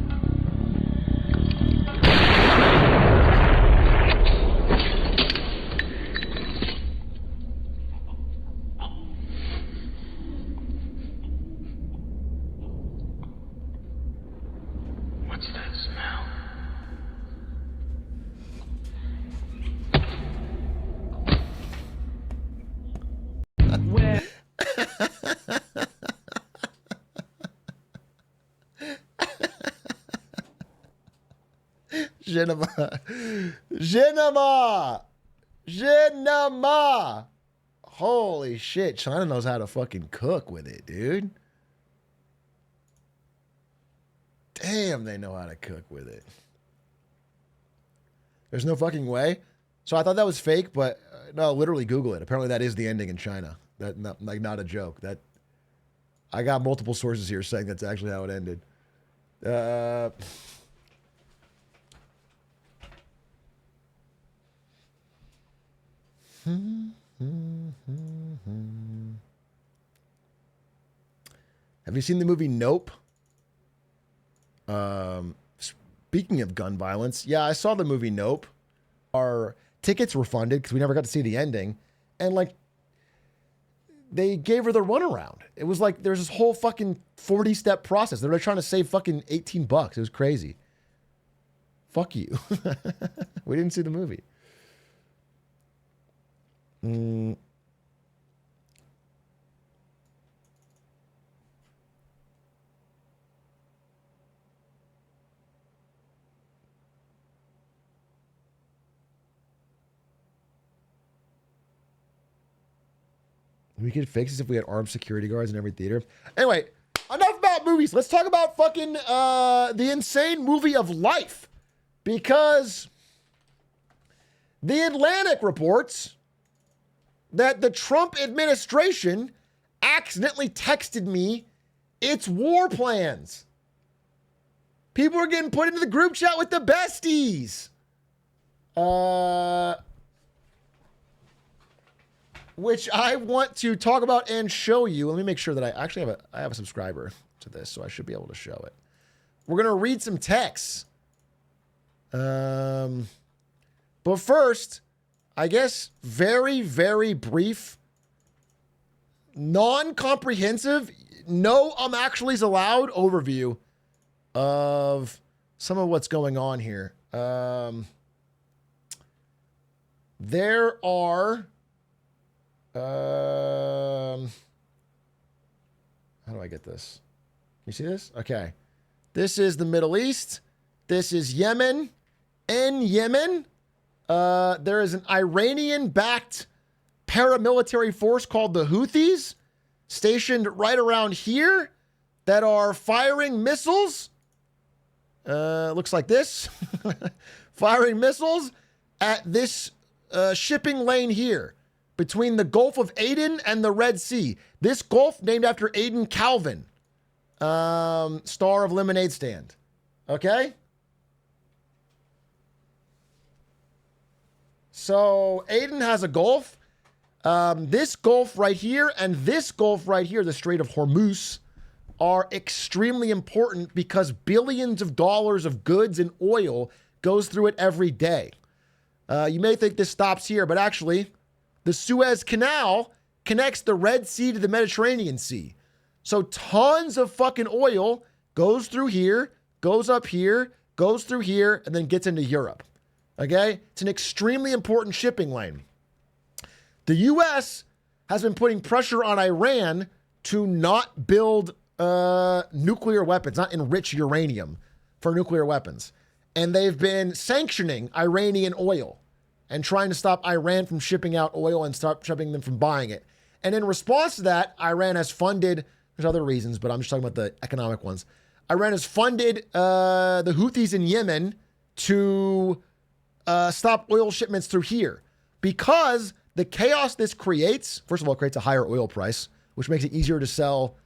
What's that smell? Cinema. Cinema. Cinema. Holy shit. China knows how to fucking cook with it, dude. Damn, they know how to cook with it. There's no fucking way. So I thought that was fake, but no, literally Google it. Apparently that is the ending in China. That not a joke. That I got multiple sources here saying that's actually how it ended. Have you seen the movie Nope? Speaking of gun violence, yeah, I saw the movie Nope. Our tickets were funded because we never got to see the ending. And like, they gave her the runaround. It was like, there's this whole fucking 40-step process. They were trying to save fucking $18. It was crazy. Fuck you. We didn't see the movie. We could fix this if we had armed security guards in every theater. Anyway, enough about movies. Let's talk about fucking the insane movie of life. Because The Atlantic reports that the Trump administration accidentally texted me its war plans. People are getting put into the group chat with the besties. Which I want to talk about and show you. Let me make sure that I actually have a subscriber to this, so I should be able to show it. We're going to read some texts. But first, I guess very, very brief, non-comprehensive, no actually's allowed overview of some of what's going on here. There are, how do I get this? You see this? Okay. This is the Middle East. This is Yemen. In Yemen, there is an Iranian-backed paramilitary force called the Houthis stationed right around here that are firing missiles. Looks like this. Firing missiles at this shipping lane here between the Gulf of Aden and the Red Sea. This Gulf named after Aden Calvin, star of Lemonade Stand. Okay? So Aden has a Gulf. This Gulf right here and this Gulf right here, the Strait of Hormuz, are extremely important because billions of dollars of goods and oil goes through it every day. You may think this stops here, but actually, the Suez Canal connects the Red Sea to the Mediterranean Sea. So tons of fucking oil goes through here, goes up here, goes through here, and then gets into Europe. Okay? It's an extremely important shipping lane. The U.S. has been putting pressure on Iran to not build nuclear weapons, not enrich uranium for nuclear weapons. And they've been sanctioning Iranian oil and trying to stop Iran from shipping out oil and stop stopping them from buying it. And in response to that, Iran has funded, there's other reasons, but I'm just talking about the economic ones. Iran has funded the Houthis in Yemen to stop oil shipments through here because the chaos this creates, first of all, creates a higher oil price, which makes it easier to sell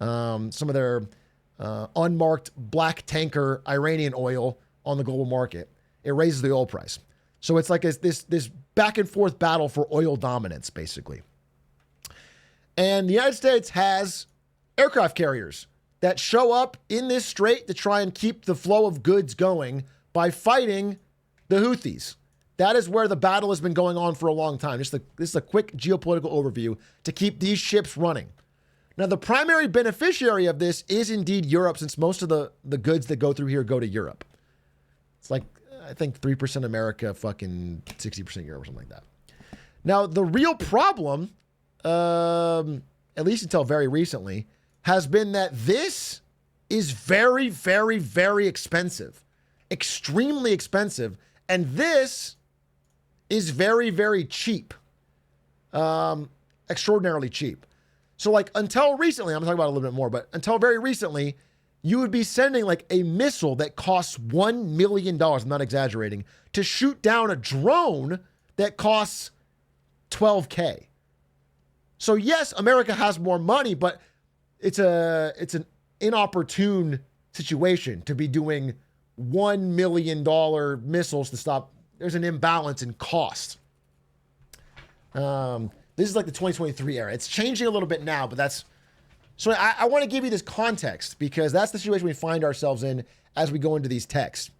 some of their unmarked black tanker Iranian oil on the global market. It raises the oil price. So it's like this back and forth battle for oil dominance, basically. And the United States has aircraft carriers that show up in this strait to try and keep the flow of goods going by fighting the Houthis. That is where the battle has been going on for a long time. This is a quick geopolitical overview to keep these ships running. Now, the primary beneficiary of this is indeed Europe, since most of the goods that go through here go to Europe. It's like, I think 3% America, fucking 60% Europe or something like that. Now, the real problem, at least until very recently, has been that this is very, very, very expensive. Extremely expensive. And this is very, very cheap. Extraordinarily cheap. So like until recently, I'm talking about it a little bit more, but until very recently, you would be sending like a missile that costs $1 million, I'm not exaggerating, to shoot down a drone that costs $12K. So yes, America has more money, but it's an inopportune situation to be doing $1 million missiles to stop. There's an imbalance in cost. This is like the 2023 era. It's changing a little bit now, but that's... So I want to give you this context because that's the situation we find ourselves in as we go into these texts.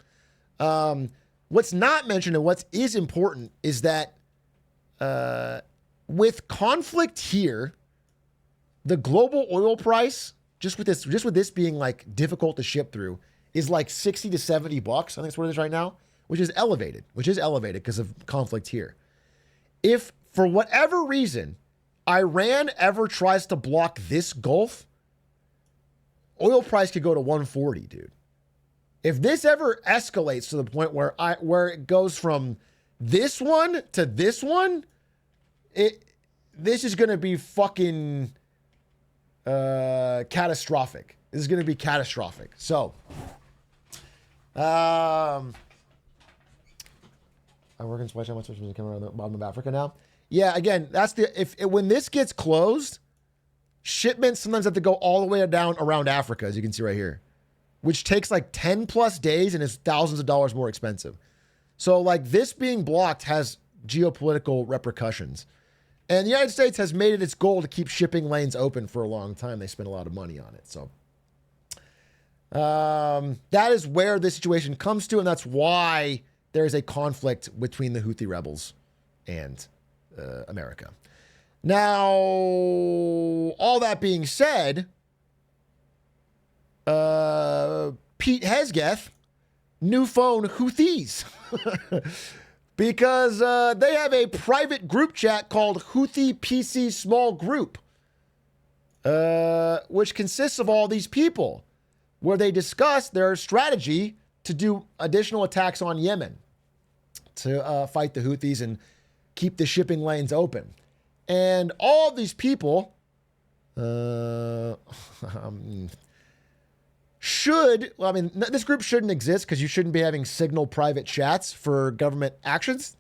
What's not mentioned and what is important is that with conflict here, the global oil price, just with this being like difficult to ship through, is like 60 to 70 bucks. I think that's what it is right now, which is elevated because of conflict here. If for whatever reason, Iran ever tries to block this Gulf, oil price could go to 140, dude. If this ever escalates to the point where it goes from this one to this one, this is going to be fucking catastrophic. This is going to be catastrophic. So, I work in supply chain. What's coming around the bottom of Africa now? Yeah, again, that's when this gets closed, shipments sometimes have to go all the way down around Africa, as you can see right here, which takes like 10 plus days and is thousands of dollars more expensive. So like this being blocked has geopolitical repercussions. And the United States has made it its goal to keep shipping lanes open for a long time. They spend a lot of money on it. So that is where this situation comes to, and that's why there is a conflict between the Houthi rebels and America. Now, all that being said, Pete Hesgeth new phone Houthis. Because they have a private group chat called Houthi PC Small Group, which consists of all these people, where they discuss their strategy to do additional attacks on Yemen to fight the Houthis and keep the shipping lanes open. And all of these people this group shouldn't exist because you shouldn't be having signal private chats for government actions.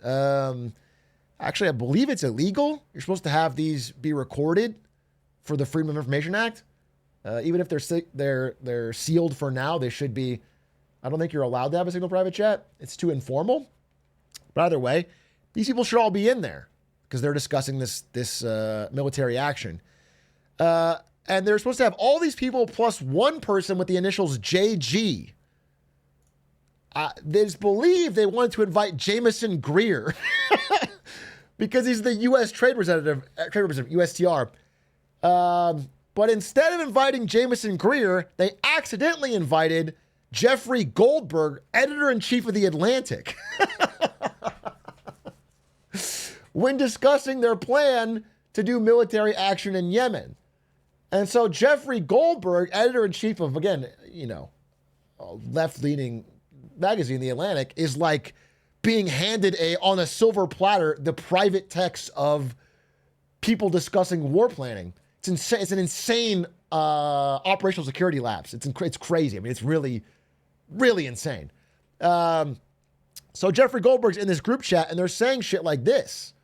Actually, I believe it's illegal. You're supposed to have these be recorded for the Freedom of Information Act. Even if they're sealed for now, they should be. I don't think you're allowed to have a signal private chat. It's too informal. But either way, these people should all be in there because they're discussing this military action. And they're supposed to have all these people plus one person with the initials JG. It's believed they wanted to invite Jameson Greer because he's the U.S. trade representative, USTR. But instead of inviting Jameson Greer, they accidentally invited Jeffrey Goldberg, editor-in-chief of The Atlantic, when discussing their plan to do military action in Yemen. And so Jeffrey Goldberg, editor-in-chief of, again, a left-leaning magazine, The Atlantic, is like being handed on a silver platter the private texts of people discussing war planning. It's insane. It's an insane operational security lapse. It's crazy. I mean, it's really, really insane. So Jeffrey Goldberg's in this group chat, and they're saying shit like this.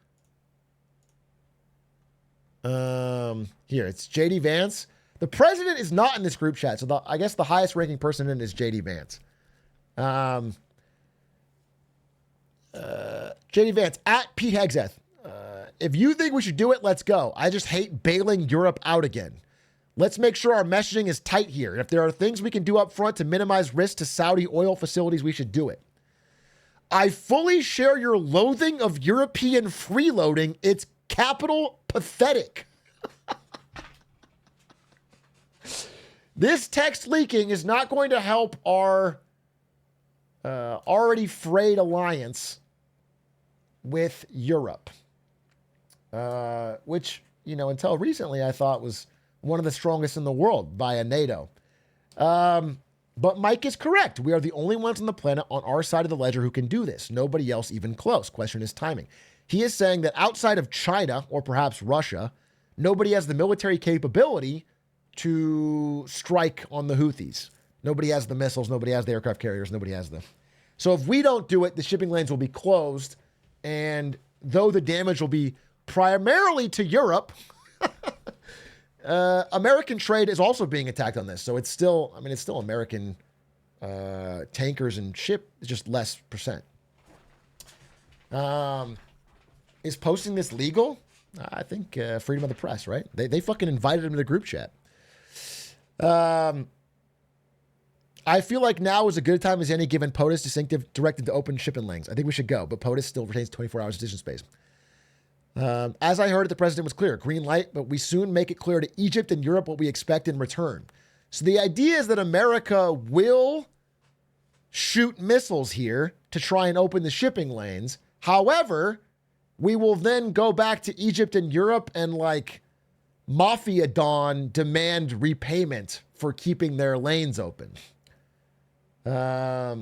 Here, it's JD Vance. The president is not in this group chat, so I guess the highest ranking person in it is JD Vance. JD Vance, at Pete Hegseth. If you think we should do it, let's go. I just hate bailing Europe out again. Let's make sure our messaging is tight here. And if there are things we can do up front to minimize risk to Saudi oil facilities, we should do it. I fully share your loathing of European freeloading. It's capital pathetic. This text leaking is not going to help our already frayed alliance with Europe, which, until recently I thought was one of the strongest in the world via NATO. But Mike is correct. We are the only ones on the planet on our side of the ledger who can do this. Nobody else even close. Question is timing. He is saying that outside of China or perhaps Russia, nobody has the military capability to strike on the Houthis. Nobody has the missiles. Nobody has the aircraft carriers. Nobody has the. So if we don't do it, the shipping lanes will be closed. And though the damage will be primarily to Europe, American trade is also being attacked on this. So it's still American tankers and ship. It's just less percent. Is posting this legal? I think freedom of the press, right? They fucking invited him to the group chat. I feel like now is a good time as any given POTUS distinctive directed to open shipping lanes. I think we should go, but POTUS still retains 24 hours decision space. As I heard it, the president was clear. Green light, but we soon make it clear to Egypt and Europe what we expect in return. So the idea is that America will shoot missiles here to try and open the shipping lanes. However, we will then go back to Egypt and Europe and Mafia Don demand repayment for keeping their lanes open. Now,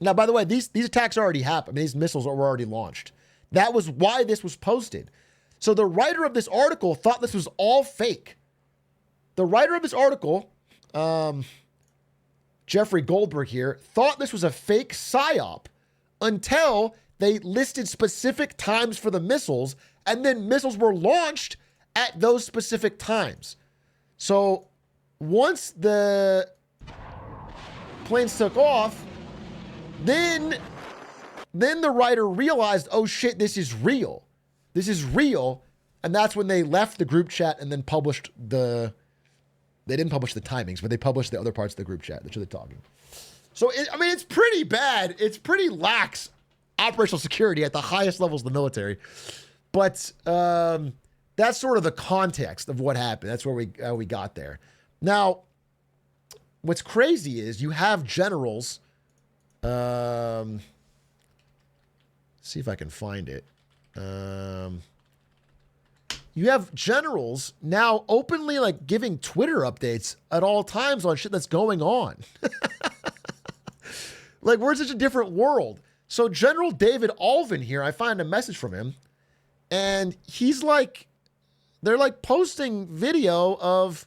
by the way, these attacks already happened. These missiles were already launched. That was why this was posted. So the writer of this article thought this was all fake. The writer of this article, Jeffrey Goldberg here, thought this was a fake psyop until they listed specific times for the missiles, and then missiles were launched at those specific times. So once the planes took off, then the writer realized, oh shit, this is real. This is real. And that's when they left the group chat and then published they didn't publish the timings, but they published the other parts of the group chat that they're talking. So, it's pretty bad. It's pretty lax operational security at the highest levels of the military. But that's sort of the context of what happened. That's where we got there. Now, what's crazy is you have generals See if I can find it. You have generals now openly like giving Twitter updates at all times on shit that's going on. Like, we're in such a different world. So General David Alvin here, I find a message from him, and he's like, they're like posting video of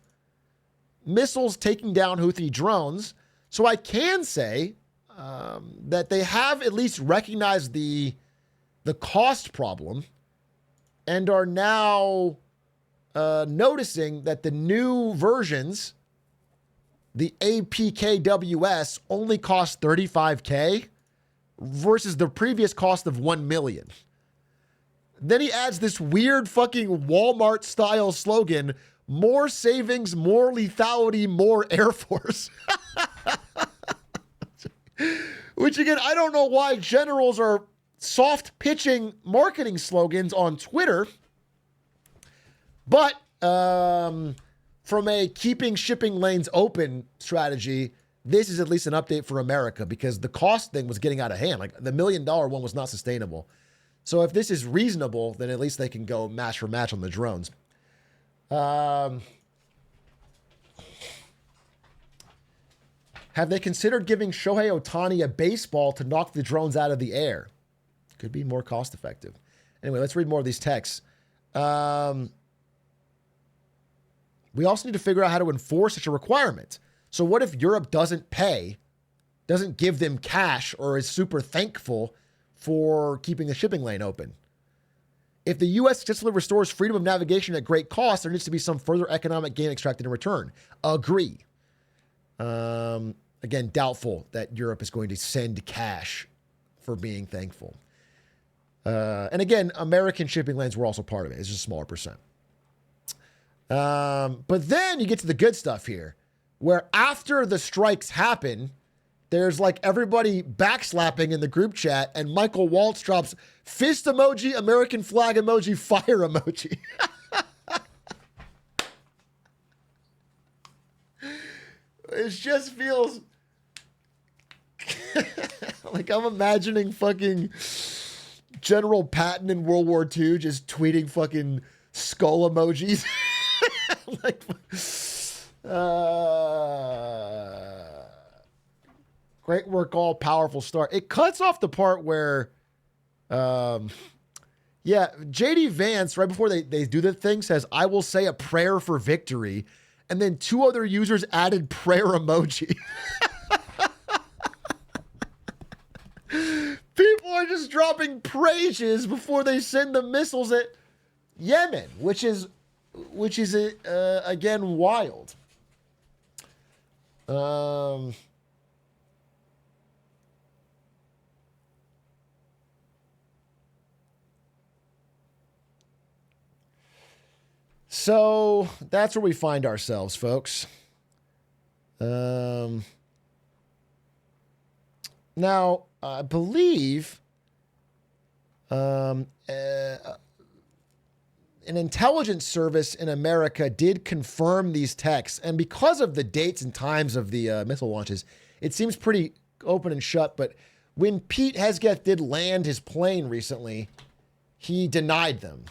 missiles taking down Houthi drones. So I can say that they have at least recognized the cost problem and are now noticing that the new versions, the APKWS, only cost $35K versus the previous cost of $1 million. Then he adds this weird fucking Walmart style slogan: more savings, more lethality, more Air Force. Which again, I don't know why generals are soft pitching marketing slogans on Twitter, but from a keeping shipping lanes open strategy, this is at least an update for America, because the cost thing was getting out of hand. Like, the $1 million one was not sustainable. So if this is reasonable, then at least they can go match for match on the drones. Have they considered giving Shohei Ohtani a baseball to knock the drones out of the air? Could be more cost effective. Anyway, let's read more of these texts. We also need to figure out how to enforce such a requirement. So what if Europe doesn't pay, doesn't give them cash, or is super thankful for keeping the shipping lane open? If the U.S. successfully restores freedom of navigation at great cost, there needs to be some further economic gain extracted in return. Agree. Again, doubtful that Europe is going to send cash for being thankful. And again, American shipping lanes were also part of it. It's just a smaller percent. But then you get to the good stuff here, where after the strikes happen, there's like everybody backslapping in the group chat, and Michael Waltz drops fist emoji, American flag emoji, fire emoji. It just feels like I'm imagining fucking General Patton in World War II just tweeting fucking skull emojis. Like, great work, all powerful star. It cuts off the part where, JD Vance, right before they do the thing, says, "I will say a prayer for victory." And then two other users added prayer emoji. People are just dropping praises before they send the missiles at Yemen, which is again wild. So that's where we find ourselves, folks. Now, I believe an intelligence service in America did confirm these texts. And because of the dates and times of the missile launches, it seems pretty open and shut. But when Pete Hesgeth did land his plane recently, he denied them.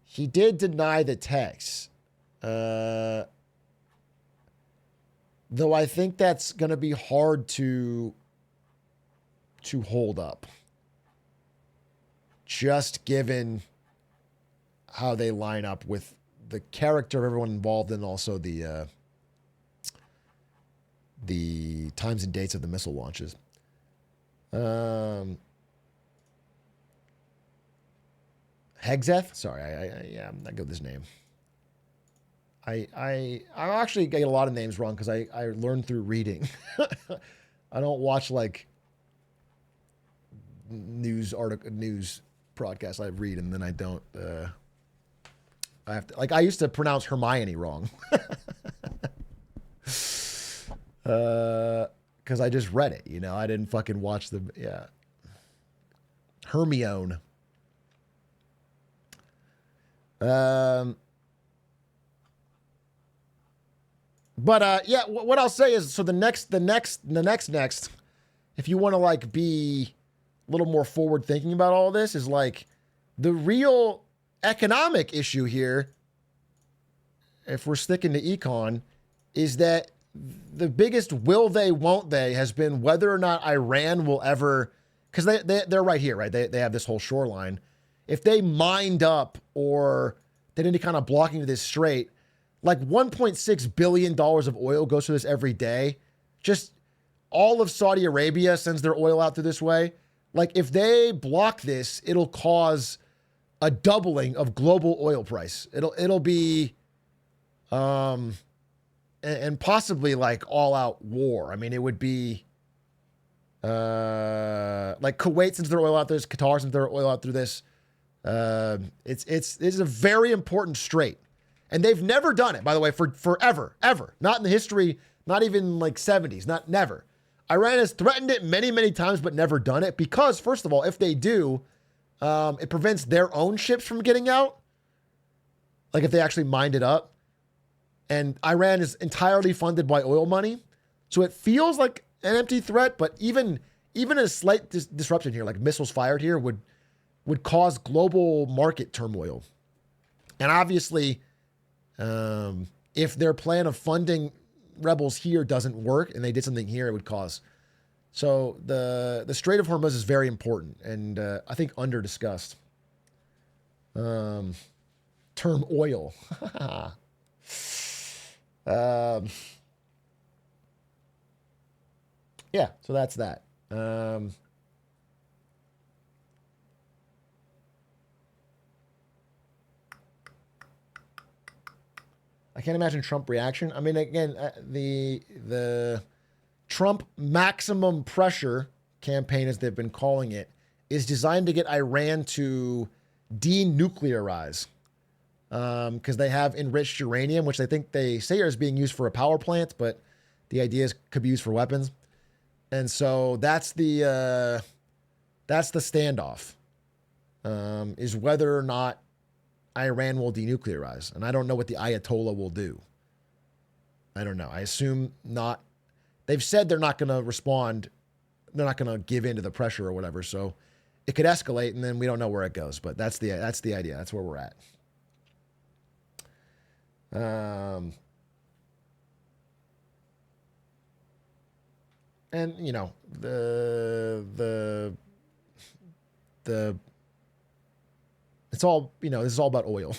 He did deny the texts. Though I think that's going to be hard to hold up. Just given how they line up with the character of everyone involved, and also the times and dates of the missile launches. Hegzeth? Sorry, I'm not good with his name. I actually get a lot of names wrong because I learned through reading. I don't watch like news broadcasts. I read and then I don't. I have to, like, I used to pronounce Hermione wrong. Because I just read it, I didn't fucking watch the Hermione. But yeah, what I'll say is, so the next, if you want to like be a little more forward thinking about all this, is like the real economic issue here, if we're sticking to econ, is that the biggest will they, won't they has been whether or not Iran will ever, because they're right here, right? They have this whole shoreline. If they mined up or did any kind of blocking to this strait, like $1.6 billion of oil goes through this every day. Just all of Saudi Arabia sends their oil out through this way. Like if they block this, it'll cause a doubling of global oil price. It'll be, and possibly like all out war. I mean, it would be, like Kuwait sends their oil out. There's Qatar sends their oil out through this. It's a very important strait. And they've never done it, by the way, for forever, ever. Not in the history, not even like 70s, never. Iran has threatened it many, many times, but never done it because, first of all, if they do, it prevents their own ships from getting out. Like if they actually mined it up. And Iran is entirely funded by oil money. So it feels like an empty threat, but even a slight disruption here, like missiles fired here, would cause global market turmoil. And obviously, if their plan of funding rebels here doesn't work and they did something here, it would cause. So the Strait of Hormuz is very important and I think under discussed. Term oil. Yeah, so that's that. I can't imagine Trump reaction. I mean, again, the Trump maximum pressure campaign, as they've been calling it, is designed to get Iran to denuclearize because they have enriched uranium, which they say is being used for a power plant, but the idea is could be used for weapons. And so that's the standoff, is whether or not Iran will denuclearize. And I don't know what the Ayatollah will do. I don't know. I assume not. They've said they're not going to respond. They're not going to give in to the pressure or whatever. So it could escalate and then we don't know where it goes. But that's the idea. That's where we're at. And you know, the it's all, you know, this is all about oil.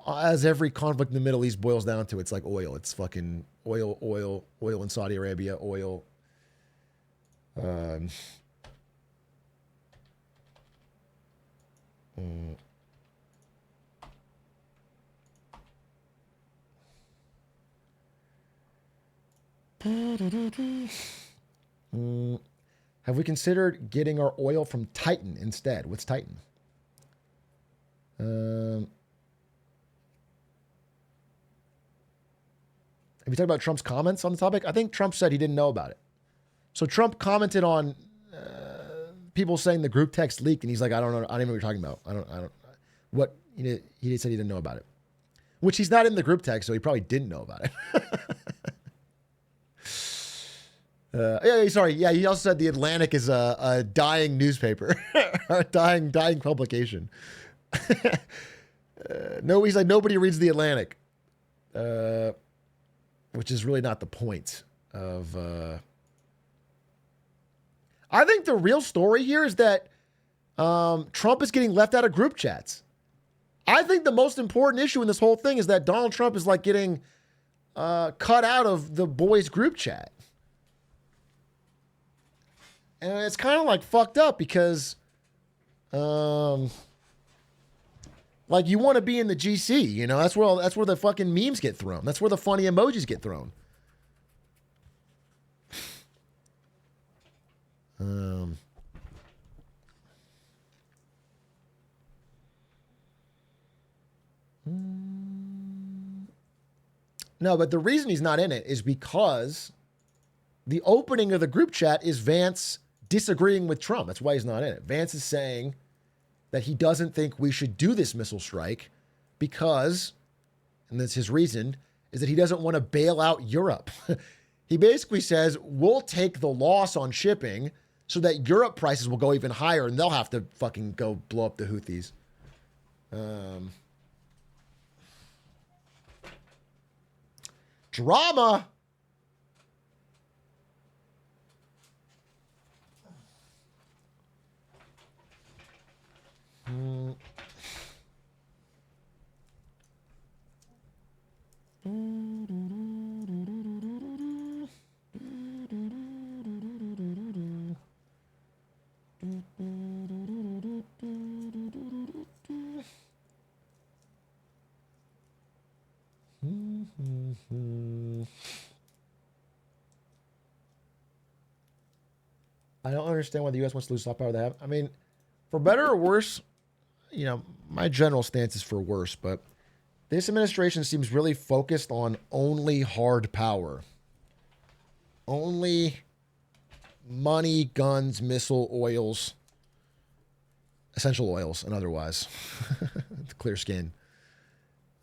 As every conflict in the Middle East boils down to, it's like oil. It's fucking oil in Saudi Arabia, oil. Have we considered getting our oil from Titan instead? What's Titan? Have you talked about Trump's comments on the topic? I think Trump said he didn't know about it. So Trump commented on people saying the group text leaked, and he's like, I don't know. I don't even know what you're talking about. I don't. What he said he didn't know about it, which he's not in the group text, so he probably didn't know about it. Yeah, sorry. Yeah, he also said the Atlantic is a dying newspaper, a dying publication. No, he's like, nobody reads the Atlantic, which is really not the point of. I think the real story here is that Trump is getting left out of group chats. I think the most important issue in this whole thing is that Donald Trump is like getting cut out of the boys group chat. And it's kind of like fucked up because, like you want to be in the GC, you know, that's where the fucking memes get thrown. That's where the funny emojis get thrown. No, but the reason he's not in it is because the opening of the group chat is Vance disagreeing with Trump. That's why he's not in it. Vance is saying that he doesn't think we should do this missile strike because, and that's his reason, is that he doesn't want to bail out Europe. He basically says, we'll take the loss on shipping so that Europe prices will go even higher and they'll have to fucking go blow up the Houthis. Drama. I don't understand why the U.S. wants to lose soft power they have. I mean, for better or worse, you know, my general stance is for worse, but this administration seems really focused on only hard power. Only money, guns, missile, oils, essential oils, and otherwise. Clear skin.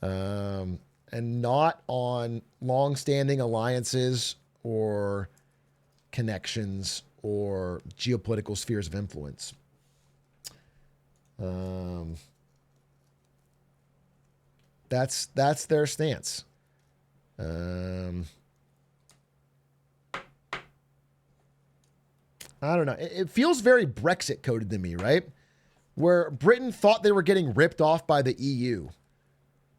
And not on long-standing alliances or connections or geopolitical spheres of influence. That's their stance. I don't know. It feels very Brexit coded to me, right? Where Britain thought they were getting ripped off by the EU.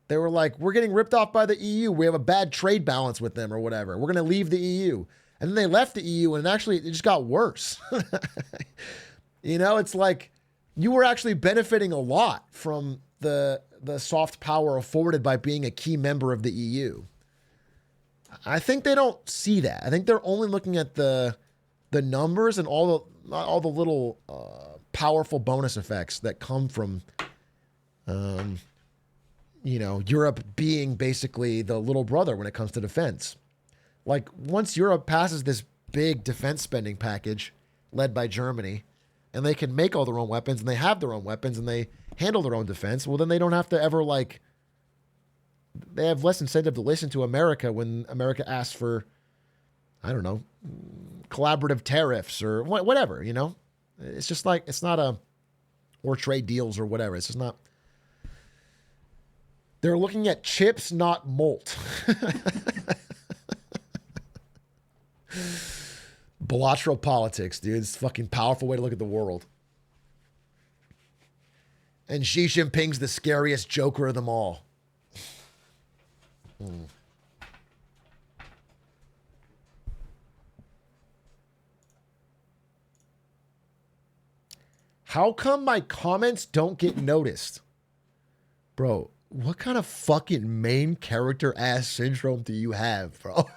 They were like, we're getting ripped off by the EU. We have a bad trade balance with them or whatever. We're going to leave the EU. And then they left the EU and actually it just got worse. You know, it's like you were actually benefiting a lot from the soft power afforded by being a key member of the EU. I think they don't see that. I think they're only looking at the numbers and all the little powerful bonus effects that come from, you know, Europe being basically the little brother when it comes to defense. Like once Europe passes this big defense spending package led by Germany, and they can make all their own weapons and they have their own weapons and they handle their own defense, well, then they don't have to ever they have less incentive to listen to America when America asks for, I don't know, collaborative tariffs or whatever, you know? It's just like, it's not or trade deals or whatever. It's just not. They're looking at chips, not molt. Bilateral politics, dude. It's a fucking powerful way to look at the world. And Xi Jinping's the scariest joker of them all. How come my comments don't get noticed? Bro, what kind of fucking main character ass syndrome do you have, bro?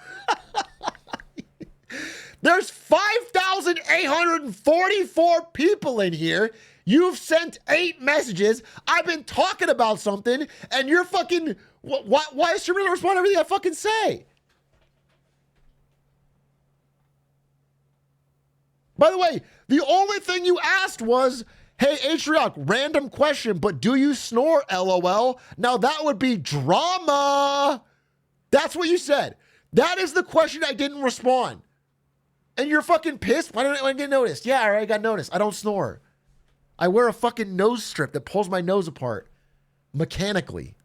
There's 5,844 people in here. You've sent 8 messages. I've been talking about something, and you're fucking... Why is she really respond to everything I fucking say? By the way, the only thing you asked was, hey, Atrioc, random question, but do you snore, LOL? Now that would be drama. That's what you said. That is the question I didn't respond. And you're fucking pissed? Why didn't I get noticed? Yeah, I already got noticed. I don't snore. I wear a fucking nose strip that pulls my nose apart mechanically.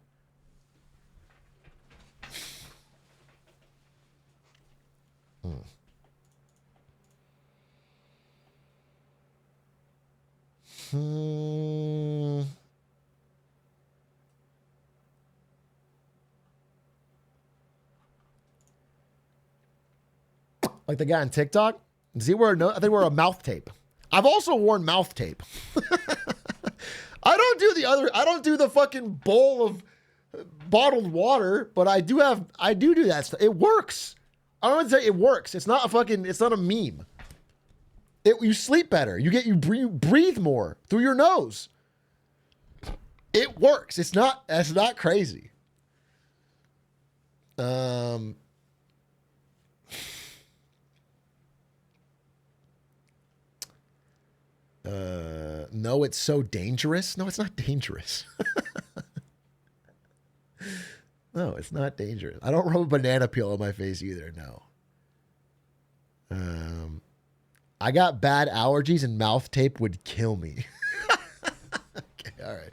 Like the guy on TikTok? Does he wear I think wear a mouth tape. I've also worn mouth tape. I don't do the fucking bowl of bottled water, but I do do that stuff. It works. I don't want to say it works. It's not a meme. You sleep better. You breathe more through your nose. It works. That's not crazy. No, it's so dangerous. No, it's not dangerous. No, it's not dangerous. I don't rub a banana peel on my face either. No. I got bad allergies and mouth tape would kill me. Okay, all right.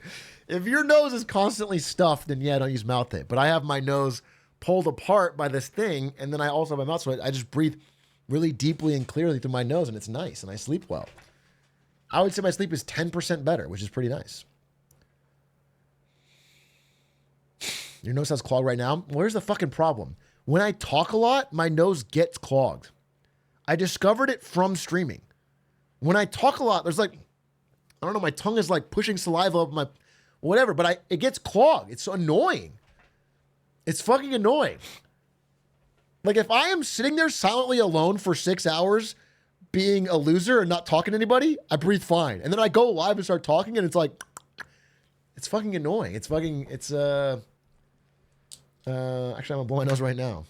If your nose is constantly stuffed, then yeah, don't use mouth tape. But I have my nose pulled apart by this thing, and then I also have my mouth, so I just breathe really deeply and clearly through my nose, and it's nice, and I sleep well. I would say my sleep is 10% better, which is pretty nice. Your nose has clogged right now? Well, here's the fucking problem. When I talk a lot, my nose gets clogged. I discovered it from streaming. When I talk a lot, there's like, I don't know, my tongue is like pushing saliva up my, whatever, but it gets clogged. It's annoying. It's fucking annoying. Like if I am sitting there silently alone for 6 hours being a loser and not talking to anybody, I breathe fine. And then I go live and start talking and it's like, it's fucking annoying. Actually I'm gonna blow my nose right now.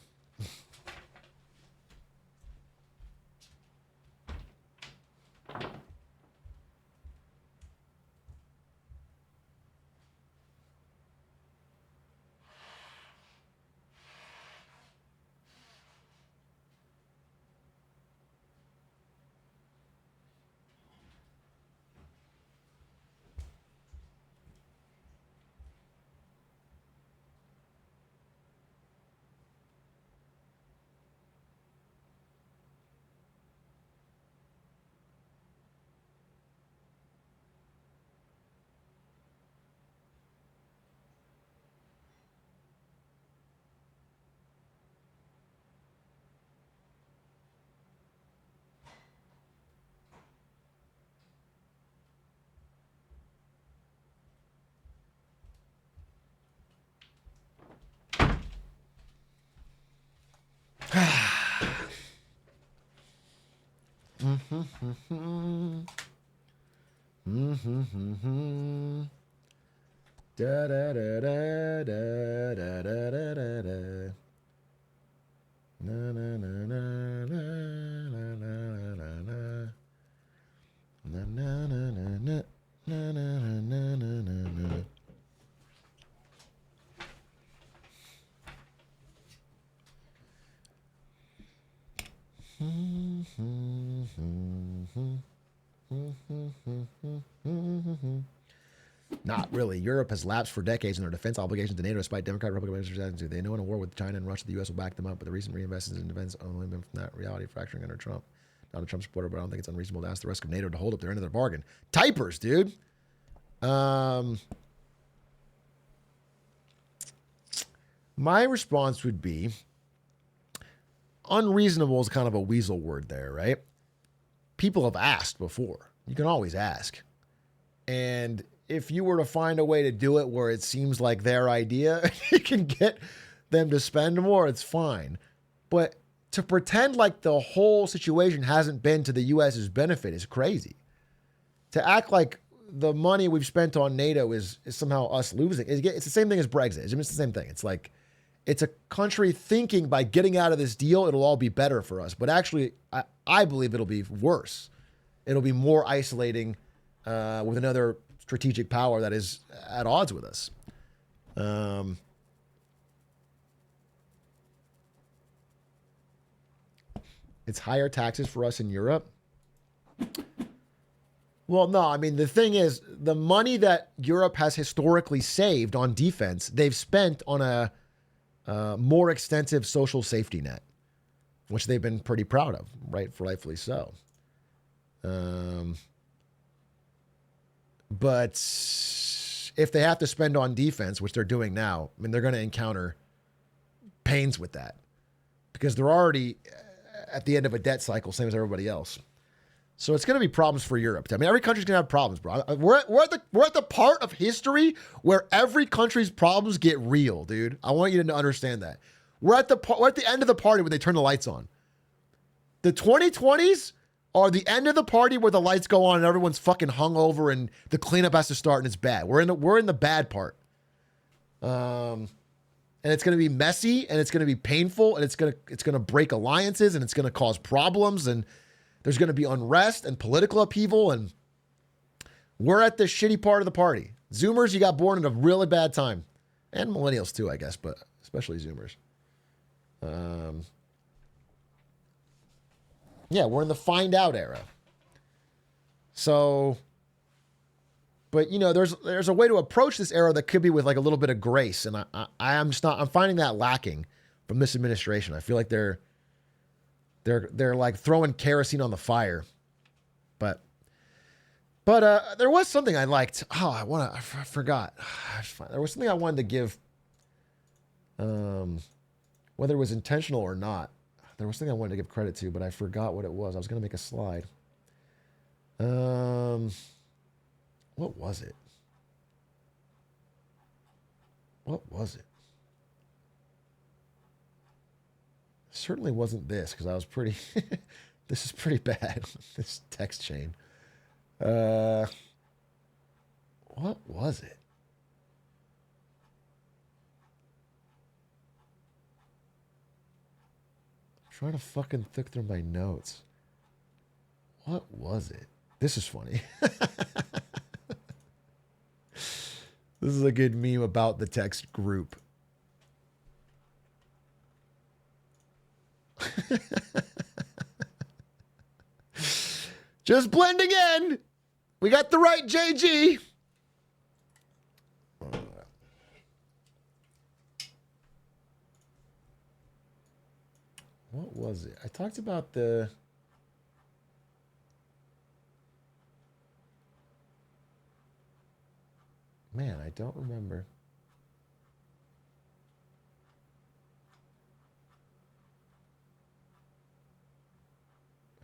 Da da da da da da da da da da. Na na na na na na na na na. Na na na na na na na na na na na. Not really. Europe has lapsed for decades in their defense obligations to NATO despite Democratic Republican administrations. They know in a war with China and Russia, the U.S. will back them up, but the recent reinvestments in defense only been from that reality fracturing under Trump. Not a Trump supporter, but I don't think it's unreasonable to ask the rest of NATO to hold up their end of their bargain. Typers, dude. My response would be unreasonable is kind of a weasel word there, right? People have asked before. You can always ask. And if you were to find a way to do it where it seems like their idea, you can get them to spend more, it's fine. But to pretend like the whole situation hasn't been to the U.S.'s benefit is crazy. To act like the money we've spent on NATO is somehow us losing. It's the same thing as Brexit. It's the same thing. It's like, it's a country thinking by getting out of this deal, it'll all be better for us. But actually, I believe it'll be worse. It'll be more isolating with another strategic power that is at odds with us. It's higher taxes for us in Europe. Well, no, I mean, the thing is, the money that Europe has historically saved on defense, they've spent on a more extensive social safety net, which they've been pretty proud of, rightfully so. But if they have to spend on defense, which they're doing now, I mean, they're going to encounter pains with that because they're already at the end of a debt cycle, same as everybody else. So it's going to be problems for Europe. I mean, every country's going to have problems, bro. We're at the part of history where every country's problems get real, dude. I want you to understand that. We're at the end of the party when they turn the lights on. The 2020s are the end of the party where the lights go on and everyone's fucking hungover and the cleanup has to start and it's bad. We're in the bad part. And it's going to be messy and it's going to be painful and it's going to break alliances and it's going to cause problems and there's going to be unrest and political upheaval, and we're at the shitty part of the party. Zoomers, you got born at a really bad time. And millennials too, I guess, but especially Zoomers. Yeah, we're in the find out era. So, but you know, there's a way to approach this era that could be with like a little bit of grace, and I'm just not. I'm finding that lacking from this administration. I feel like they're like throwing kerosene on the fire. But there was something I liked. Oh, I forgot. There was something I wanted to give. Whether it was intentional or not, there was something I wanted to give credit to, but I forgot what it was. I was going to make a slide. What was it? What was it? Certainly wasn't this, because I was pretty... This is pretty bad, this text chain. What was it? I'm trying to fucking thick through my notes. What was it? This is funny. This is a good meme about the text group. Just blending in. We got the right JG. What was it? I talked about the... Man, I don't remember.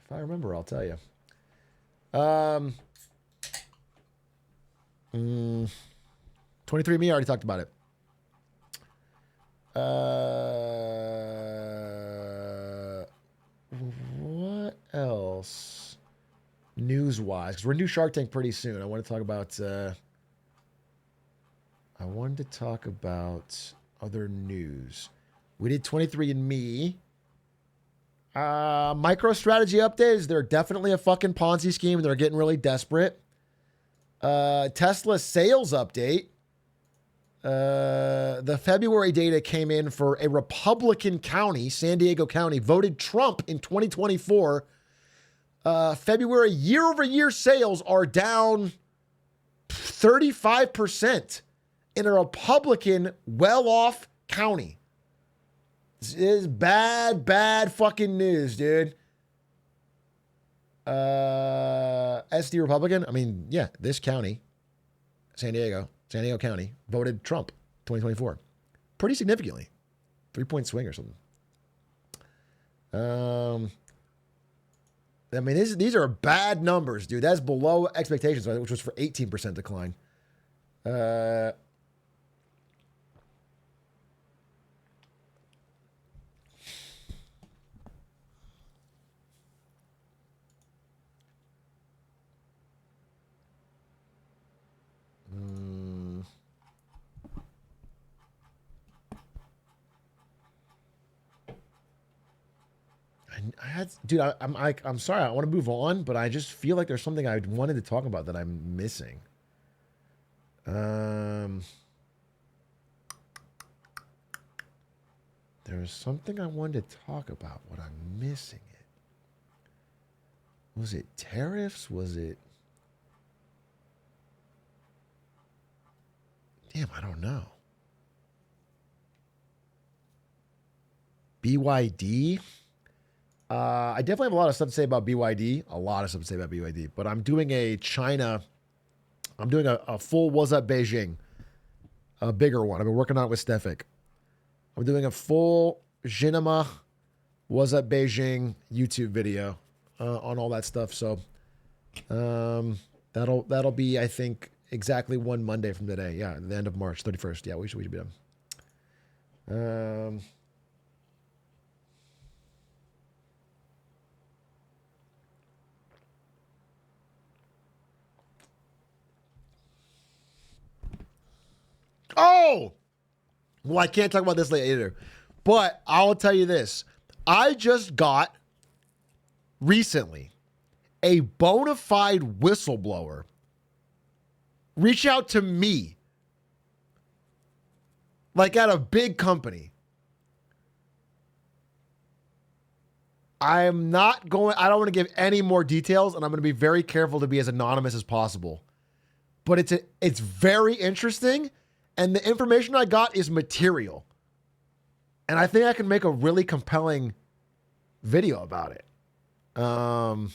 If I remember, I'll tell you. 23andMe, I already talked about it. What else? News-wise, because we're new Shark Tank pretty soon. I want to talk about... I wanted to talk about other news. We did 23andMe. MicroStrategy updates. They're definitely a fucking Ponzi scheme. They're getting really desperate. Tesla sales update. The February data came in for a Republican county, San Diego County, voted Trump in 2024. February year-over-year sales are down 35%. In a Republican, well-off county. This is bad, bad fucking news, dude. SD Republican? I mean, yeah, this county, San Diego County, voted Trump 2024. Pretty significantly. 3-point swing or something. I mean, these are bad numbers, dude. That's below expectations, which was for 18% decline. I'm sorry. I want to move on, but I just feel like there's something I wanted to talk about that I'm missing. There's something I wanted to talk about, but I'm missing it. Was it tariffs? Was it... Damn, I don't know. BYD? I definitely have a lot of stuff to say about BYD. A lot of stuff to say about BYD. But I'm doing a full What's Up Beijing. A bigger one. I've been working on it with Stefik. I'm doing a full Jinema What's Up Beijing YouTube video on all that stuff. So that'll be, I think, exactly one Monday from today. Yeah, the end of March 31st. Yeah, we should be done. Oh! Well, I can't talk about this later, but I'll tell you this. I just got recently a bona fide whistleblower reach out to me, like at a big company, I'm not going, I don't want to give any more details, and I'm going to be very careful to be as anonymous as possible. But it's very interesting, and the information I got is material. And I think I can make a really compelling video about it. I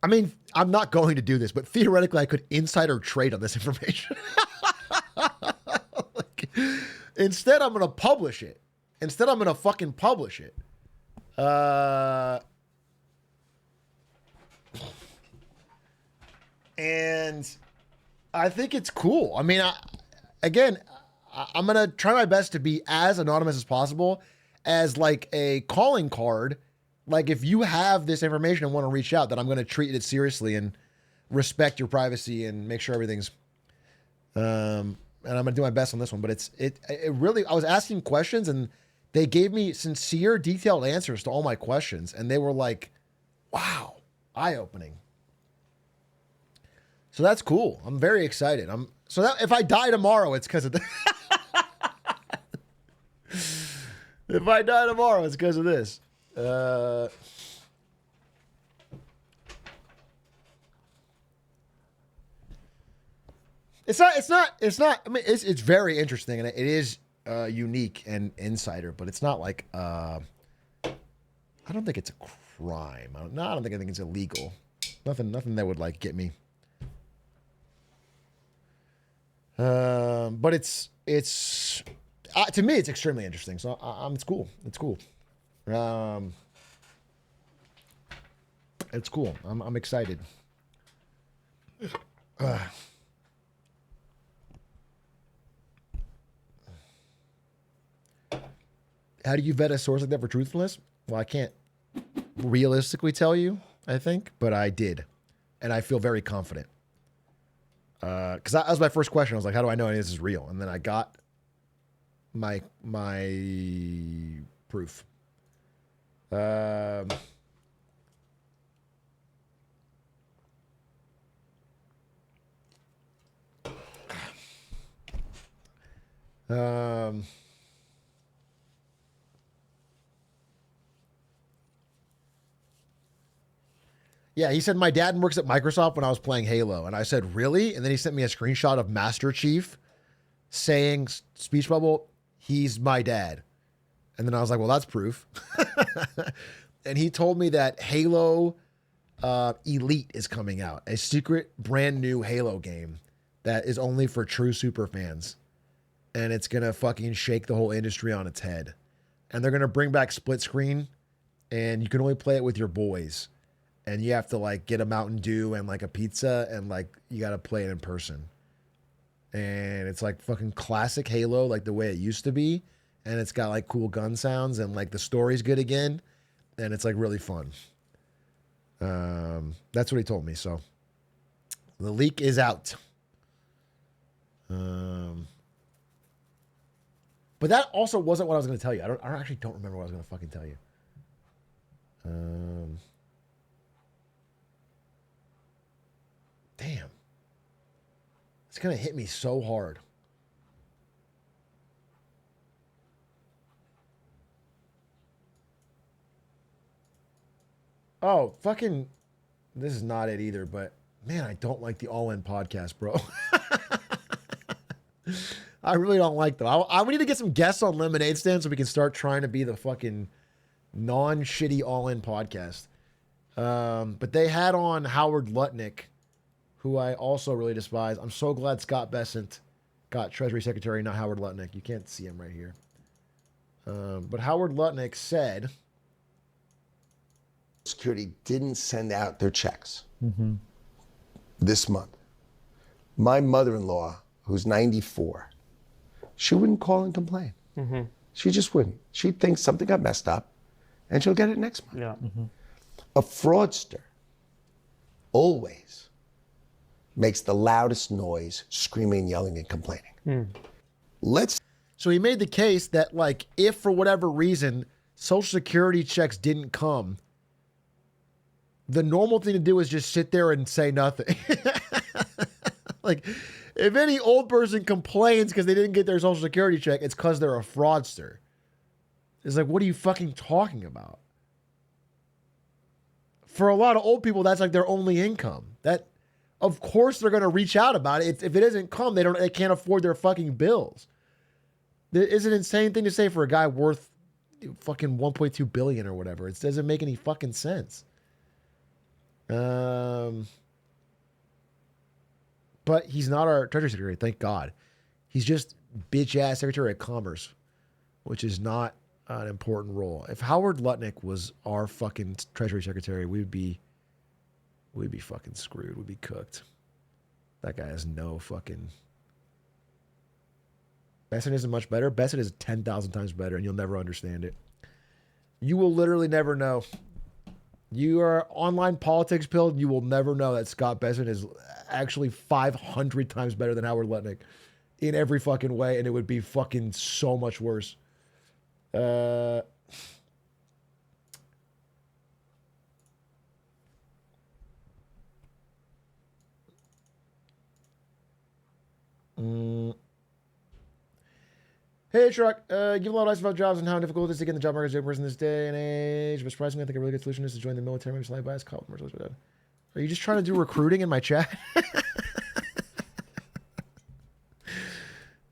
mean, I'm not going to do this, but theoretically I could insider trade on this information. Like, instead, I'm going to publish it. Instead, I'm going to fucking publish it. And I think it's cool. I mean, I'm going to try my best to be as anonymous as possible, as like a calling card. Like, if you have this information and want to reach out, that I'm going to treat it seriously and respect your privacy and make sure everything's, and I'm going to do my best on this one. But it really, I was asking questions and they gave me sincere, detailed answers to all my questions. And they were like, wow, eye-opening. So that's cool. I'm very excited. So that if I die tomorrow, it's because of the if I die tomorrow, it's because of this. It's not. I mean, it's very interesting, and it is unique and insider, but it's not like I don't think it's a crime. I don't think it's illegal. Nothing that would like get me. But it's to me it's extremely interesting. So it's cool. It's cool. It's cool. I'm excited. How do you vet a source like that for truthfulness? Well, I can't realistically tell you, I think, but I did. And I feel very confident. Because that was my first question. I was like, how do I know any of this is real? And then I got my proof. Yeah, he said my dad works at Microsoft when I was playing Halo. And I said, really? And then he sent me a screenshot of Master Chief saying, speech bubble, he's my dad. And then I was like, well, that's proof. And he told me that Halo Elite is coming out, a secret brand new Halo game that is only for true super fans. And it's going to fucking shake the whole industry on its head. And they're going to bring back split screen, and you can only play it with your boys. And you have to like get a Mountain Dew and like a pizza, and like you got to play it in person. And it's like fucking classic Halo, like the way it used to be. And it's got like cool gun sounds, and like the story's good again. And it's like really fun. That's what he told me. So the leak is out. But that also wasn't what I was going to tell you. I actually don't remember what I was going to fucking tell you. Damn. It's going to hit me so hard. Oh, fucking, this is not it either, but man, I don't like the All In podcast, bro. I really don't like them. We need to get some guests on Lemonade Stand so we can start trying to be the fucking non-shitty All In podcast. But they had on Howard Lutnick, who I also really despise. I'm so glad Scott Bessent got Treasury Secretary, not Howard Lutnick. You can't see him right here. But Howard Lutnick said... Security didn't send out their checks this month. My mother-in-law, who's 94, she wouldn't call and complain. She just wouldn't. She thinks something got messed up, and she'll get it next month. Yeah. A fraudster always makes the loudest noise, screaming, yelling, and complaining. So he made the case that, like, if for whatever reason Social Security checks didn't come, the normal thing to do is just sit there and say nothing. Like, if any old person complains because they didn't get their Social Security check, it's because they're a fraudster. It's like, what are you fucking talking about? For a lot of old people, that's like their only income. That, of course, they're going to reach out about it. If it doesn't come, they can't afford their fucking bills. It's an insane thing to say for a guy worth fucking 1.2 billion or whatever. It doesn't make any fucking sense. But he's not our Treasury Secretary, thank God. He's just bitch ass Secretary of Commerce, which is not an important role. If Howard Lutnick was our fucking Treasury Secretary, we'd be fucking screwed. We'd be cooked. That guy has no fucking. Besson isn't much better. Besson is 10,000 times better, and you'll never understand it. You will literally never know. You are online politics pilled, you will never know that Scott Besson is actually 500 times better than Howard Lutnick in every fucking way, and it would be fucking so much worse. Hey, Truck. Give a lot of advice about jobs and how difficult it is to get in the job market as a person this day and age. But surprisingly, I think a really good solution is to join the military. Maybe slide by as college. Are you just trying to do recruiting in my chat?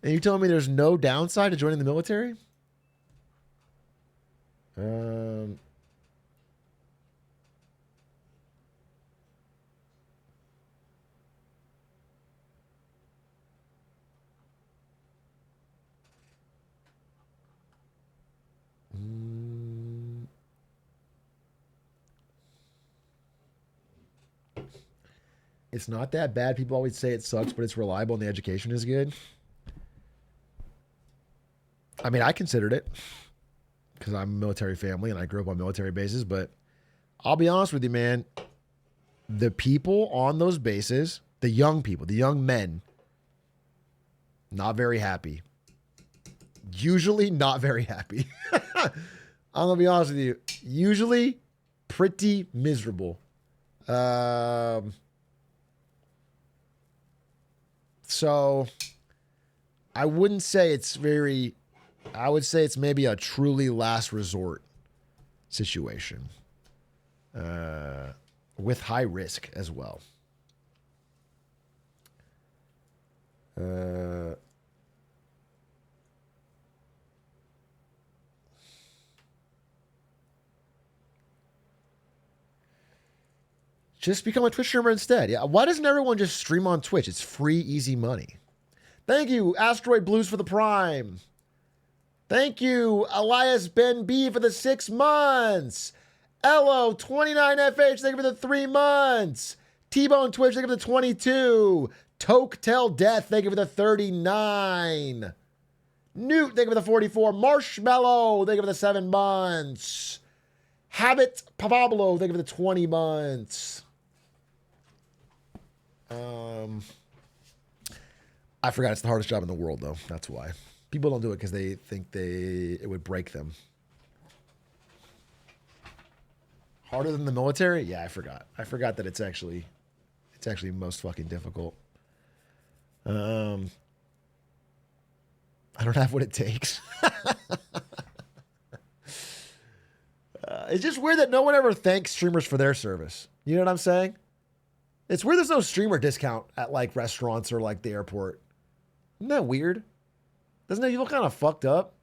And you telling me there's no downside to joining the military? It's not that bad. People always say it sucks, but it's reliable and the education is good. I mean, I considered it because I'm a military family and I grew up on military bases, but I'll be honest with you, man. The people on those bases, the young people, the young men, not very happy. Usually not very happy. I'm going to be honest with you. Usually pretty miserable. So I wouldn't say it's very, I would say it's maybe a truly last resort situation with high risk as well. Just become a Twitch streamer instead. Yeah. Why doesn't everyone just stream on Twitch? It's free, easy money. Thank you, Asteroid Blues, for the Prime. Thank you, Elias Ben B, for the 6 months. Elo29FH, thank you for the 3 months. T-Bone Twitch, thank you for the 22. Toke Tell Death, thank you for the 39. Newt, thank you for the 44. Marshmallow, thank you for the 7 months. Habit Pablo, thank you for the 20 months. I forgot it's the hardest job in the world, though. That's why. People don't do it because they think it would break them. Harder than the military? Yeah, I forgot. I forgot that it's actually most fucking difficult. I don't have what it takes. It's just weird that no one ever thanks streamers for their service. You know what I'm saying? It's weird there's no streamer discount at like restaurants or like the airport. Isn't that weird? Doesn't that feel kind of fucked up?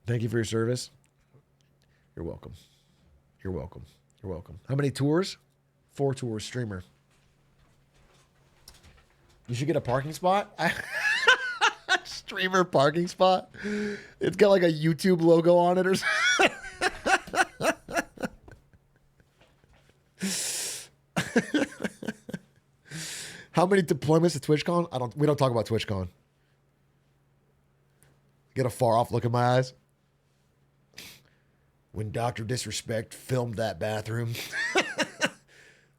Thank you for your service. You're welcome. You're welcome. You're welcome. How many tours? 4 tours, streamer. You should get a parking spot. Streamer parking spot. It's got like a YouTube logo on it or something. How many deployments to TwitchCon? We don't talk about TwitchCon. Get a far off look in my eyes. When Dr. Disrespect filmed that bathroom.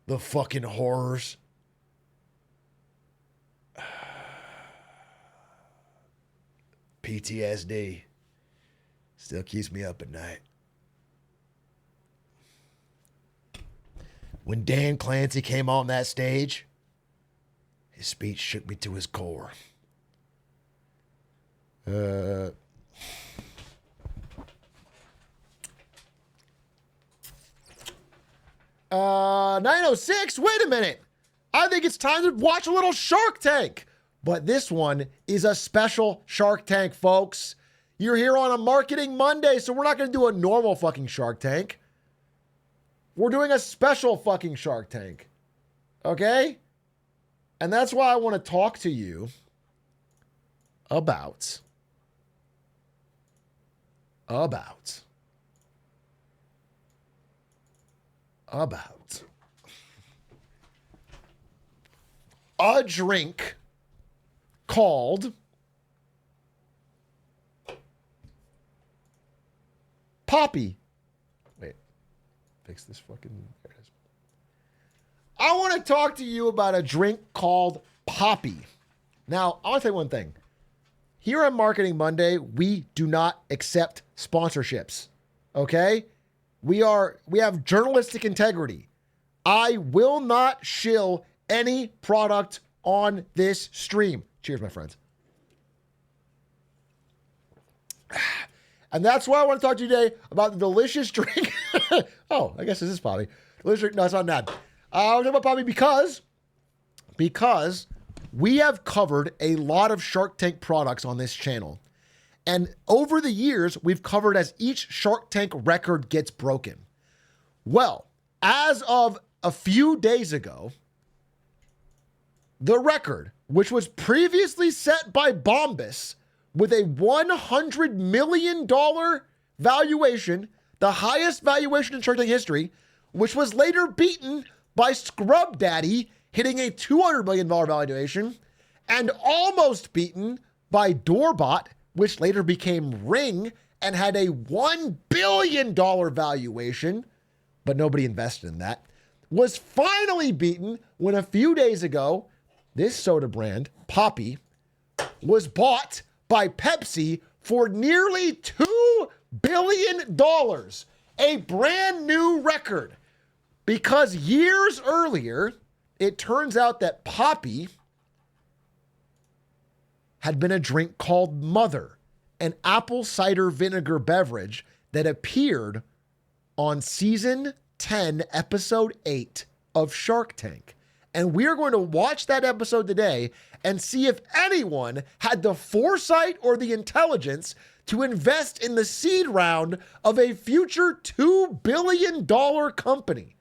The fucking horrors. PTSD. Still keeps me up at night. When Dan Clancy came on that stage, his speech shook me to his core. Uh, 906. Wait a minute. I think it's time to watch a little Shark Tank. But this one is a special Shark Tank, folks. You're here on a Marketing Monday, so we're not going to do a normal fucking Shark Tank. We're doing a special fucking Shark Tank. Okay? And that's why I want to talk to you about a drink called Poppy. Wait, fix this fucking. There it is. I want to talk to you about a drink called Poppy. Now, I want to tell you one thing. Here on Marketing Monday, we do not accept sponsorships. Okay? We have journalistic integrity. I will not shill any product on this stream. Cheers, my friends. And that's why I want to talk to you today about the delicious drink. Oh, I guess this is Poppy. Delicious drink. No, it's not that. I want to talk about Poppy because we have covered a lot of Shark Tank products on this channel. And over the years, we've covered as each Shark Tank record gets broken. Well, as of a few days ago, the record, which was previously set by Bombas with a $100 million valuation, the highest valuation in Shark Tank history, which was later beaten by Scrub Daddy, hitting a $200 million valuation, and almost beaten by Doorbot, which later became Ring and had a $1 billion valuation, but nobody invested in that, was finally beaten when a few days ago, this soda brand, Poppy, was bought by Pepsi for nearly $2 billion, a brand new record. Because years earlier, it turns out that Poppy had been a drink called Mother, an apple cider vinegar beverage that appeared on season 10, episode 8 of Shark Tank. And we're going to watch that episode today and see if anyone had the foresight or the intelligence to invest in the seed round of a future $2 billion company.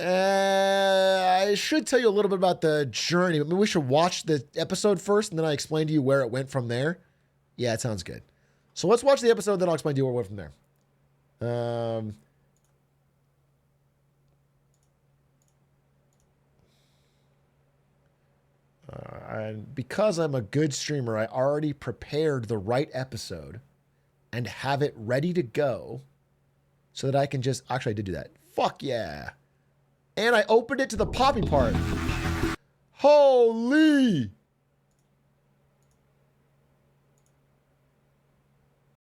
I should tell you a little bit about the journey. Maybe we should watch the episode first, and then I explain to you where it went from there. Yeah, it sounds good. So let's watch the episode, then I'll explain to you where it went from there. And because I'm a good streamer, I already prepared the right episode and have it ready to go so that I can just... Actually, I did do that. Fuck yeah. And I opened it to the Poppy part. Holy...